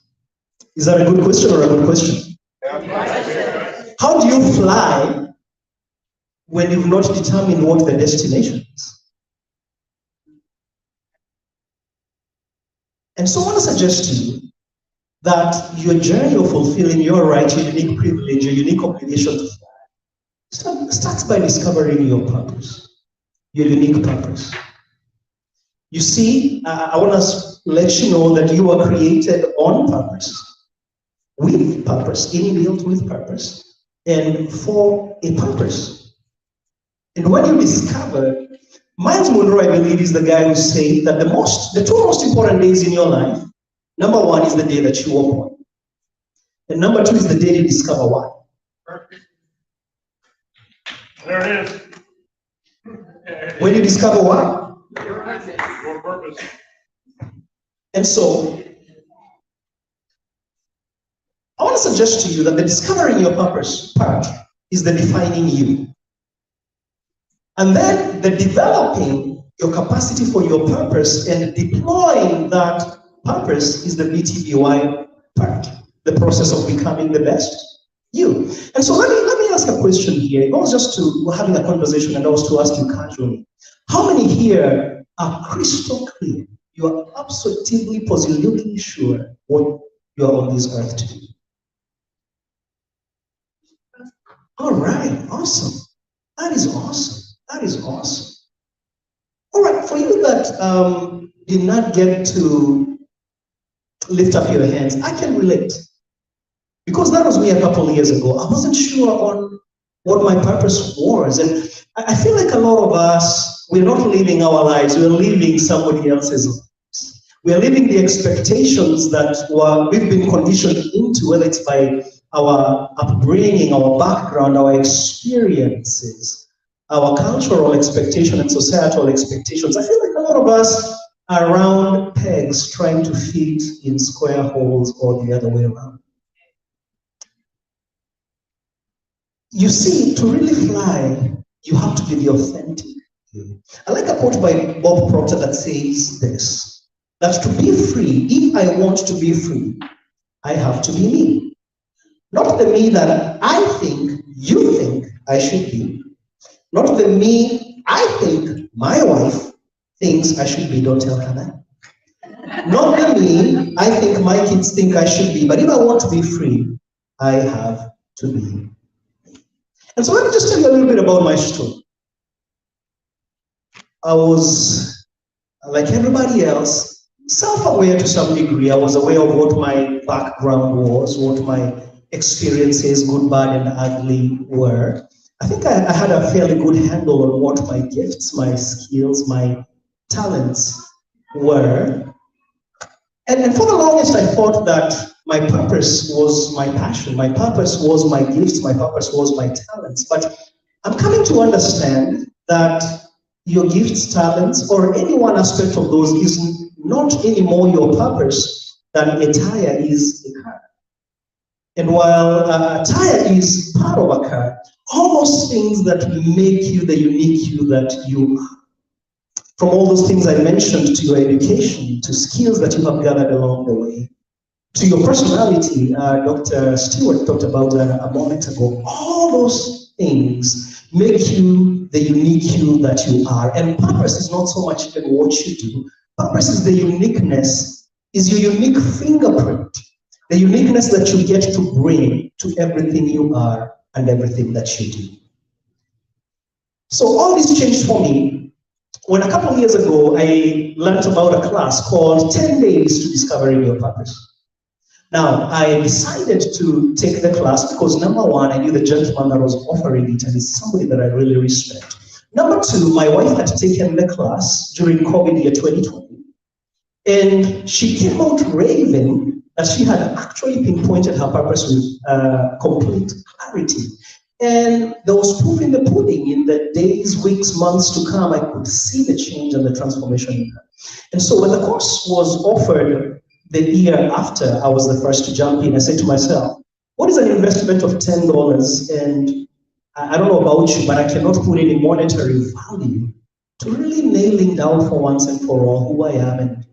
Is that a good question or a good question? How do you fly when you've not determined what the destination is? And so I want to suggest to you that your journey of fulfilling your right, your unique privilege, your unique obligation to fly starts by discovering your purpose, your unique purpose. You see, I want to let you know that you were created on purpose, with purpose, inbuilt with purpose, and for a purpose. And when you discover, Miles Monroe, I believe, is the guy who said that the two most important days in your life, number one is the day that you were born. And number two is the day you discover why.
There it is.
When you discover why.
Your purpose.
And so, I want to suggest to you that the discovering your purpose part is the defining you. And then the developing your capacity for your purpose and deploying that purpose is the BTBY part, the process of becoming the best you. And so let me ask a question here. If I was just to having a conversation and I was to ask you casually, how many here are crystal clear? You are absolutely, positively sure what you are on this earth to do. All right, awesome. That is awesome. That is awesome. All right, for you that did not get to lift up your hands, I can relate. Because that was me a couple of years ago. I wasn't sure on what my purpose was. And I feel like a lot of us, we're not living our lives, we're living somebody else's lives. We're living the expectations that we've been conditioned into, whether it's by our upbringing, our background, our experiences, our cultural expectation and societal expectations. I feel like a lot of us are round pegs trying to fit in square holes or the other way around. You see, to really fly, you have to be the authentic. I like a quote by Bob Proctor that says this, that to be free, if I want to be free, I have to be me. Not the me that I think you think I should be. Not the me I think my wife thinks I should be, don't tell her that. Not the me I think my kids think I should be, but if I want to be free, I have to be. And so let me just tell you a little bit about my story. I was, like everybody else, self-aware to some degree. I was aware of what my background was, what my experiences, good, bad, and ugly were. I think I had a fairly good handle on what my gifts, my skills, my talents were. And for the longest, I thought that my purpose was my passion, my purpose was my gifts, my purpose was my talents. But I'm coming to understand that your gifts, talents, or any one aspect of those is not anymore your purpose than a tire is a car. And while a tire is part of a car, all those things that make you the unique you that you are, from all those things I mentioned, to your education, to skills that you have gathered along the way, to your personality, Dr. Stewart talked about a moment ago, all those things make you the unique you that you are. And purpose is not so much even what you do. Purpose is the uniqueness, is your unique fingerprint, the uniqueness that you get to bring to everything you are and everything that you do. So all this changed for me when a couple of years ago, I learned about a class called 10 Days to Discovering Your Purpose. Now, I decided to take the class because number one, I knew the gentleman that was offering it and he's somebody that I really respect. Number two, my wife had taken the class during COVID year 2020. And she came out raving that she had actually pinpointed her purpose with complete clarity. And there was proof in the pudding. In the days, weeks, months to come, I could see the change and the transformation in her. And so when the course was offered the year after, I was the first to jump in. I said to myself, what is an investment of $10? And I don't know about you, but I cannot put any monetary value to really nailing down for once and for all who I am and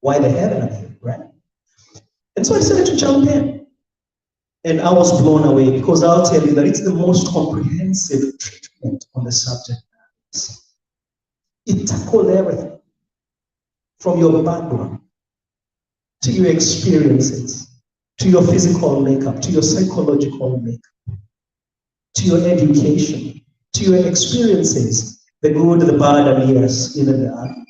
why the heaven I am, right? And so I decided to jump in. And I was blown away because I'll tell you that it's the most comprehensive treatment on the subject. It tackled everything from your background to your experiences, to your physical makeup, to your psychological makeup, to your education, to your experiences, the good, the bad, and yes, even the ugly.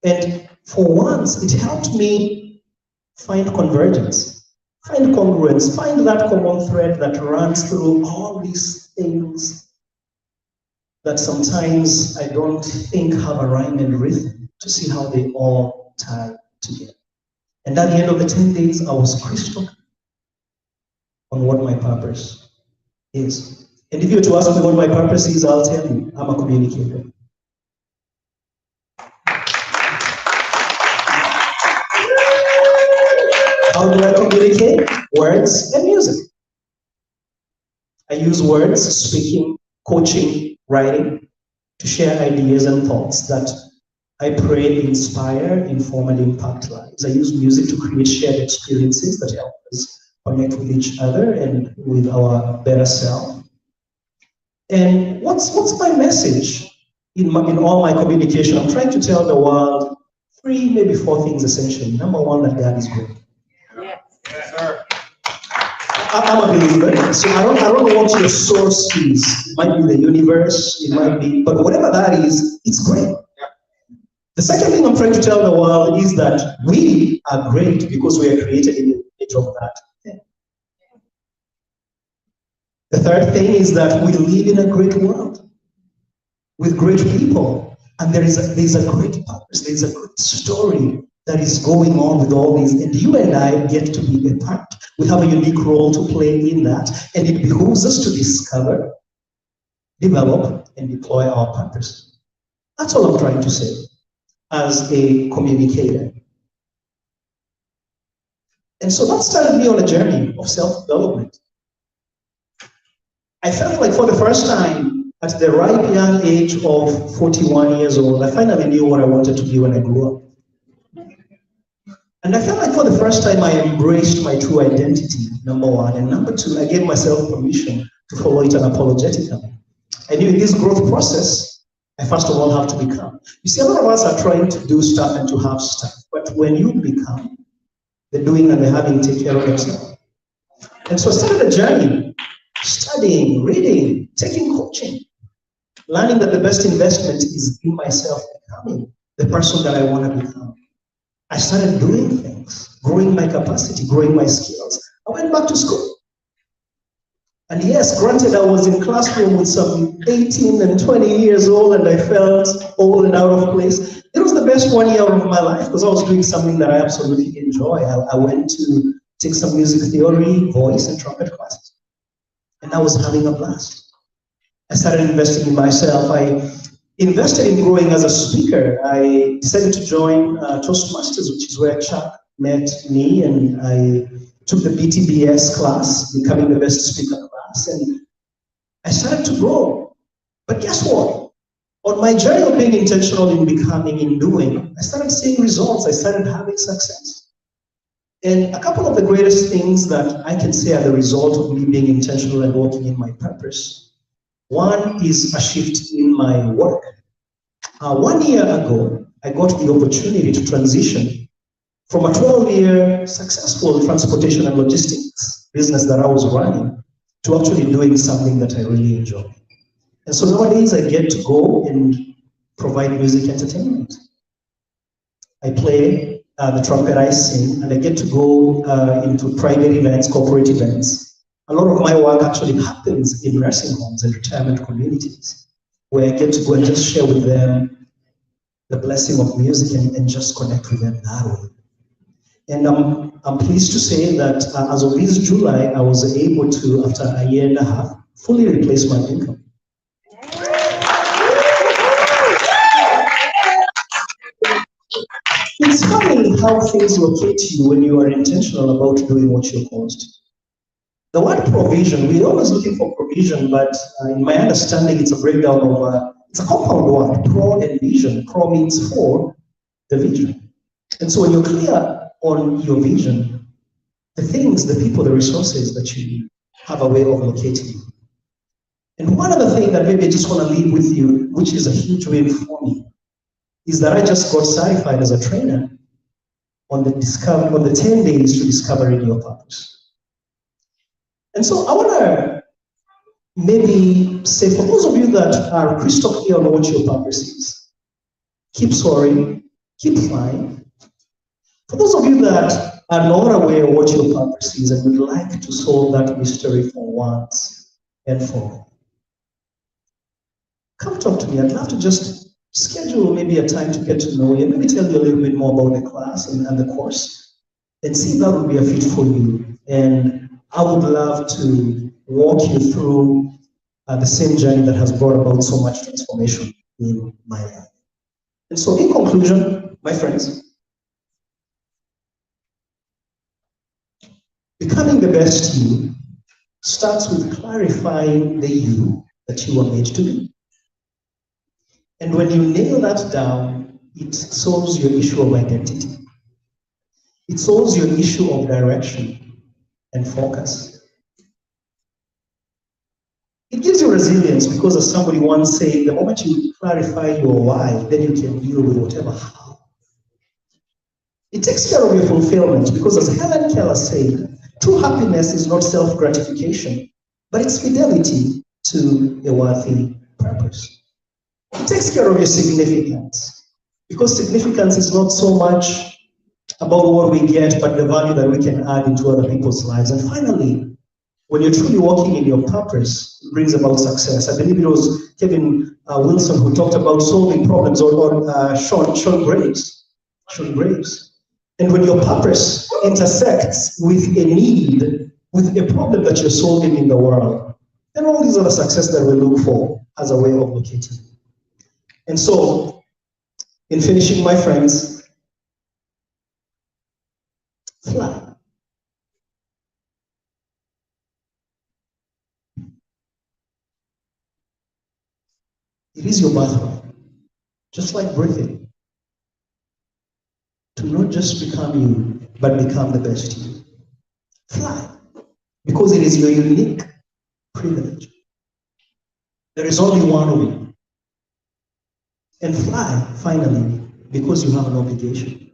And for once, it helped me find convergence, find congruence, find that common thread that runs through all these things that sometimes I don't think have a rhyme and rhythm, to see how they all tie together. And at the end of the 10 days, I was crystal on what my purpose is. And if you were to ask me what my purpose is, I'll tell you, I'm a communicator. How do I communicate? Words and music. I use words, speaking, coaching, writing, to share ideas and thoughts that I pray inspire, inform, and impact lives. I use music to create shared experiences that help us connect with each other and with our better self. And what's my message in all my communication? I'm trying to tell the world 3, maybe 4 things essentially. Number 1, that God is great.
Yes, sir.
I'm a believer, so I don't know what your source is. It might be the universe, it might be, but whatever that is, it's great. The second thing I'm trying to tell the world is that we are great because we are created in the image of that thing. The third thing is that we live in a great world with great people, and there's a great purpose, there's a great story that is going on with all these, and you and I get to be a part. We have a unique role to play in that, and it behooves us to discover, develop, and deploy our purpose. That's all I'm trying to say as a communicator. And so that started me on a journey of self-development. I felt like for the first time, at the ripe young age of 41 years old, I finally knew what I wanted to be when I grew up. And I felt like for the first time I embraced my true identity, number 1. And number 2, I gave myself permission to follow it unapologetically. I knew in this growth process, I first of all have to become. You see, a lot of us are trying to do stuff and to have stuff. But when you become, the doing and the having take care of themselves. And so I started a journey, studying, reading, taking coaching, learning that the best investment is in myself, becoming the person that I want to become. I started doing things, growing my capacity, growing my skills. I went back to school. And yes, granted, I was in classroom with some 18 and 20 years old, and I felt old and out of place. It was the best 1 year of my life because I was doing something that I absolutely enjoy. I went to take some music theory, voice, and trumpet classes. And I was having a blast. I started investing in myself. I invested in growing as a speaker. I decided to join Toastmasters, which is where Chuck met me, and I took the BTBY class, becoming the best speaker class, and I started to grow. But guess what? On my journey of being intentional in becoming, in doing, I started seeing results. I started having success. And a couple of the greatest things that I can say are the result of me being intentional and working in my purpose. One is a shift in my work. 1 year ago, I got the opportunity to transition from a 12-year successful transportation and logistics business that I was running to actually doing something that I really enjoy. And so nowadays I get to go and provide music entertainment. I play the trumpet, I sing, and I get to go into private events, corporate events. A lot of my work actually happens in nursing homes and retirement communities, where I get to go and just share with them the blessing of music and just connect with them that way. And I'm pleased to say that as of this July, I was able to, after a year and a half, fully replace my income. It's funny how things locate you when you are intentional about doing what you're called to. The word provision, we're always looking for provision, but in my understanding, it's a breakdown of, it's a compound word, pro and vision. Pro means for the vision. And so when you're clear on your vision, the things, the people, the resources that you need have a way of locating. And one other thing that maybe I just want to leave with you, which is a huge win for me, is that I just got certified as a trainer on the 10 days to discovering your purpose. And so I want to maybe say, for those of you that are crystal clear on what your purpose is, keep soaring, keep flying. For those of you that are not aware of what your purpose is and would like to solve that mystery for once and for all, come talk to me. I'd love to just schedule maybe a time to get to know you, maybe tell you a little bit more about the class and the course, and see if that would be a fit for you. And I would love to walk you through the same journey that has brought about so much transformation in my life. And so in conclusion, my friends, becoming the best you starts with clarifying the you that you are made to be. And when you nail that down, it solves your issue of identity. It solves your issue of direction and focus. It gives you resilience because, as somebody once said, the moment you clarify your why, then you can deal with whatever how. It takes care of your fulfillment because, as Helen Keller said, true happiness is not self-gratification, but it's fidelity to a worthy purpose. It takes care of your significance because significance is not so much about what we get, but the value that we can add into other people's lives. And finally, when you're truly walking in your purpose, it brings about success. I believe it was Kevin Wilson who talked about solving problems, or Sean Graves. And when your purpose intersects with a need, with a problem that you're solving in the world, then all these other success that we look for has a way of locating. And so, in finishing, my friends, fly. It is your birthright, just like breathing, to not just become you, but become the best you. Fly, because it is your unique privilege. There is only one way. And fly, finally, because you have an obligation.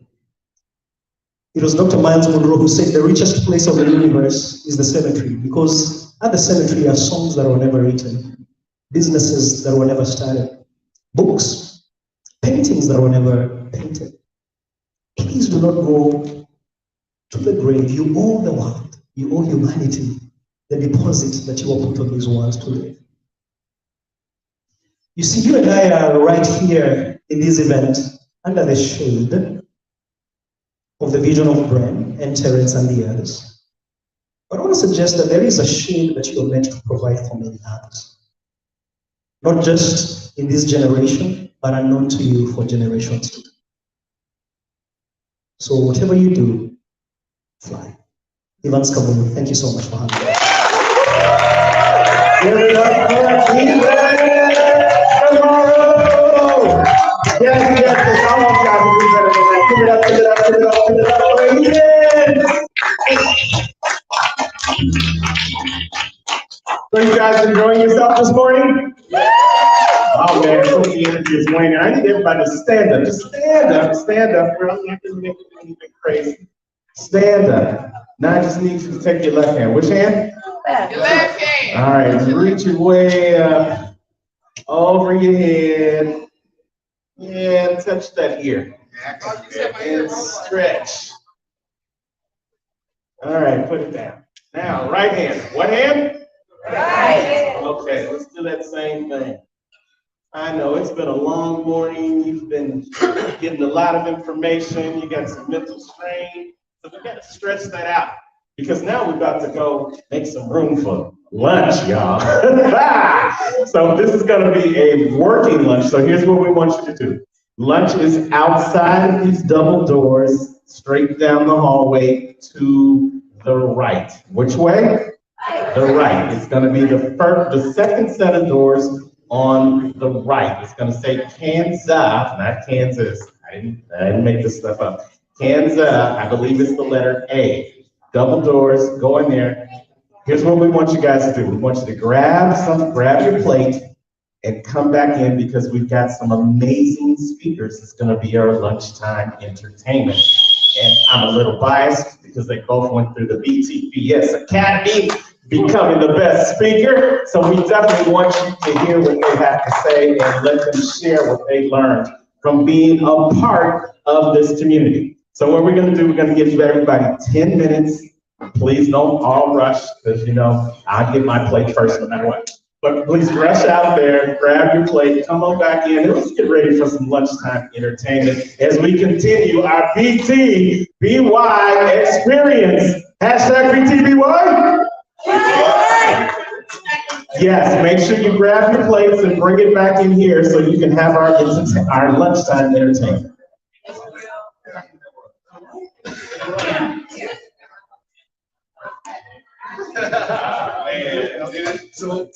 It was Dr. Miles Monroe who said the richest place of the universe is the cemetery, because at the cemetery are songs that were never written, businesses that were never started, books, paintings that were never painted. Please do not go to the grave. You owe the world, you owe humanity the deposit that you were put on these worlds to live. You see, you and I are right here in this event under the shade of the vision of Bren and Terence and the others. But I want to suggest that there is a shade that you are meant to provide for many others. Not just in this generation, but unknown to you for generations to come. So whatever you do, fly. Evans Kabulu, thank you so much for having me.
Give it up for tomorrow. Yes, I want y'all to do better than that. Give it up, give it up, give it up, give it up for Eden. So you guys enjoying yourself this morning? Oh man, so the energy is waning. I need everybody to stand up. Just stand up, stand up. We're not going to make anything crazy. Stand up. Now I just need you to take your left hand. Which hand?
Your left hand.
All right, reach your way up over your head. Yeah, touch that ear. And stretch. All right, put it down. Now, right hand. What hand?
Right.
Okay, let's do that same thing. I know it's been a long morning. You've been getting a lot of information. You got some mental strain. So we got to stretch that out, because now we're about to go make some room for lunch, y'all. So this is going to be a working lunch. So here's what we want you to do. Lunch is outside of these double doors, straight down the hallway to the right. Which way? The right. It's going to be the second set of doors on the right. It's going to say Kansas, not Kansas. I didn't make this stuff up.
Hands up, I believe it's the letter A. Double doors, go in there. Here's what we want you guys to do. We want you to grab your plate and come back in because we've got some amazing speakers. It's gonna be our lunchtime entertainment. And I'm a little biased because they both went through the BTBY Academy, becoming the best speaker. So we definitely want you to hear what they have to say and let them share what they learned from being a part of this community. So what we're gonna do, we're gonna give you everybody 10 minutes. Please don't all rush, because I'll get my plate first no matter what. But please rush out there, grab your plate, come on back in, and let's get ready for some lunchtime entertainment as we continue our BTBY experience. Hashtag BTBY. Yes, make sure you grab your plates and bring it back in here so you can have our lunchtime entertainment.
So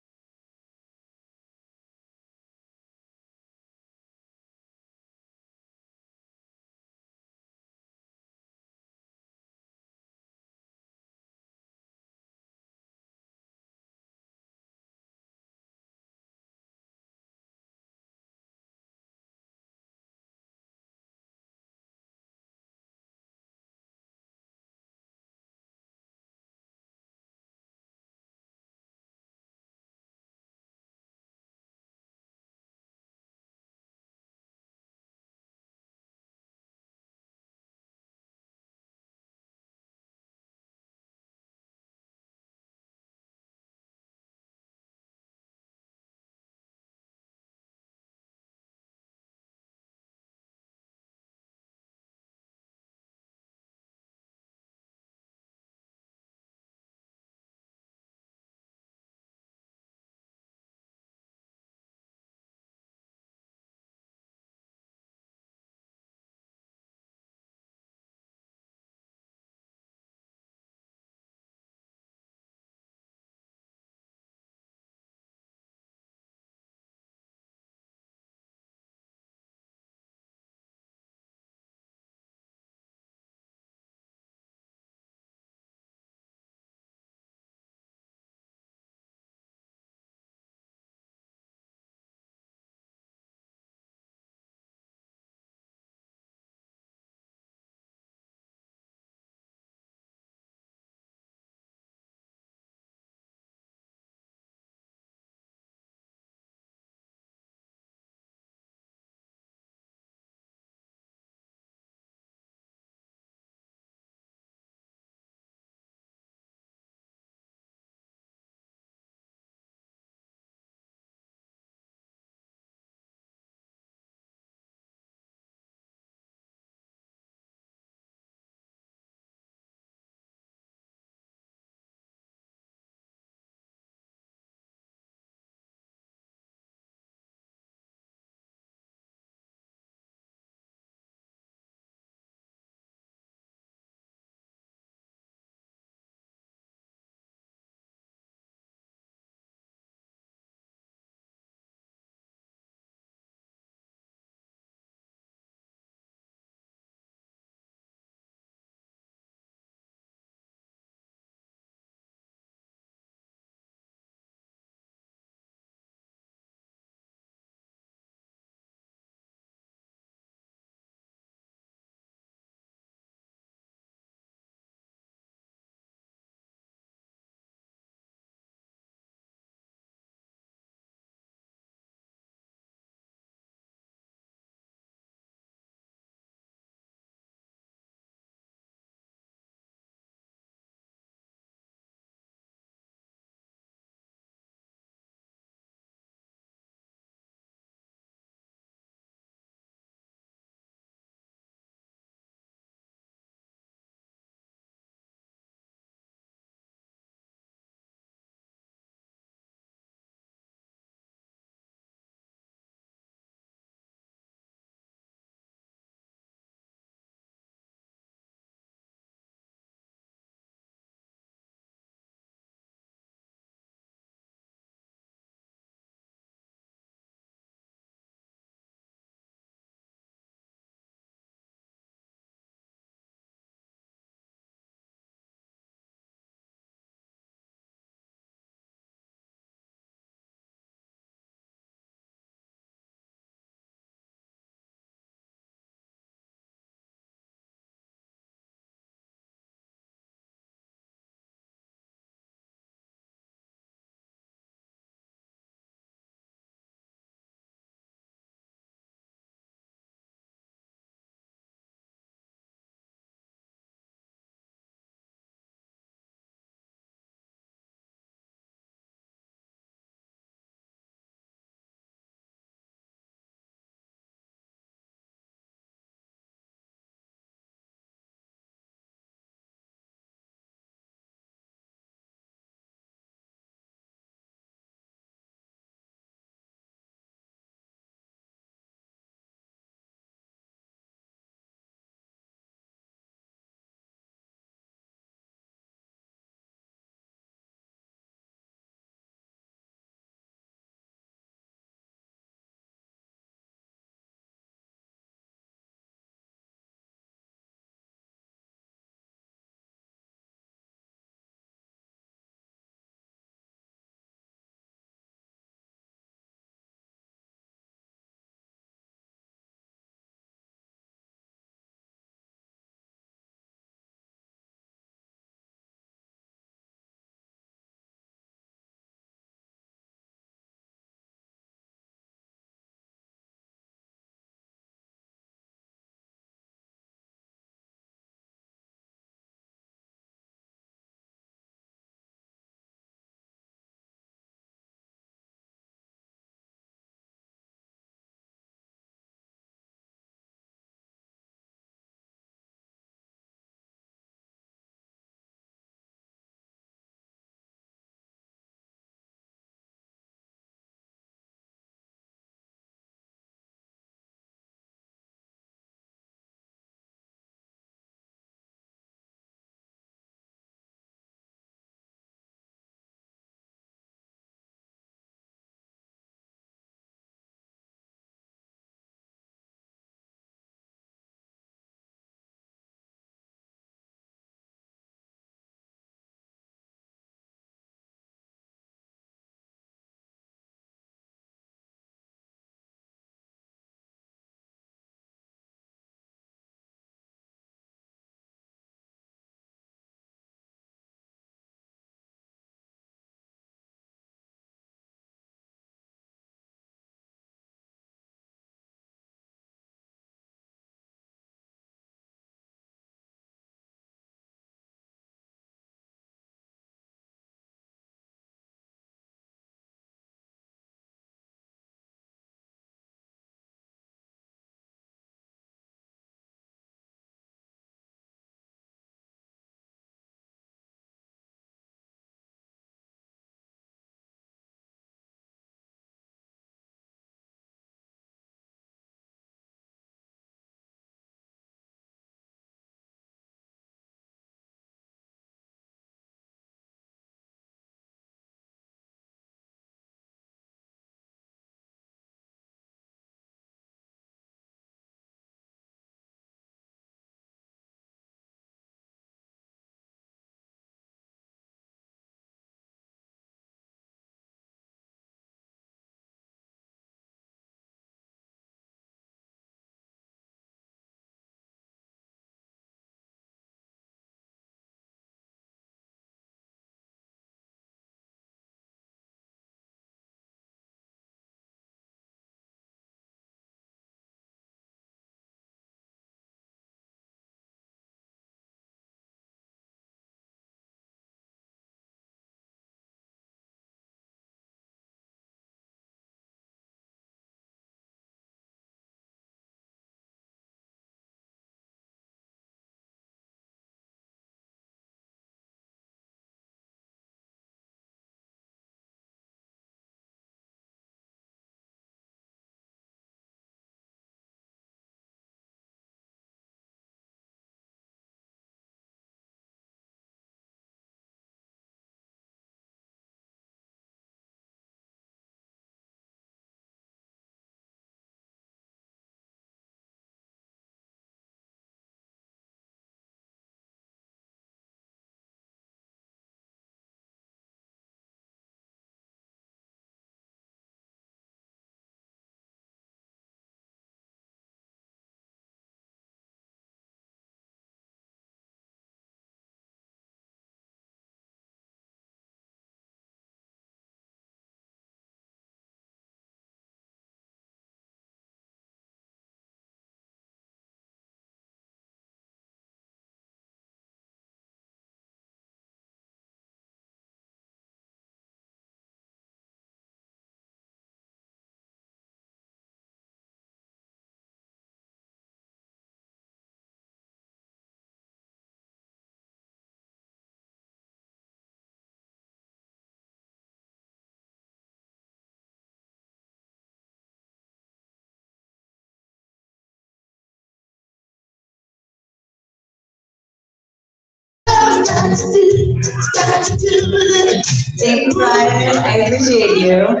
Thank you, Brian. I appreciate you.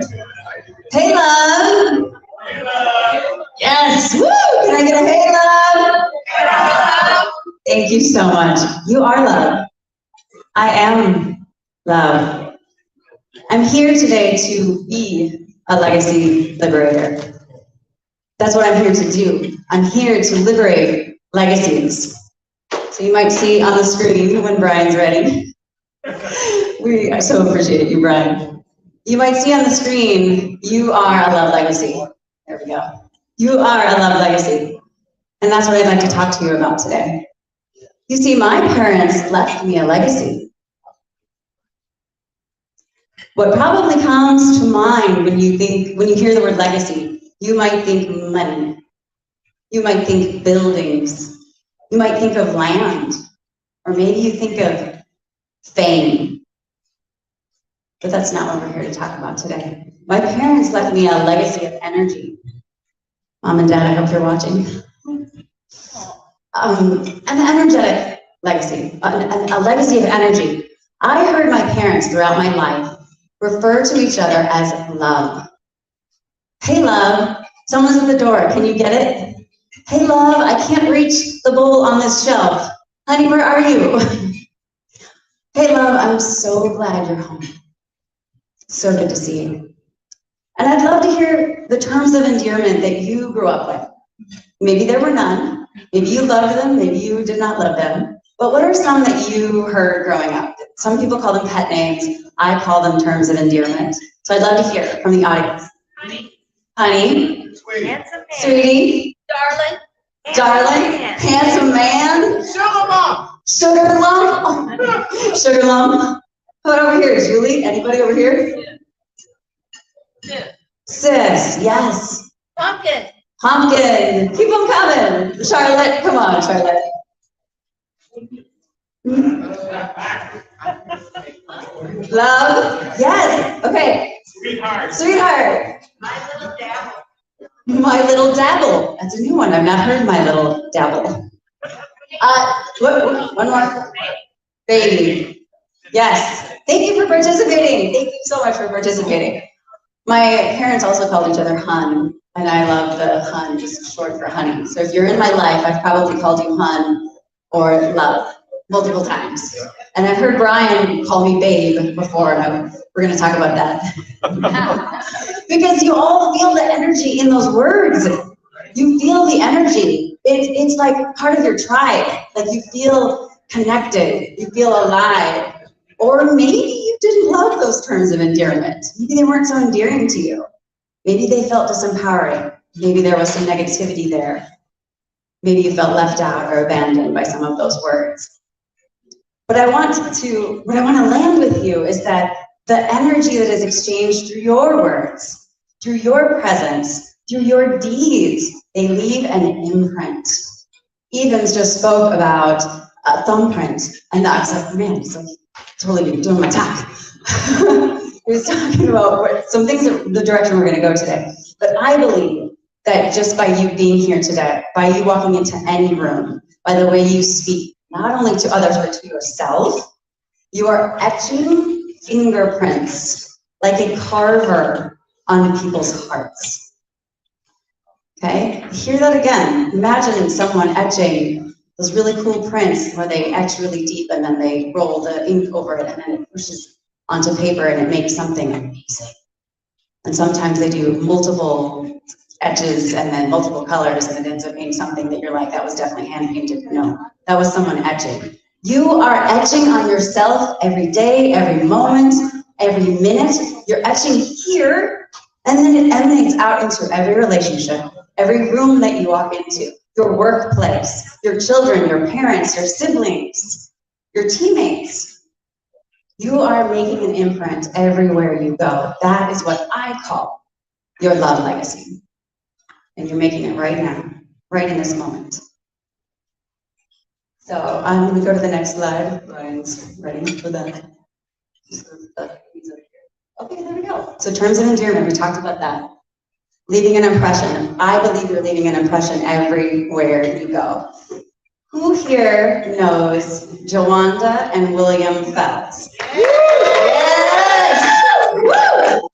Hey, love. Yes. Woo! Can I get a hey, love? Thank you so much. You are love. I am love. I'm here today to be a legacy liberator. That's what I'm here to do. I'm here to liberate legacies. So you might see on the screen when Brian's ready. I so appreciate you, Brian. You might see on the screen, you are a love legacy. There we go. You are a love legacy. And that's what I'd like to talk to you about today. You see, my parents left me a legacy. What probably comes to mind when you hear the word legacy, you might think money. You might think buildings. You might think of land. Or maybe you think of fame. But that's not what we're here to talk about today. My parents left me a legacy of energy. Mom and Dad, I hope you're watching. An energetic legacy, a legacy of energy. I heard my parents throughout my life refer to each other as love. Hey, love, someone's at the door. Can you get it? Hey, love, I can't reach the bowl on this shelf. Honey, where are you? Hey, love, I'm so glad you're home. So good to see you. And I'd love to hear the terms of endearment that you grew up with. Maybe there were none. Maybe you loved them. Maybe you did not love them. But what are some that you heard growing up? Some people call them pet names. I call them terms of endearment. So I'd love to hear from the audience.
Honey.
Honey.
Sweetie. Handsome man.
Sweetie.
Darling.
Darling. Handsome man.
Sugar mom.
Sugar lump. Oh. Sugar lump. What over here? Julie? Anybody over here? Sis. Yes.
Pumpkin.
Pumpkin. Keep them coming. Charlotte. Come on, Charlotte. Love. Yes. Okay.
Sweetheart.
Sweetheart.
My little dabble.
My little dabble. That's a new one. I've not heard my little dabble. One more. Baby. Yes. Thank you for participating. Thank you so much for participating. My parents also called each other hun, and I love the hun, just short for honey. So if you're in my life, I've probably called you hun or love multiple times. And I've heard Brian call me babe before, and we're going to talk about that. Because you all feel the energy in those words. You feel the energy. It's like part of your tribe. Like you feel connected. You feel alive. Or maybe you didn't love those terms of endearment. Maybe they weren't so endearing to you. Maybe they felt disempowering. Maybe there was some negativity there. Maybe you felt left out or abandoned by some of those words. What I want to land with you is that the energy that is exchanged through your words, through your presence, through your deeds, they leave an imprint. Evans just spoke about a thumbprint, and I was like, man, it's like totally doing my talk. He was talking about some things, the direction we're going to go today. But I believe that just by you being here today, by you walking into any room, by the way you speak, not only to others, but to yourself, you are etching fingerprints like a carver on people's hearts. Okay? Hear that again. Imagine someone etching those really cool prints where they etch really deep and then they roll the ink over it and then it pushes onto paper and it makes something amazing. And sometimes they do multiple etches and then multiple colors and it ends up being something that you're like, that was definitely hand painted. No, that was someone etching. You are etching on yourself every day, every moment, every minute. You're etching here and then it emanates out into every relationship, every room that you walk into, your workplace, your children, your parents, your siblings, your teammates. You are making an imprint everywhere you go. That is what I call your love legacy. And you're making it right now, right in this moment. So I'm going to go to the next slide. Brian's ready for that. Okay, there we go. So terms of endearment, we talked about that. Leaving an impression. I believe you're leaving an impression everywhere you go. Who here knows Jawanda and William Fells? Yes! Woo!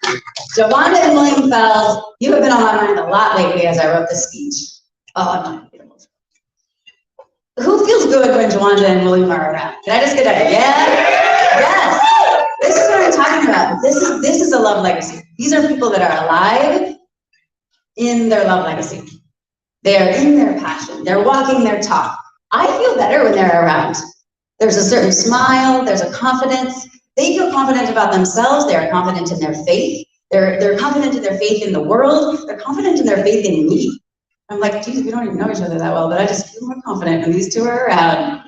Jawanda and William Fells, you have been on my mind a lot lately as I wrote this speech. Oh, no. Who feels good when Jawanda and William are around? Can I just get a yeah? Yes. This is what I'm talking about. This is a love legacy. These are people that are alive in their love legacy. They are in their passion. They're walking their talk. I feel better when they're around. There's a certain smile. There's a confidence. They feel confident about themselves. They are confident in their faith. They're confident in their faith in the world. They're confident in their faith in me. I'm like, geez, we don't even know each other that well, but I just feel more confident when these two are around.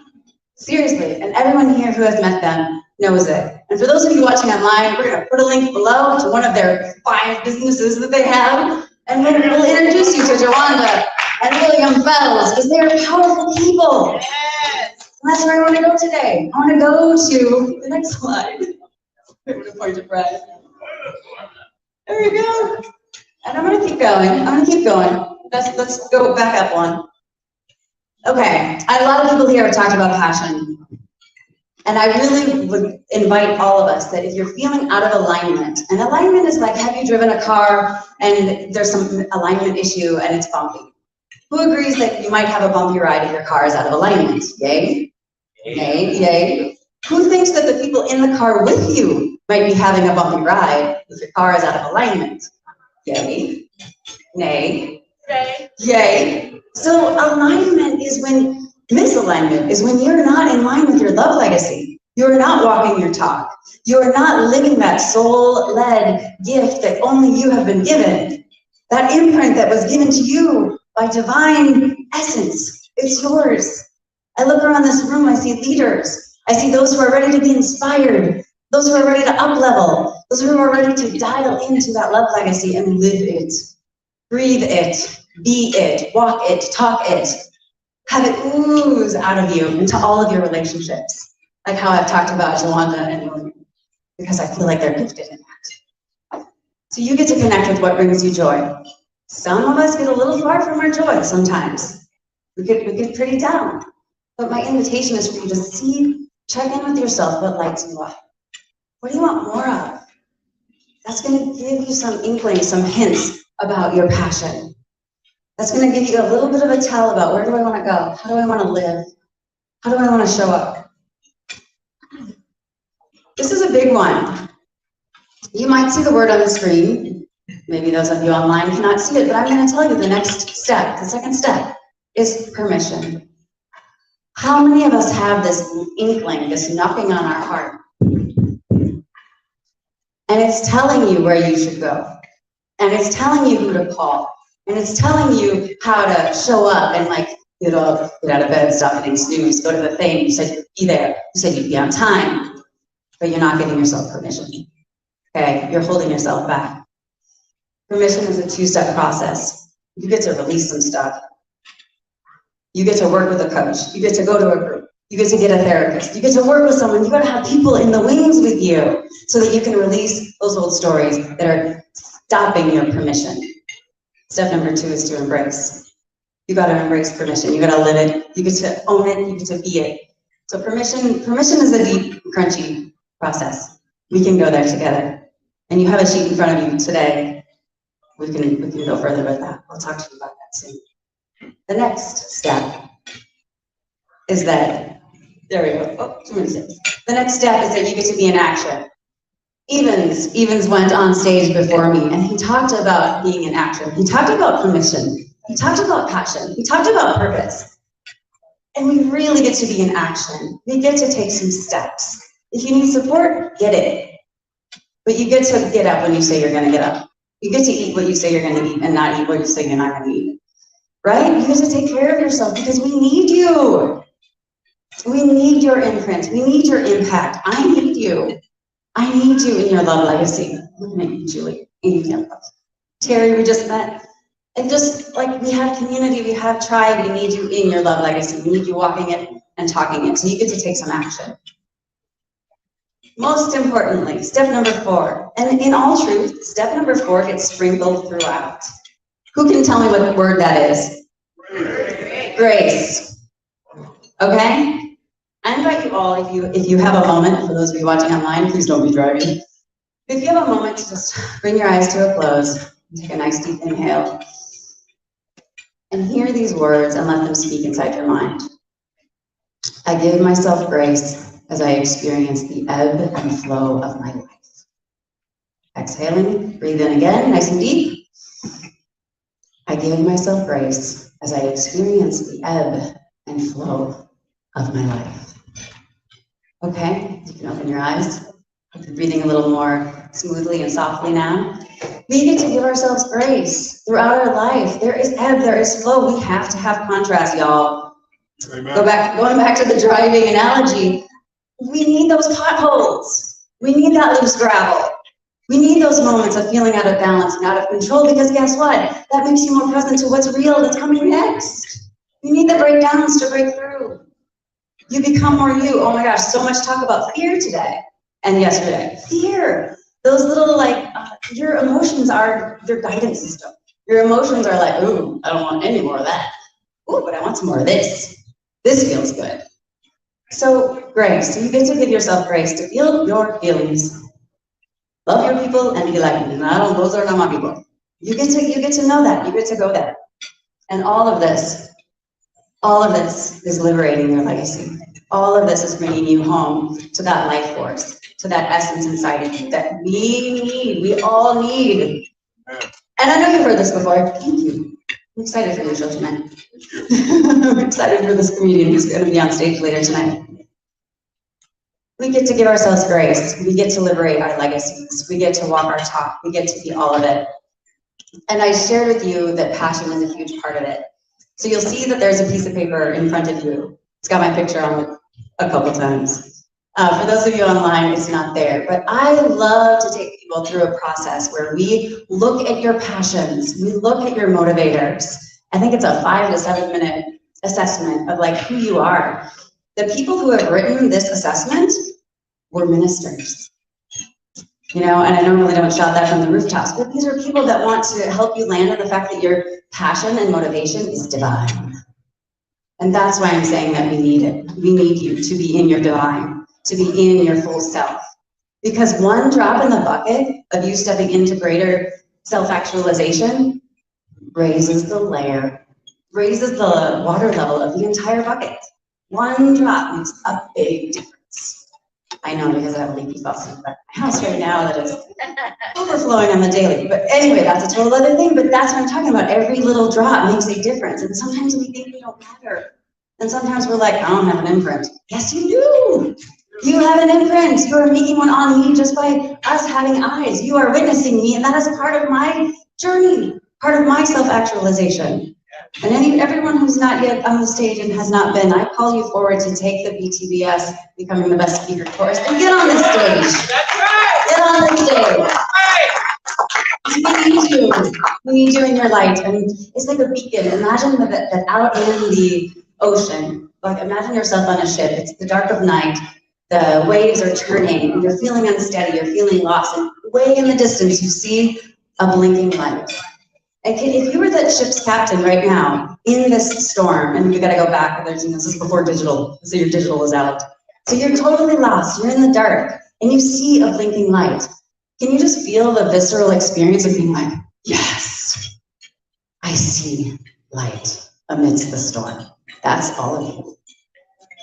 Seriously, and everyone here who has met them knows it. And for those of you watching online, we're gonna put a link below to one of their 5 businesses that they have, and we'll introduce you to Jawanda and William Fells, because they are powerful people. Yes. And that's where I wanna go today. I wanna go to the next slide. I'm gonna point to Brad. There we go. And I'm gonna keep going. Let's go back up one. Okay, a lot of people here have talked about passion. And I really would invite all of us that if you're feeling out of alignment, and alignment is like, have you driven a car and there's some alignment issue and it's bumpy? Who agrees that you might have a bumpy ride if your car is out of alignment? Yay? Yay? Yay? Who thinks that the people in the car with you might be having a bumpy ride if your car is out of alignment? Yay? Nay? Yay. Yay. So alignment is when, misalignment is when you're not in line with your love legacy. You're not walking your talk. You're not living that soul-led gift that only you have been given. That imprint that was given to you by divine essence. It's yours. I look around this room, I see leaders. I see those who are ready to be inspired. Those who are ready to up-level. Those who are ready to dial into that love legacy and live it. Breathe it. Be it, walk it, talk it, have it ooze out of you into all of your relationships. Like how I've talked about Jawanda and William, because I feel like they're gifted in that. So you get to connect with what brings you joy. Some of us get a little far from our joy sometimes. We get pretty down. But my invitation is for you to check in with yourself, what lights you up. What do you want more of? That's gonna give you some inkling, some hints about your passion. That's going to give you a little bit of a tell about where do I want to go? How do I want to live? How do I want to show up? This is a big one. You might see the word on the screen. Maybe those of you online cannot see it, but I'm going to tell you the next step. The second step is permission. How many of us have this inkling, this knocking on our heart? And it's telling you where you should go. And it's telling you who to call. And it's telling you how to show up and like, get out of bed, stop hitting snooze, go to the thing. You said you'd be there. You said you'd be on time, but you're not giving yourself permission. Okay, you're holding yourself back. Permission is a 2-step process. You get to release some stuff. You get to work with a coach. You get to go to a group. You get to get a therapist. You get to work with someone. You got to have people in the wings with you so that you can release those old stories that are stopping your permission. Step number 2 is to embrace. You got to embrace permission. You got to live it. You get to own it. You get to be it. So permission is a deep, crunchy process. We can go there together. And you have a sheet in front of you today. We can go further with that. I'll talk to you about that soon. The next step is that, there we go. Oh, too many steps. The next step is that you get to be in action. Evans went on stage before me and he talked about being in action. He talked about permission. He talked about passion. He talked about purpose. And we really get to be in action. We get to take some steps. If you need support, get it. But you get to get up when you say you're gonna get up. You get to eat what you say you're gonna eat and not eat what you say you're not gonna eat. Right? You get to take care of yourself because we need you. We need your imprint. We need your impact. I need you. I need you in your love legacy. Look at you, Julie. Terry, we just met. And just like we have community, we have tribe, we need you in your love legacy. We need you walking it and talking it. So you get to take some action. Most importantly, step number 4. And in all truth, step number 4 gets sprinkled throughout. Who can tell me what word that is? Grace. okay? I invite you all, if you have a moment, for those of you watching online, please don't be driving. If you have a moment to just bring your eyes to a close, take a nice deep inhale, and hear these words and let them speak inside your mind. I give myself grace as I experience the ebb and flow of my life. Exhaling, breathe in again, nice and deep. I give myself grace as I experience the ebb and flow of my life. Okay, you can open your eyes. If you're breathing a little more smoothly and softly now. We get to give ourselves grace throughout our life. There is ebb, there is flow. We have to have contrast, y'all. Going back to the driving analogy, we need those potholes. We need that loose gravel. We need those moments of feeling out of balance and out of control, because guess what? That makes you more present to what's real, that's coming next. You need the breakdowns to break through. You become more you. Oh my gosh, so much talk about fear today and yesterday. Fear. Those little, your emotions are your guidance system. Your emotions are like, ooh, I don't want any more of that. Ooh, but I want some more of this. This feels good. So grace, so you get to give yourself grace to feel your feelings. Love your people and be like, no, those are not my people. You get to know that, you get to go there. And all of this is liberating your legacy. All of this is bringing you home to that life force, to that essence inside of you that we all need. And I know you've heard this before. Thank you. I'm excited for your show tonight. I'm excited for this comedian who's going to be on stage later tonight. We get to give ourselves grace. We get to liberate our legacies. We get to walk our talk. We get to be all of it. And I shared with you that passion is a huge part of it. So you'll see that there's a piece of paper in front of you. It's got my picture on it a couple times. For those of you online, it's not there. But I love to take people through a process where we look at your passions. We look at your motivators. I think it's a 5 to 7 minute assessment of who you are. The people who have written this assessment were ministers. And I normally don't shout that from the rooftops, but these are people that want to help you land on the fact that your passion and motivation is divine. And that's why I'm saying that we need it. We need you to be in your divine, to be in your full self. Because one drop in the bucket of you stepping into greater self-actualization raises the water level of the entire bucket. One drop makes a big difference. I know, because I have a leaky faucet in my house right now that is overflowing on the daily. But anyway, that's a total other thing. But that's what I'm talking about. Every little drop makes a difference. And sometimes we think we don't matter. And sometimes we're like, I don't have an imprint. Yes, you do. You have an imprint. You are making one on me just by us having eyes. You are witnessing me, and that is part of my journey, part of my self-actualization. And everyone who's not yet on the stage and has not been, I call you forward to take the BTBS Becoming the Best Speaker course and get on this stage. That's right. Get on this stage. That's right. We need you. We need you in your light. And it's like a beacon. Imagine that out in the ocean, imagine yourself on a ship. It's the dark of night. The waves are turning, and you're feeling unsteady, you're feeling lost, and way in the distance you see a blinking light. And if you were that ship's captain right now in this storm, and you gotta go back, this is before digital, so your digital is out. So you're totally lost, you're in the dark, and you see a blinking light. Can you just feel the visceral experience of being like, yes, I see light amidst the storm. That's all of you.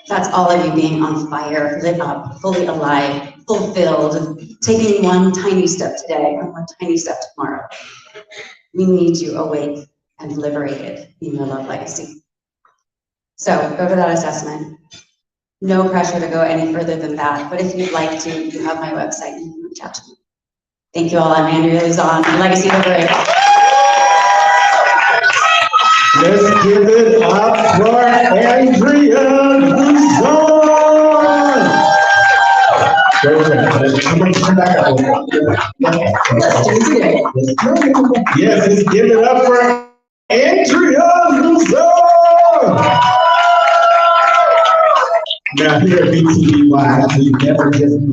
That's all of you being on fire, lit up, fully alive, fulfilled, taking one tiny step today and one tiny step tomorrow. We need you awake and liberated in your love legacy. So go to that assessment. No pressure to go any further than that, but if you'd like to, you have my website, you can reach out to me. Thank you all. I'm Andrea Luzon, Legacy to Break.
Let's give it up for Andrea Luzon. Come back up. Yes, let's give it up for Andrea Luzon. Now here at BTBY, we never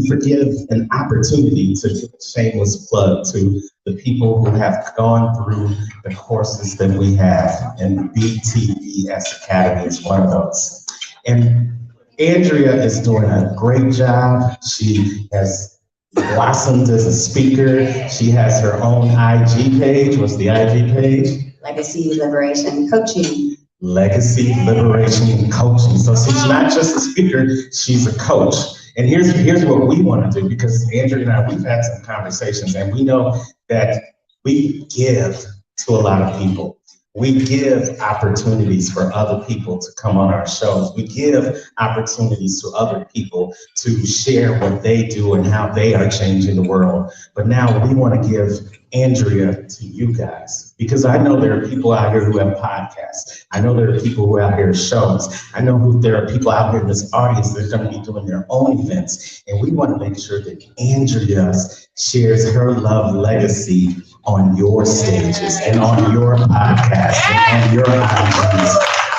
forgive an opportunity to give a shameless plug to the people who have gone through the courses that we have, and BTBS Academy is one of those. And Andrea is doing a great job. She has blossomed as a speaker. She has her own IG page. What's the IG page?
Legacy Liberation Coaching.
Legacy Liberation and Coaching. So she's not just a speaker, she's a coach. And here's what we want to do, because Andrea and I, we've had some conversations, and we know that we give to a lot of people. We give opportunities for other people to come on our shows. We give opportunities to other people to share what they do and how they are changing the world. But now we want to give Andrea to you guys, because I know there are people out here who have podcasts. I know there are people who are out here with shows. I know there are people out here in this audience that are going to be doing their own events. And we want to make sure that Andrea shares her love legacy on your stages and on your podcasts and on your IGs,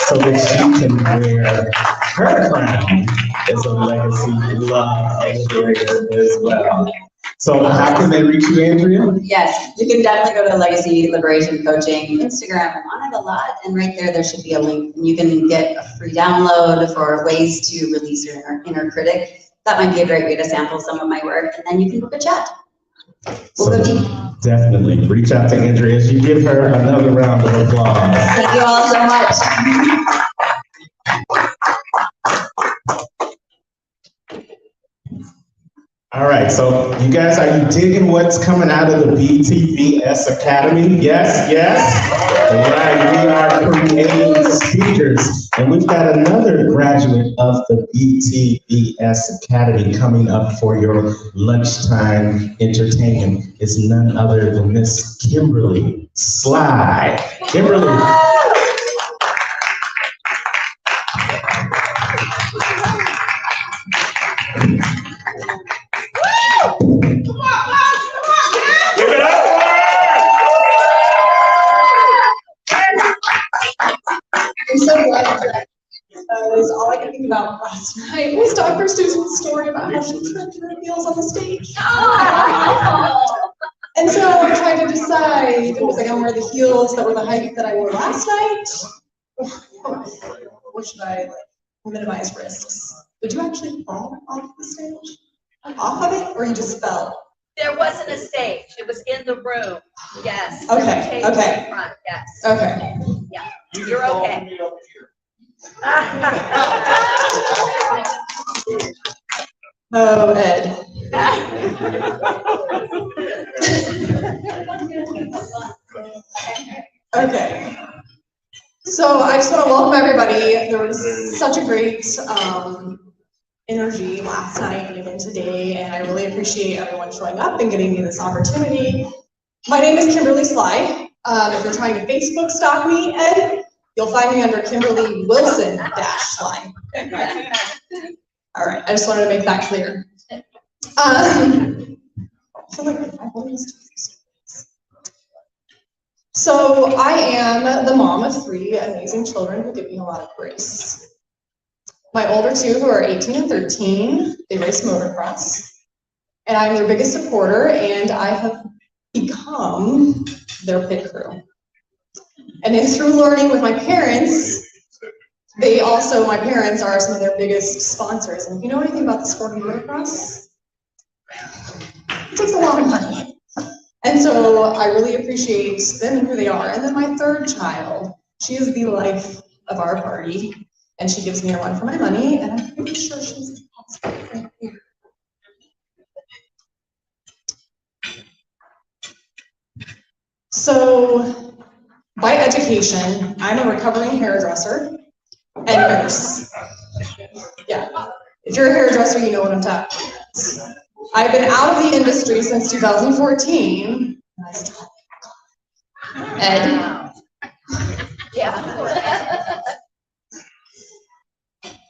so that she can wear her crown as a legacy love carrier as well. So how can they reach you, Andrea?
Yes, you can definitely go to Legacy Liberation Coaching Instagram. I'm on it a lot, and right there should be a link. And you can get a free download for ways to release your inner critic. That might be a great way to sample some of my work, and then you can book a chat. We'll go deep.
Definitely reach out to Andrea as you give her another round of applause.
Thank you all so much.
All right, so you guys, are you digging what's coming out of the BTBS Academy? Yes, yes? All right, we are creating speakers, and we've got another graduate of the BTBS Academy coming up for your lunchtime entertainment. Is none other than Miss Kimberly Sly. Kimberly.
I'm so glad because all I could think about last night was Dr. Susan's story about how she tripped her heels on the stage. And so I tried to decide, was I going to wear the heels that were the height that I wore last night? Or should I minimize risks? Did you actually fall off the stage? Off of it, or you just fell?
There wasn't a stage, it was in the room, yes.
Okay,
The table
okay.
in front, yes.
Okay.
Yeah, you're okay.
Oh, Ed. Okay. So I just want to welcome everybody. There was such a great energy last night and even today, and I really appreciate everyone showing up and giving me this opportunity. My name is Kimberly Sly. If you're trying to Facebook stalk me, Ed, you'll find me under Kimberly Wilson-Sly. All right, I just wanted to make that clear. I feel like I've always told these stories. So I am the mom of 3 amazing children who give me a lot of grace. My older 2, who are 18 and 13, they race motocross, and I'm their biggest supporter, and I have become their pit crew. And then through learning with my parents, my parents are some of their biggest sponsors. And if you know anything about the sport of motocross, it takes a lot of money. And so I really appreciate them and who they are. And then my 3rd child, she is the life of our party. And she gives me a run for my money, and I'm pretty sure she's right here. So, by education, I'm a recovering hairdresser and nurse. Yeah, if you're a hairdresser, you know what I'm talking about. I've been out of the industry since 2014. Ed?
Yeah.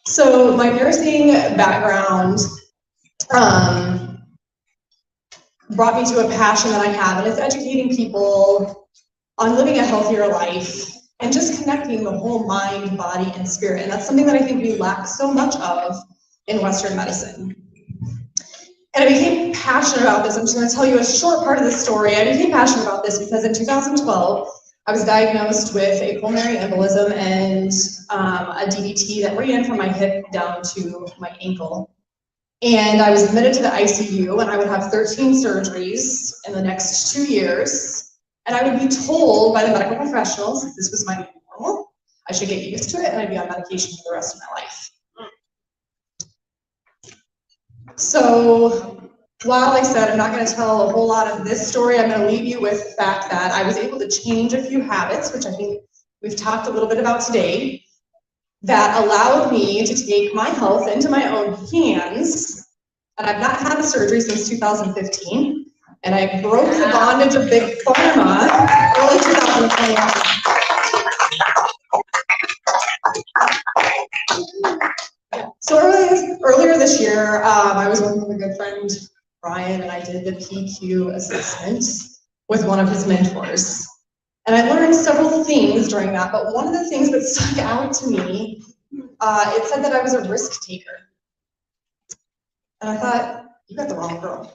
So my nursing background brought me to a passion that I have, and it's educating people on living a healthier life and just connecting the whole mind, body, and spirit. And that's something that I think we lack so much of in Western medicine. And I became passionate about this. I'm just going to tell you a short part of the story. I became passionate about this because in 2012, I was diagnosed with a pulmonary embolism and a DVT that ran from my hip down to my ankle. And I was admitted to the ICU, and I would have 13 surgeries in the next 2 years. And I would be told by the medical professionals that this was my new normal. I should get used to it, and I'd be on medication for the rest of my life. So while I said I'm not going to tell a whole lot of this story, I'm going to leave you with the fact that I was able to change a few habits, which I think we've talked a little bit about today, that allowed me to take my health into my own hands. And I've not had a surgery since 2015. And I broke the bondage of Big Pharma early 2021. So earlier this year, I was working with a good friend, Brian, and I did the PQ assessment with one of his mentors. And I learned several things during that, but one of the things that stuck out to me, it said that I was a risk taker. And I thought, you got the wrong girl.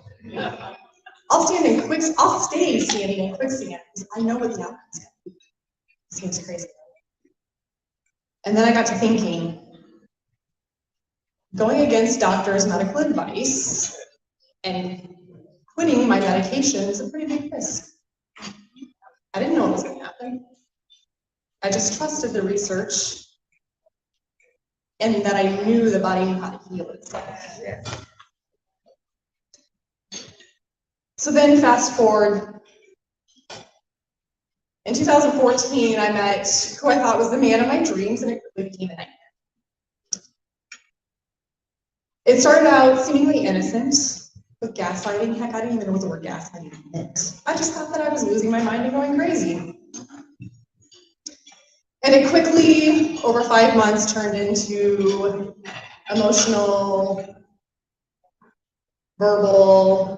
I'll stay standing in quicksand because I know what the outcome's gonna be. Seems crazy. And then I got to thinking, going against doctors' medical advice and quitting my medication is a pretty big risk. I didn't know it was going to happen. I just trusted the research and that I knew the body knew how to heal itself. So then fast forward, in 2014, I met who I thought was the man of my dreams, and it quickly became a nightmare. It started out seemingly innocent with gaslighting. Heck, I didn't even know what the word gaslighting meant. I just thought that I was losing my mind and going crazy. And it quickly, over 5 months, turned into emotional, verbal,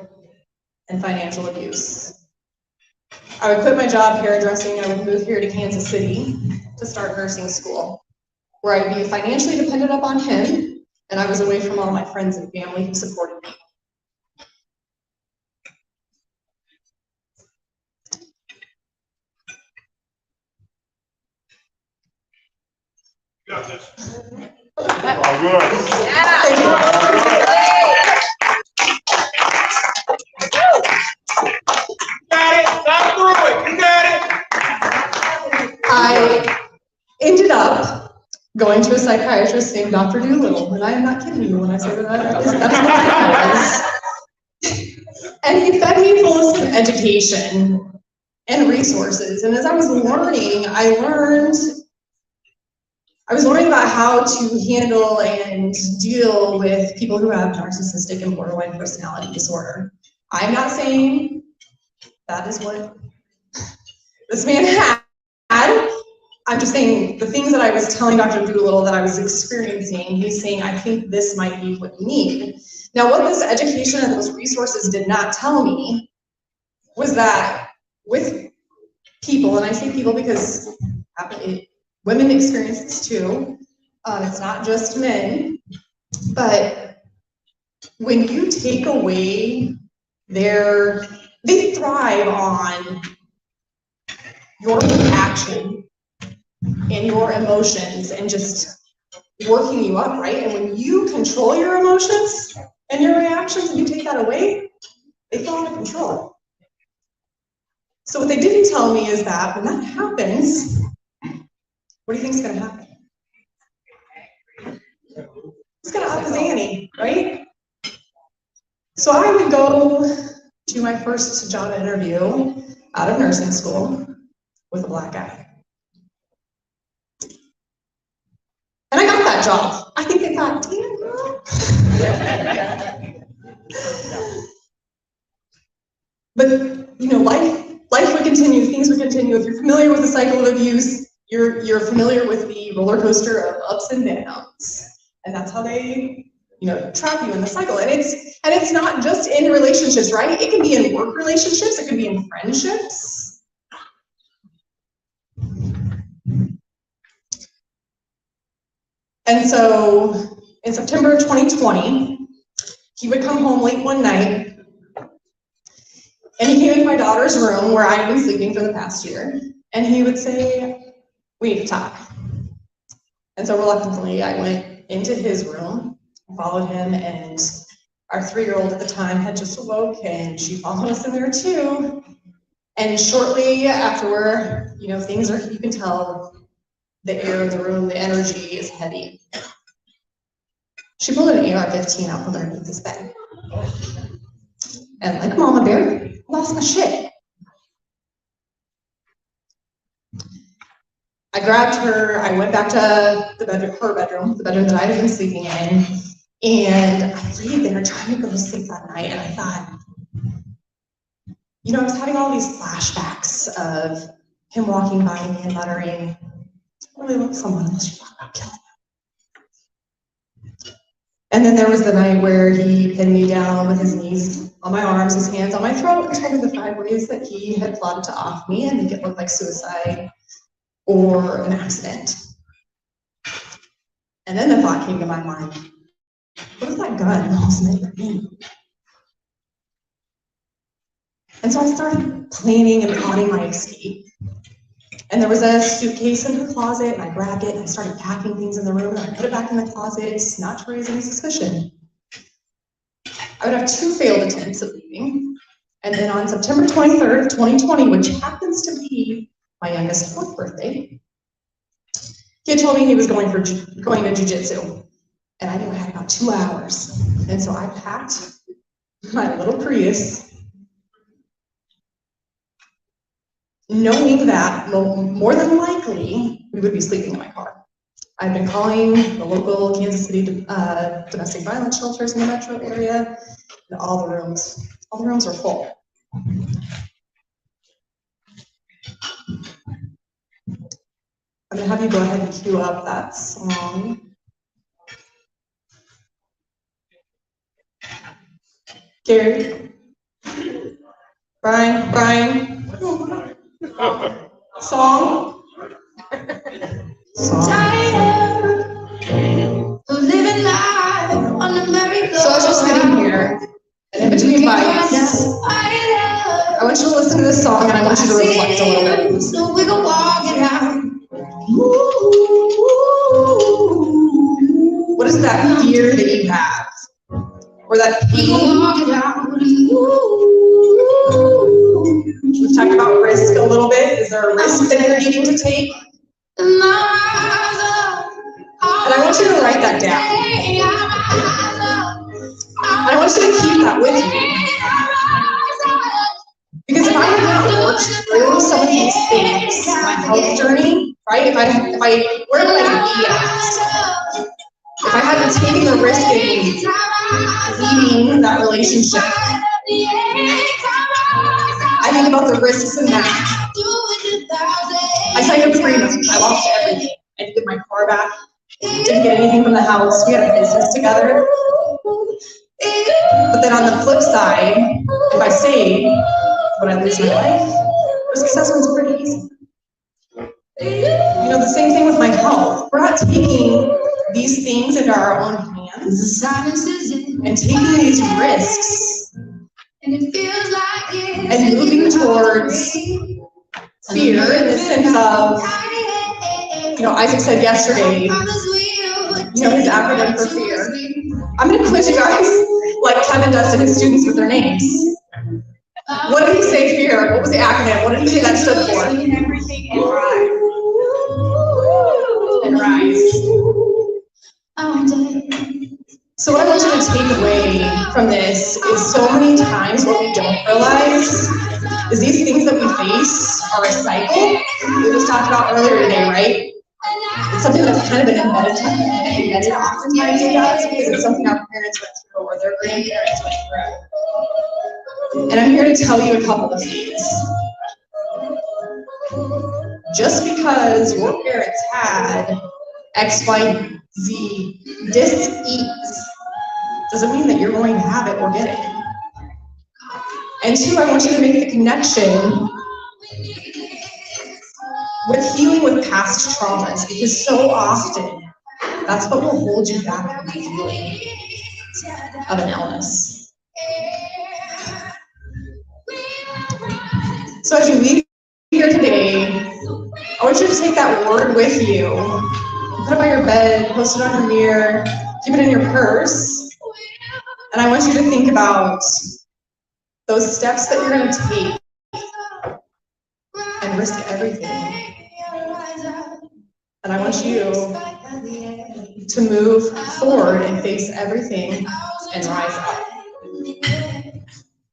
and financial abuse. I would quit my job hairdressing and I would move here to Kansas City to start nursing school, where I'd be financially dependent upon him, and I was away from all my friends and family who supported me.
Got this.
All good.
I ended up going to a psychiatrist named Dr. Doolittle, and I am not kidding you when I say that is what I was. And he fed me full of some education and resources, and as I was learning, I was learning about how to handle and deal with people who have narcissistic and borderline personality disorder. I'm not saying that is what this man had. I'm just saying the things that I was telling Dr. Doolittle that I was experiencing, he's saying, I think this might be what you need. Now, what this education and those resources did not tell me was that with people, and I say people because women experience this too, it's not just men, but when you take away they thrive on your reaction and your emotions and just working you up, right? And when you control your emotions and your reactions and you take that away, they fall out of control. So what they didn't tell me is that when that happens, what do you think is going to happen? It's going to up his ante, right? So I would go to my first job interview out of nursing school with a black eye. And I got that job. I think they thought, damn, girl. But, you know, life would continue, things would continue. If you're familiar with the cycle of abuse, you're familiar with the roller coaster of ups and downs. And that's how they, you know, trap you in the cycle. And it's not just in relationships, right? It can be in work relationships, it can be in friendships. And so in September of 2020, he would come home late one night, and he came into my daughter's room where I had been sleeping for the past year, And he would say, we need to talk. And so reluctantly, I went into his room, followed him, and our 3-year-old at the time had just awoke, and she followed us in there too. And shortly afterward, you know, things are, you can tell the air in the room, the energy is heavy. She pulled an AR-15 out from underneath his bed. And like Mama Bear, lost my shit. I grabbed her, I went back to the bedroom, her bedroom, the bedroom that I had been sleeping in, and I laid there trying to go to sleep that night, and I thought, you know, I was having all these flashbacks of him walking by me and muttering, really love someone unless you talk about killing him. And then there was the night where he pinned me down with his knees on my arms, his hands on my throat, and told me the 5 ways that he had plotted to off me and make it look like suicide or an accident. And then the thought came to my mind, what if that gun almost meant for me? And so I started planning and plotting my escape. And there was a suitcase in her closet, and I grabbed it and I started packing things in the room, and I put it back in the closet, not to raise any suspicion. I would have 2 failed attempts at leaving. And then on September 23rd, 2020, which happens to be my youngest 4th birthday, he had told me he was going to jujitsu. And I knew I had about 2 hours. And so I packed my little Prius, knowing that more than likely we would be sleeping in my car. I've been calling the local Kansas City domestic violence shelters in the metro area, and all the rooms are full. I'm gonna have you go ahead and cue up that song. Gary, Brian, song.
Living life on the merry-go-round.
So I was just sitting here, and in between bites, I want you to listen to this song, and I want you to reflect a little bit.
So we go walk it out.
What is that fear that you have? Or that pain? We've talked about risk a little bit. Is there a risk that you're needing to take? And I want you to write that down. And I want you to keep that with you. Because if I had not worked through some of these things, my health journey, right? If I where would I be at? If I hadn't taken the risk in leaving that relationship, I think about the risks in that. I signed a prenup. I lost everything. I didn't get my car back. Didn't get anything from the house. We had a business together. But then on the flip side, if I stayed, would I lose my life? Risk assessment's pretty easy. You know, the same thing with my health. We're not taking these things into our own hands and taking these risks and moving towards fear in the sense of, you know, Isaac said yesterday, you know, his acronym for fear. I'm going to quiz you guys like Kevin does to his students with their names. What did he say fear? What was the acronym? What did he say that stood for?
Everything and rise.
And rise. So what I want you to take away from this is so many times what we don't realize is these things that we face are a cycle. We just talked about earlier today, right? It's something that's kind of been embedded oftentimes in us because it's something our parents went through or their grandparents went through. And I'm here to tell you a couple of things. Just because your parents had X, Y, Z dis-ease doesn't mean that you're going to have it or get it. And 2, I want you to make the connection with healing with past traumas, because so often that's what will hold you back from the healing of an illness. So as you leave here today, I want you to take that word with you. Put it by your bed, post it on your mirror, keep it in your purse. And I want you to think about those steps that you're going to take and risk everything. And I want you to move forward and face everything and rise up.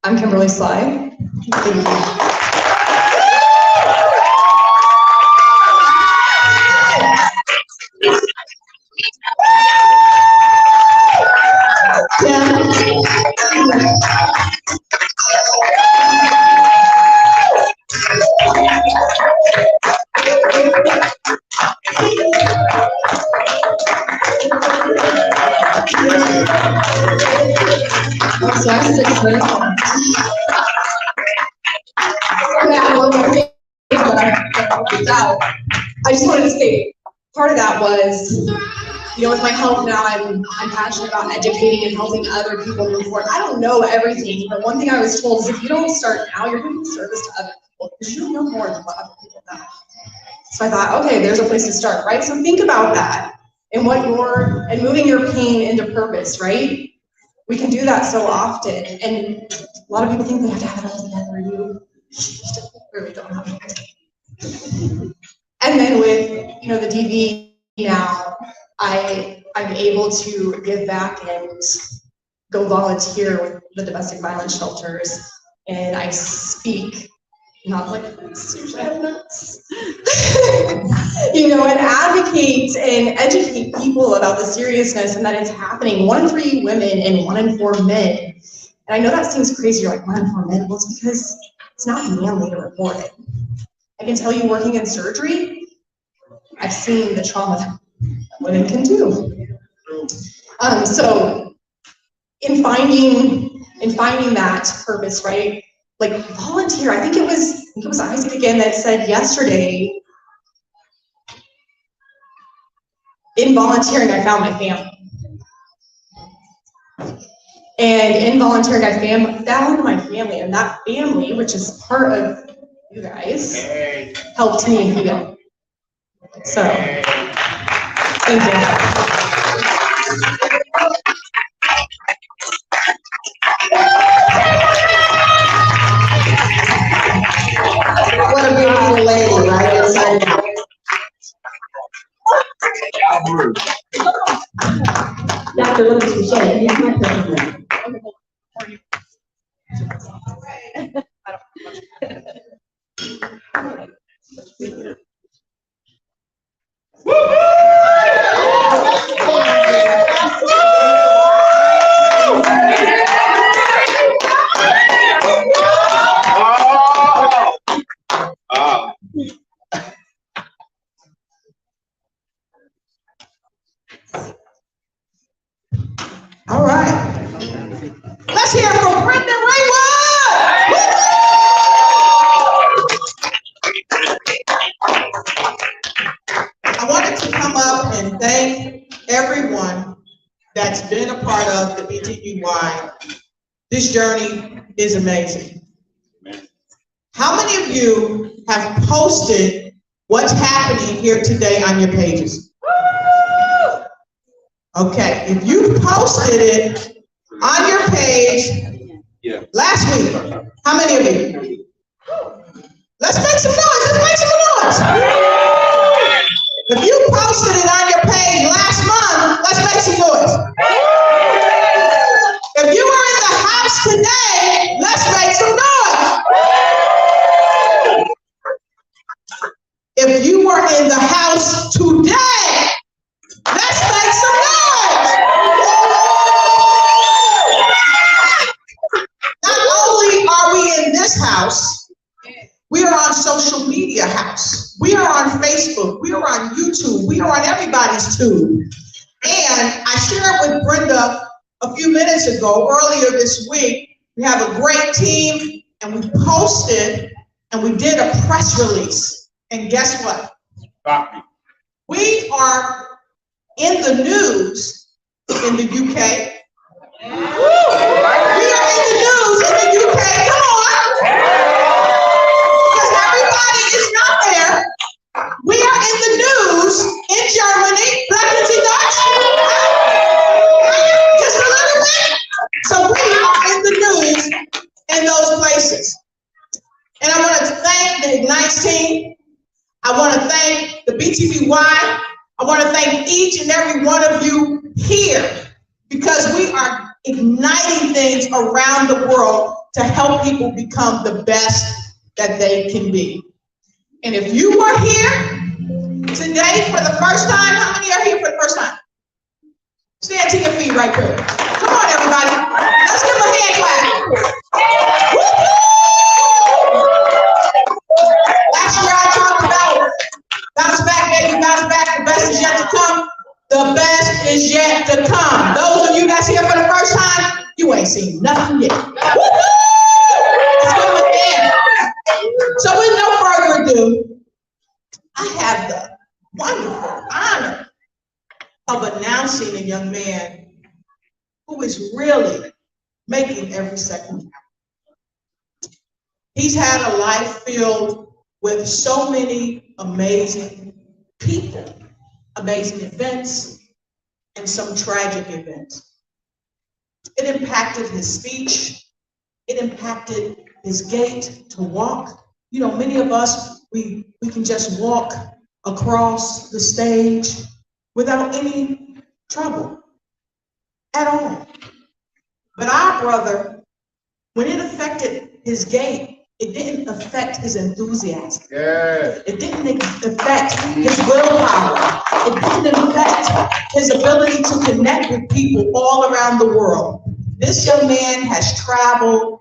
I'm Kimberly Sly. Thank you. I just wanted to say, part of that was, you know, with my health now, I'm passionate about educating and helping other people move forward. I don't know everything, but one thing I was told is if you don't start now, you're doing service to other people because you don't know more than what other people know. So I thought, okay, there's a place to start, right? So think about that and and moving your pain into purpose, right? We can do that so often, and a lot of people think they have to have it all together. You really don't have it. And then with, you know, the DV now, I'm able to give back and go volunteer with the domestic violence shelters, and I speak, not like this, usually I have notes, you know, and advocate and educate people about the seriousness and that it's happening. 1 in 3 women and 1 in 4 men. And I know that seems crazy, you're like 1 in 4 men, well, it's because it's not manly to report it. I can tell you, working in surgery, I've seen the trauma that women can do. So in finding that purpose, right? Like volunteer. I think it was Isaac again that said yesterday, in volunteering, I found my family. And in volunteering, I found my family, and that family, which is part of you guys, helped me heal. So, thank you.
What a beautiful lady, right inside out. Dr. Lewis Michelle, here's my question.
All right. Let's hear from Brenda Raywood. I wanted to come up and thank everyone that's been a part of the BTBY. This journey is amazing. How many of you have posted what's happening here today on your pages? Okay, if you posted it on your page last week, how many of you? Let's make some noise, let's make some noise. If you posted it on your page last month, let's make some noise. If you were in the house today, let's make some noise. If you were in the house today, let's make some noise. Not only are we in this house, we are on social media house. We are on Facebook. We are on YouTube. We are on everybody's tube. And I shared with Brenda a few minutes ago, earlier this week, we have a great team, and we posted and we did a press release. And guess what? We are in the news in the UK. We are in the news in the UK. Come on. Because everybody is not there. thank the BTBY. I want to thank each and every one of you here because we are igniting things around the world to help people become the best that they can be. And if you are here today for the first time, how many are here for the first time? Stand to your feet right quick. Come on, everybody. Let's give them a hand clap. That's what I talked about. Bounce back, baby, bounce back. The best is yet to come. The best is yet to come. Those of you that's here for the first time, you ain't seen nothing yet. Let's give them a hand. So with no further ado, I have the wonderful honor of announcing a young man who is really making every second count. He's had a life filled with so many amazing people, amazing events, and some tragic events. It impacted his speech. It impacted his gait to walk. You know, many of us, we can just walk across the stage without any trouble at all. But our brother, when it affected his gait, it didn't affect his enthusiasm. Yeah. It didn't affect his willpower. It didn't affect his ability to connect with people all around the world. This young man has traveled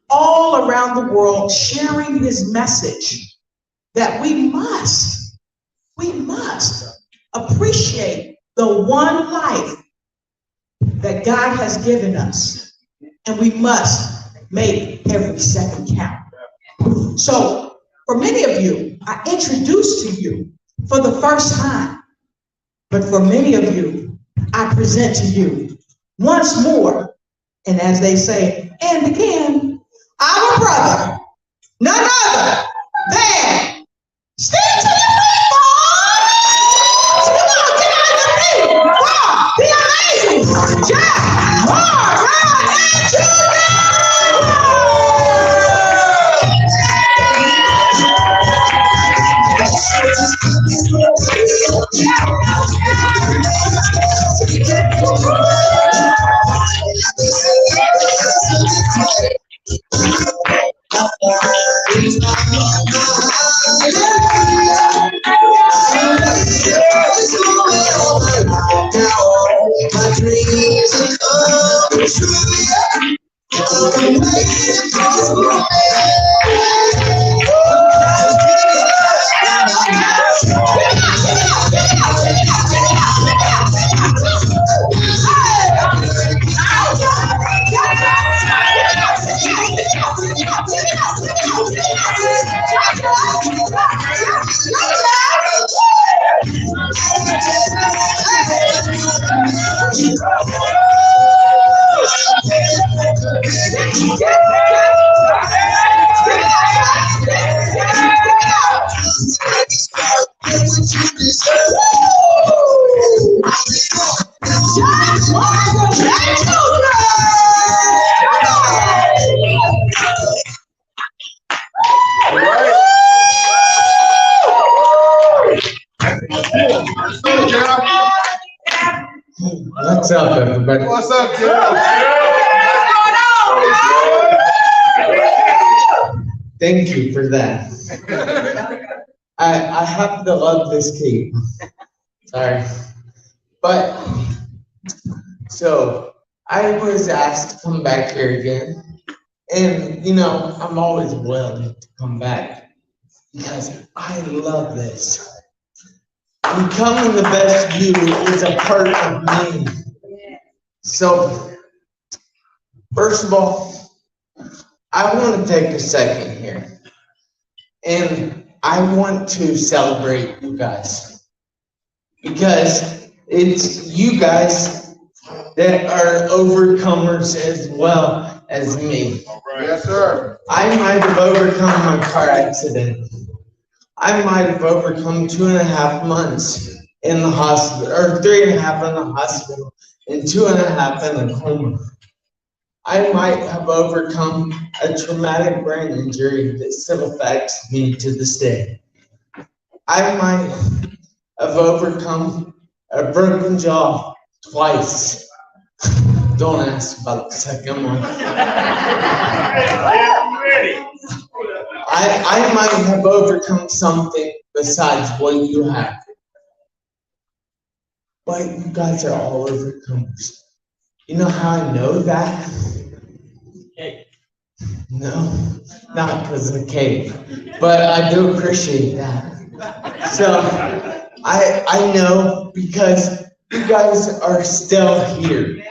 all around the world sharing his message that we must appreciate the one life that God has given us, and we must make every second count. So for many of you, I introduced to you for the first time, but for many of you, I present to you once more, and as they say, and again, our brother, none other than stand to your feet, boys! Come on, get on your feet! Come on, be amazing! Jack, Mark, and Judah! My dreams are coming true. I'm waiting for
What's up, everybody?
What's up, Joe?
Thank you for that. I happen to love this cape. Sorry. But, so, I was asked to come back here again. And, you know, I'm always willing to come back because I love this. Becoming the best you is a part of me. So, first of all, I want to take a second here. And I want to celebrate you guys. Because it's you guys that are overcomers as well as me.
Yes, sir.
I might have overcome my car accident. I might have overcome 2.5 months in the hospital, or 3.5 in the hospital, and 2.5 in a coma. I might have overcome a traumatic brain injury that still affects me to this day.
I might have overcome a broken jaw twice. Don't ask about the second one. I might have overcome something besides what you have. But you guys are all overcomers. You know how I know that? No, not because of the cake, but I do appreciate that. So I know because you guys are still here.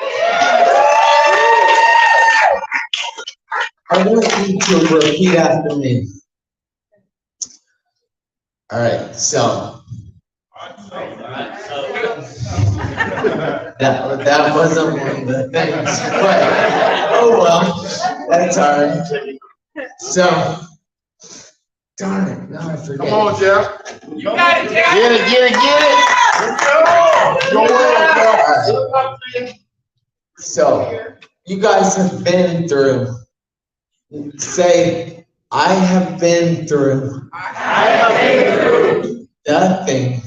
I want you to repeat after me. All right, so that wasn't one of the things, but oh well, that's all right. So, darn it, now I forget.
Come on, Jeff.
You got it, Jeff.
Get it.
Go
Alright. So, you guys have been through. Say, I have been through. Nothing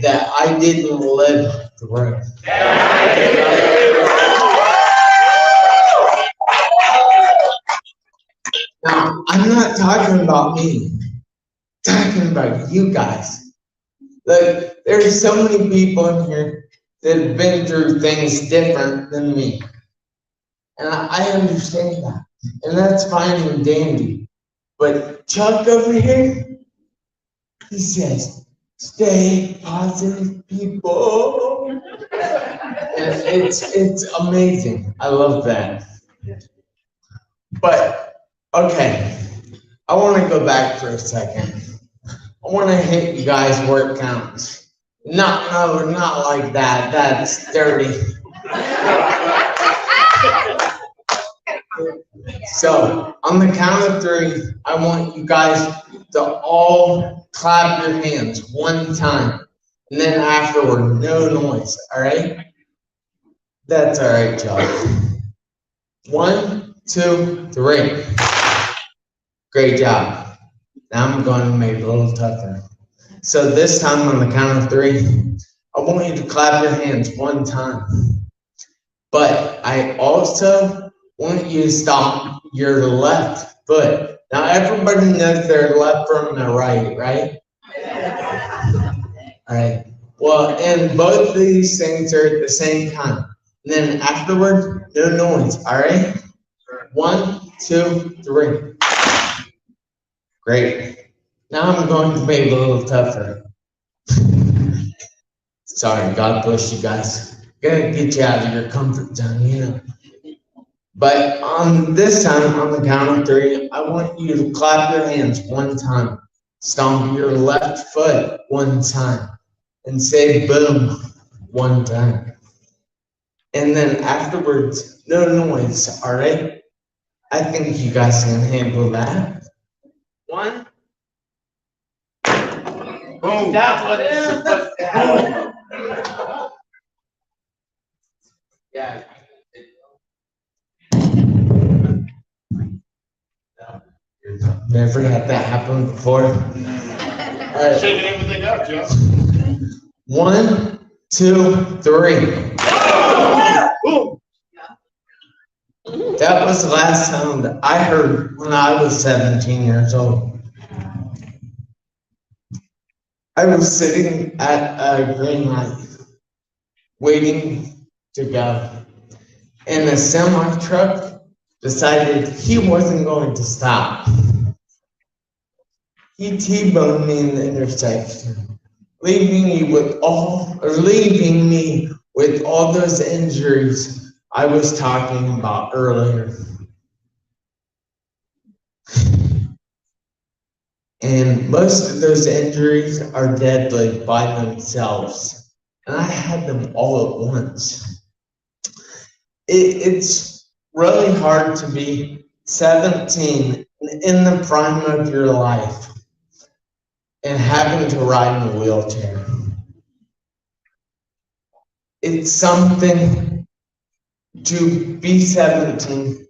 that I didn't live through. Now, I'm not talking about me. I'm talking about you guys. Like, there's so many people in here that have been through things different than me. And I understand that. And that's fine and dandy. But Chuck over here, he says, stay positive, people. And it's amazing. I love that. But, okay, I want to go back for a second. I want to hit you guys where it counts. No, not like that. That's dirty. So, on the count of 3, I want you guys to all clap your hands one time. And then afterward, no noise, all right? That's all right, Chuck. 1, 2, 3. Great job. Now I'm going to make it a little tougher. So this time on the count of 3, I want you to clap your hands one time. But I also want you to stomp your left foot. Now everybody knows their left from their right, right? All right. Well, and both of these things are at the same time. And then afterward, no noise, all right? 1, 2, 3. Great. Now I'm going to make it a little tougher. Sorry, God bless you guys. Gonna get you out of your comfort zone, you know. But on this time, on the count of 3, I want you to clap your hands one time. Stomp your left foot one time. And say boom one time. And then afterwards, no noise, all right? I think you guys can handle that. 1.
Boom.
That's what it's supposed to happen. Yeah. Never had that happen before. All right.
Shaking everything up, Jeff.
1, 2, 3. That was the last sound I heard when I was 17 years old. I was sitting at a green light, waiting to go. And the semi-truck decided he wasn't going to stop. He T-boned me in the intersection, leaving me with all those injuries I was talking about earlier. And most of those injuries are deadly by themselves. And I had them all at once. It's really hard to be 17 in the prime of your life and having to ride in a wheelchair. It's something to be 17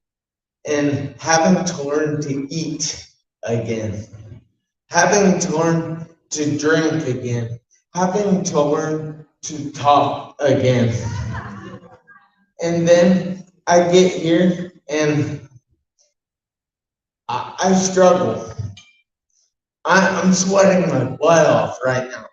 and having to learn to eat again. Having to learn to drink again, having to learn to talk again. And then I get here and I struggle. I'm sweating my butt off right now.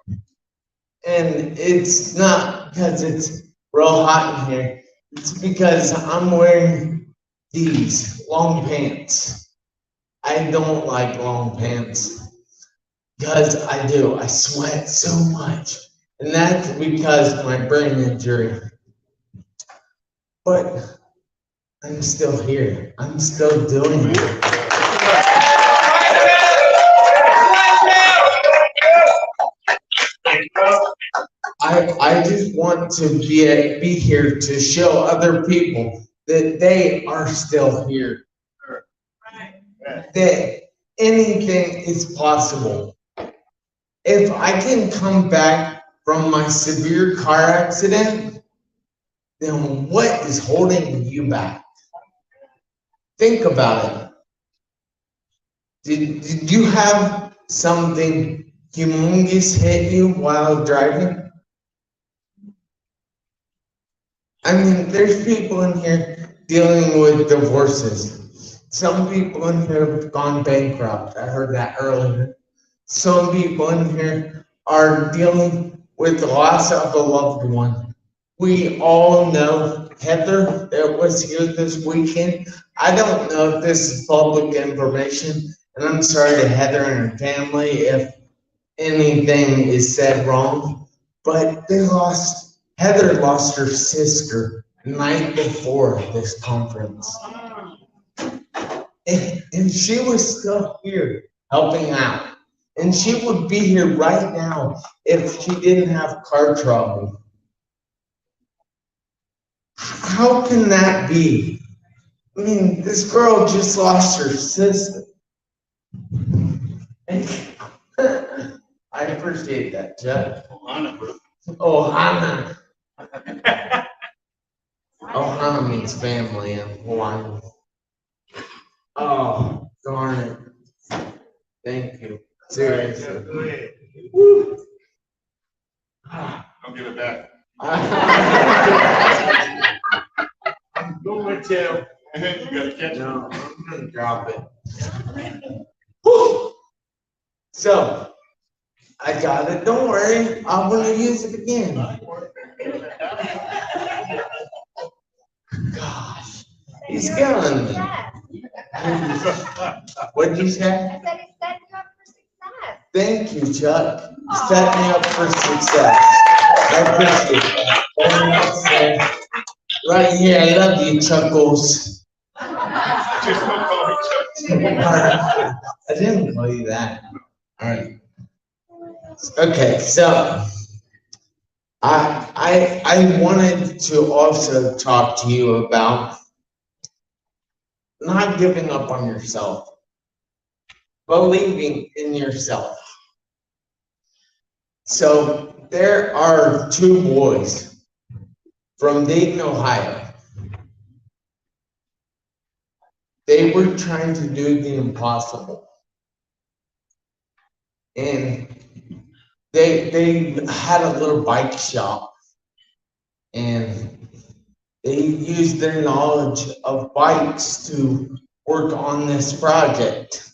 And it's not because it's real hot in here. It's because I'm wearing these long pants. I don't like long pants. Because I do. I sweat so much. And that's because of my brain injury. But I'm still here. I'm still doing it. I just want to be here to show other people that they are still here. That anything is possible. If I can come back from my severe car accident, then what is holding you back? Think about it. Did you have something humongous hit you while driving? I mean, there's people in here dealing with divorces. Some people in here have gone bankrupt. I heard that earlier. Some people in here are dealing with the loss of a loved one. We all know Heather that was here this weekend. I don't know if this is public information, and I'm sorry to Heather and her family if anything is said wrong, but Heather lost her sister the night before this conference. And she was still here helping out. And she would be here right now if she didn't have car trouble. How can that be? I mean, this girl just lost her sister. I appreciate that, Jeff. Ohana. Ohana means family in Hawaiian. Oh, darn it. Thank you. Seriously. Woo.
Don't give it back.
Go with you.
You gotta catch it.
No, I'm gonna drop it. Woo. So, I got it. Don't worry. I'm gonna use it again. Gosh, he's killing me. What did you say?
I said he's setting you up for success.
Thank you, Chuck. Set me up for success. I appreciate that. Very nice, sir. Right here, I love you, Chuckles.
Just don't call me Chuck.
I didn't call you that. All right. Okay, so I wanted to also talk to you about not giving up on yourself, believing in yourself. So there are two boys from Dayton, Ohio. They were trying to do the impossible. And they had a little bike shop. And they used their knowledge of bikes to work on this project.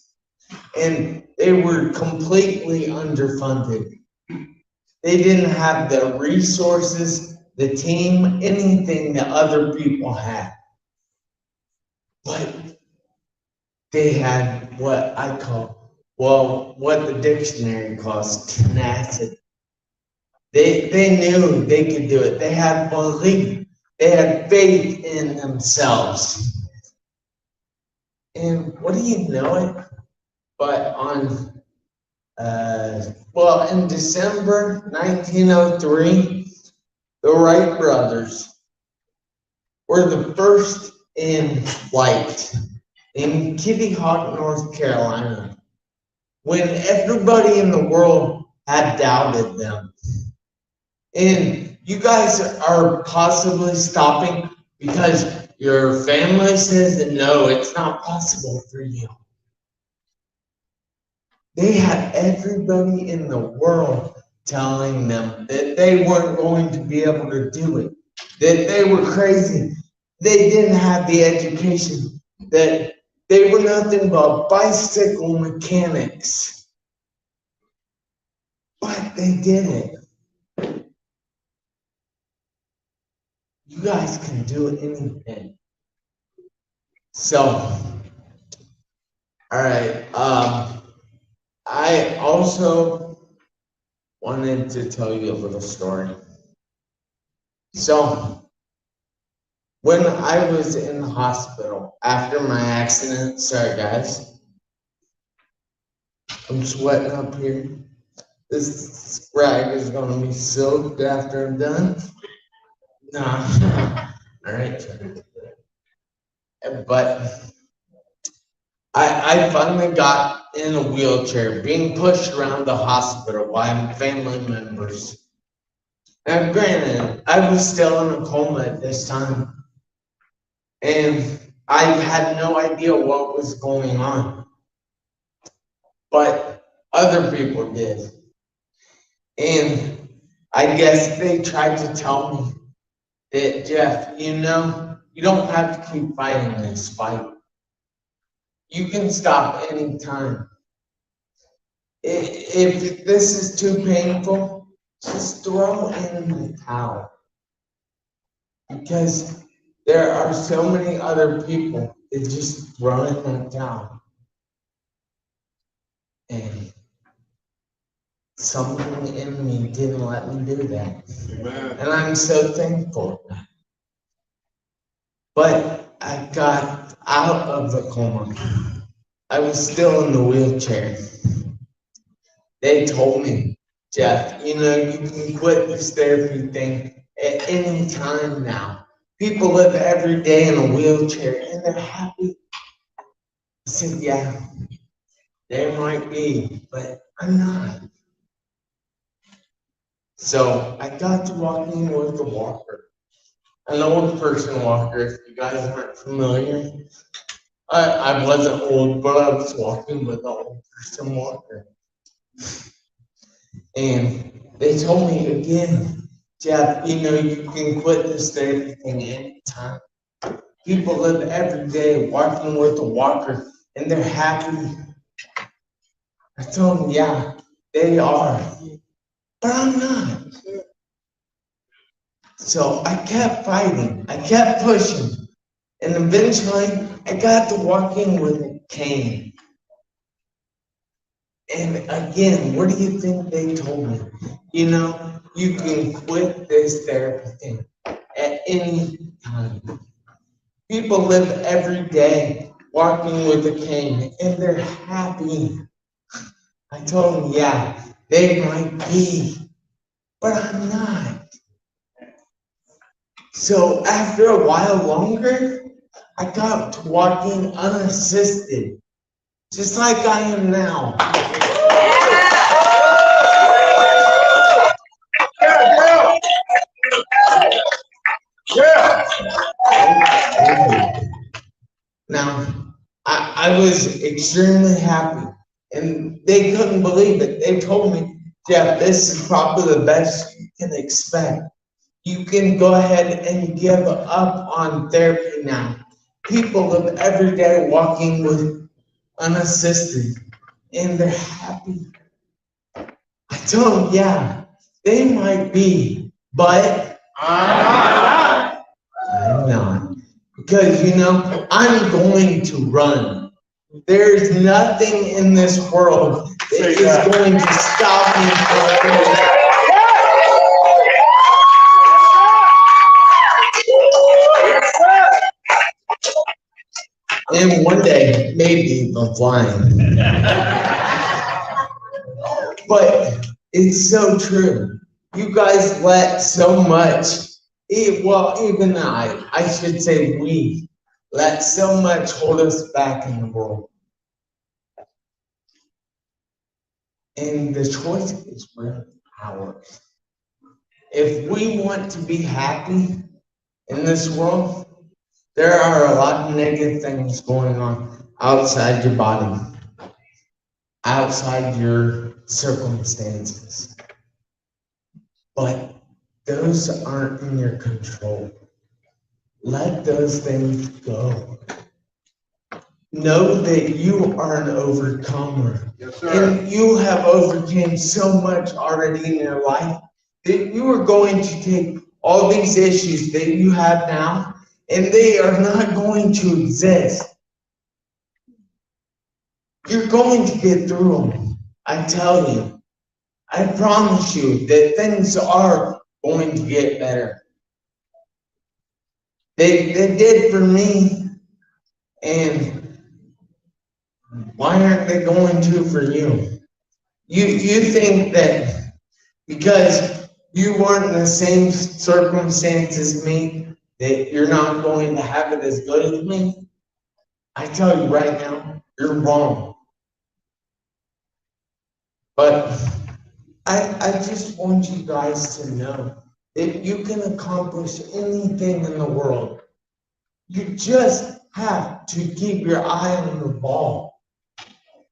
And they were completely underfunded. They didn't have the resources, the team, anything that other people had. But they had what I call, well, what the dictionary calls tenacity. They knew they could do it. They had belief. They had faith in themselves. And what do you know it? But on, in December 1903, the Wright brothers were the first in flight in Kitty Hawk, North Carolina, when everybody in the world had doubted them. And you guys are possibly stopping because your family says that no, it's not possible for you. they had everybody in the world telling them that they weren't going to be able to do it, that they were crazy, they didn't have the education, that they were nothing but bicycle mechanics. But they did it. You guys can do anything. So, all right. I also wanted to tell you a little story. So, when I was in the hospital after my accident, sorry guys, I'm sweating up here. This rag is gonna be soaked after I'm done. Nah, all right. But I finally got in a wheelchair, being pushed around the hospital by family members. Now, granted, I was still in a coma at this time, and I had no idea what was going on, but other people did. And I guess they tried to tell me that, Jeff, you know, you don't have to keep fighting this fight. You can stop anytime. If this is too painful, just throw in the towel. Because there are so many other people that just throw in the towel. And something in me didn't let me do that. Amen. And I'm so thankful for that. But I got out of the coma. I was still in the wheelchair. They told me, Jeff, you know, you can quit this therapy thing at any time now. People live every day in a wheelchair and they're happy. I said, yeah, they might be, but I'm not. So I got to walking with a walker, an old person walker, if you guys aren't familiar. I wasn't old, but I was walking with an old person walker. And they told me again, Jeff, you know, you can quit this therapy thing anytime. People live every day walking with a walker and they're happy. I told them, yeah, they are, but I'm not. So I kept fighting, I kept pushing, and eventually I got to walking with a cane. And again, what do you think they told me? You know, you can quit this therapy thing at any time. People live every day walking with a cane and they're happy. I told them, yeah, they might be, but I'm not. So after a while longer, I got to walking unassisted, just like I am now. Yeah. Now, I was extremely happy, and they couldn't believe it. They told me, Jeff, this is probably the best you can expect. You can go ahead and give up on therapy now. People live every day walking with unassisted, and they're happy. I told them, yeah, they might be, but I'm not. Because, you know, I'm going to run. There's nothing in this world that is going to stop me from running. And one day, maybe I'm flying. But it's so true. You guys let so much, even I should say we, let so much hold us back in the world. And the choice is really ours. If we want to be happy in this world, there are a lot of negative things going on outside your body. outside your circumstances. But those aren't in your control. Let those things go. Know that you are an overcomer.
Yes, sir.
And you have overcame so much already in your life that you are going to take all these issues that you have now, and they are not going to exist. You're going to get through them. I tell you. I promise you that things are going to get better. They did for me, and why aren't they going to for you? You think that because you weren't in the same circumstances as me, that you're not going to have it as good as me? I tell you right now, you're wrong. But I just want you guys to know that you can accomplish anything in the world. You just have to keep your eye on the ball.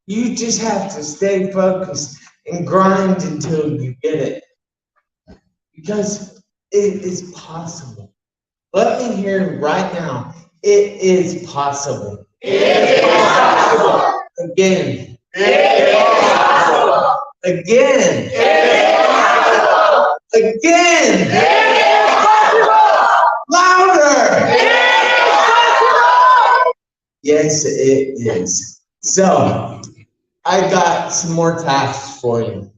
You just have to stay focused and grind until you get it. Because it is possible. Let me hear right now, it is possible.
It is possible.
Again.
It is possible.
Again.
It is possible.
Again.
It is possible.
Louder.
It is possible.
Yes, it is. So, I got some more tasks for you.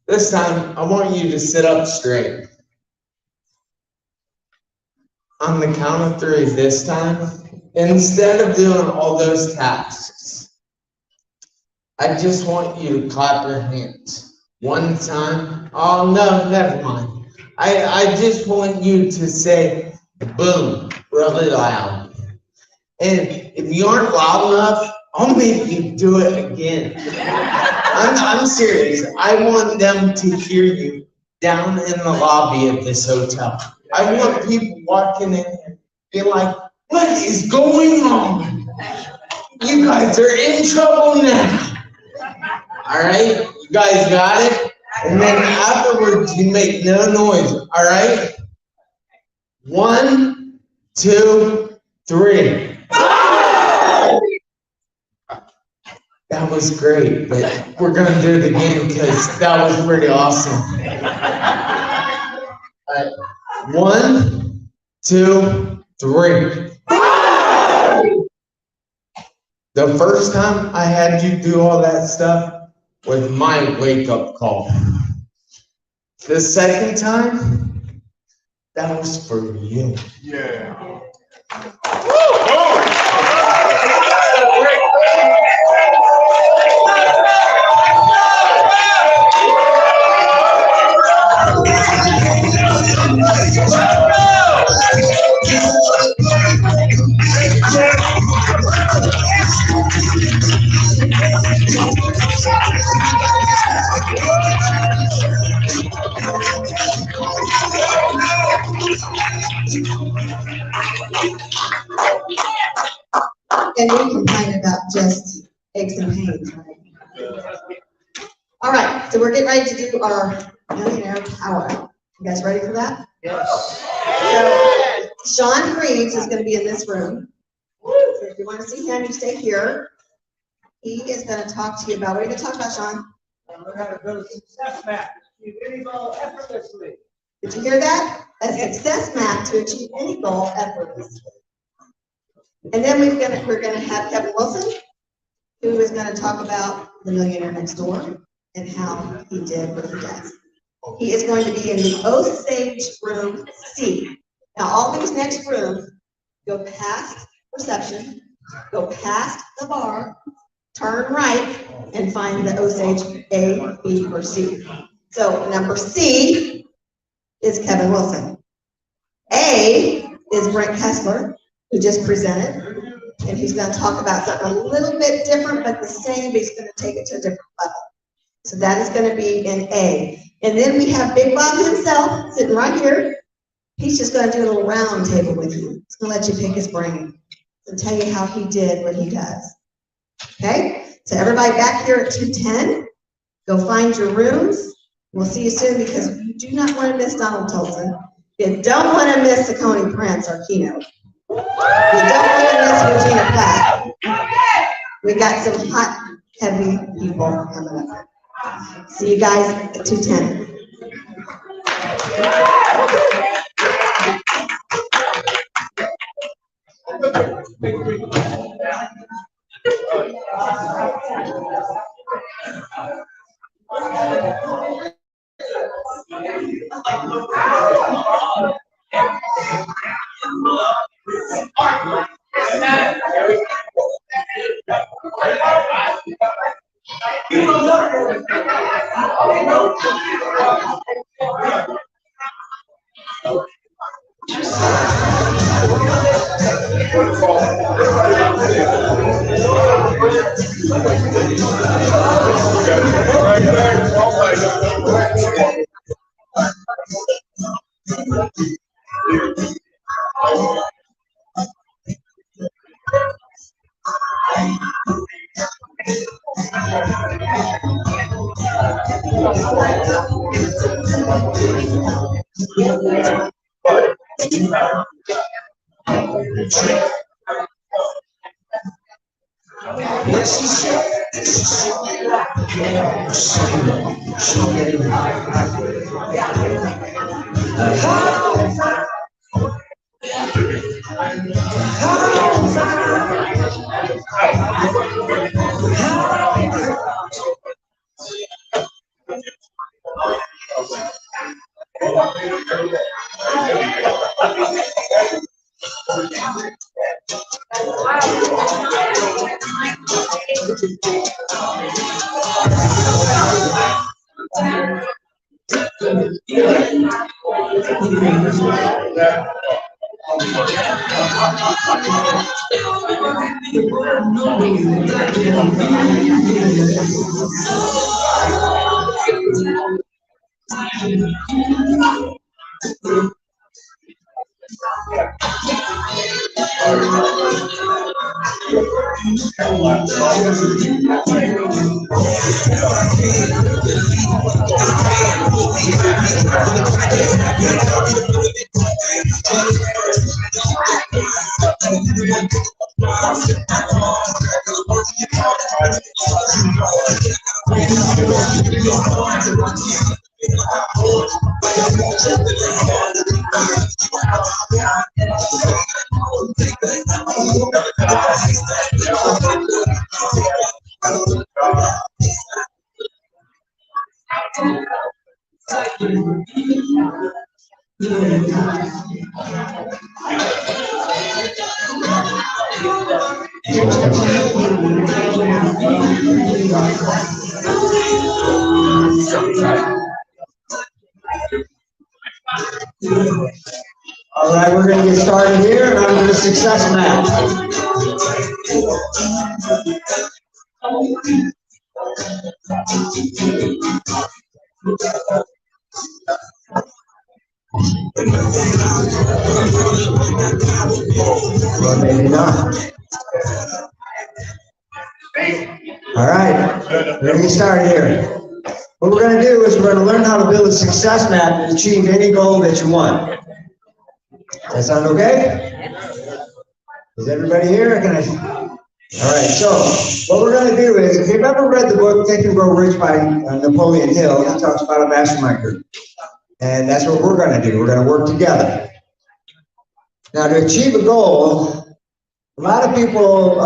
This time, I want you to sit up straight. On the count of 3 this time, instead of doing all those tasks, I just want you to clap your hands. One time. Oh, no, never mind. I just want you to say boom really loud. And if you aren't loud enough, I'll make you do it again. I'm serious. I want them to hear you down in the lobby of this hotel. I want people walking in here being like, what is going on? You guys are in trouble now. All right? You guys got it? And then afterwards, you make no noise. All right? 1, 2, 3. That was great, but we're gonna do it again because that was pretty awesome. All right. 1, 2, 3. The first time I had you do all that stuff was my wake-up call. The second time, that was for you.
Yeah.
And we complain about just aches and pains, right? All right, so we're getting ready to do our millionaire power hour. You guys ready for that?
Yes.
So Sean Reeves is going to be in this room. So if you want to see him, you stay here. He is going to talk to you about, what are you going to talk about, Sean?
Learn how to build a success map. Achieve any goal effortlessly.
Did you hear that? A success map to achieve any goal effortlessly. And then we're gonna have Kevin Wilson, who is gonna talk about The Millionaire Next Door and how he did what he does. He is going to be in the Osage room C. Now, all these next rooms go past reception, go past the bar, turn right, and find the Osage A, B, or C. So number C is Kevin Wilson. A is Brent Kessler, who just presented, and he's going to talk about something a little bit different, but the same, but he's going to take it to a different level. So that is going to be in A. And then we have Big Bob himself sitting right here. He's just going to do a little round table with you. He's going to let you pick his brain and tell you how he did what he does. Okay? So everybody back here at 210, go find your rooms. We'll see you soon because you do not want to miss Donald Tolson. You don't want to miss the Coney Prince, our keynote. You don't want to miss Regina Platt. We got some hot, heavy people coming up. See you guys at 210.
All right, we're going to get started here, and I'm going to success map. Or maybe not. All right, we're going to get started here. What we're going to do is we're going to learn how to build a success map to achieve any goal that you want. That sound okay? Is everybody here? Can I? All right, so what we're going to do is, if you've ever read the book Think and Grow Rich by Napoleon Hill, he talks about a mastermind group. And that's what we're going to do. We're going to work together. Now, to achieve a goal, a lot of people,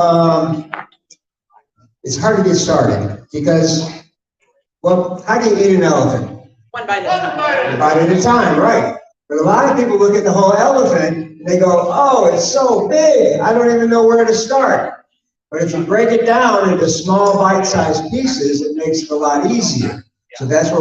it's hard to get started because, well, how do you eat an elephant?
One bite at a time.
One bite at a time, right. But a lot of people look at the whole elephant and they go, oh, it's so big, I don't even know where to start. But if you break it down into small bite-sized pieces, it makes it a lot easier. So that's what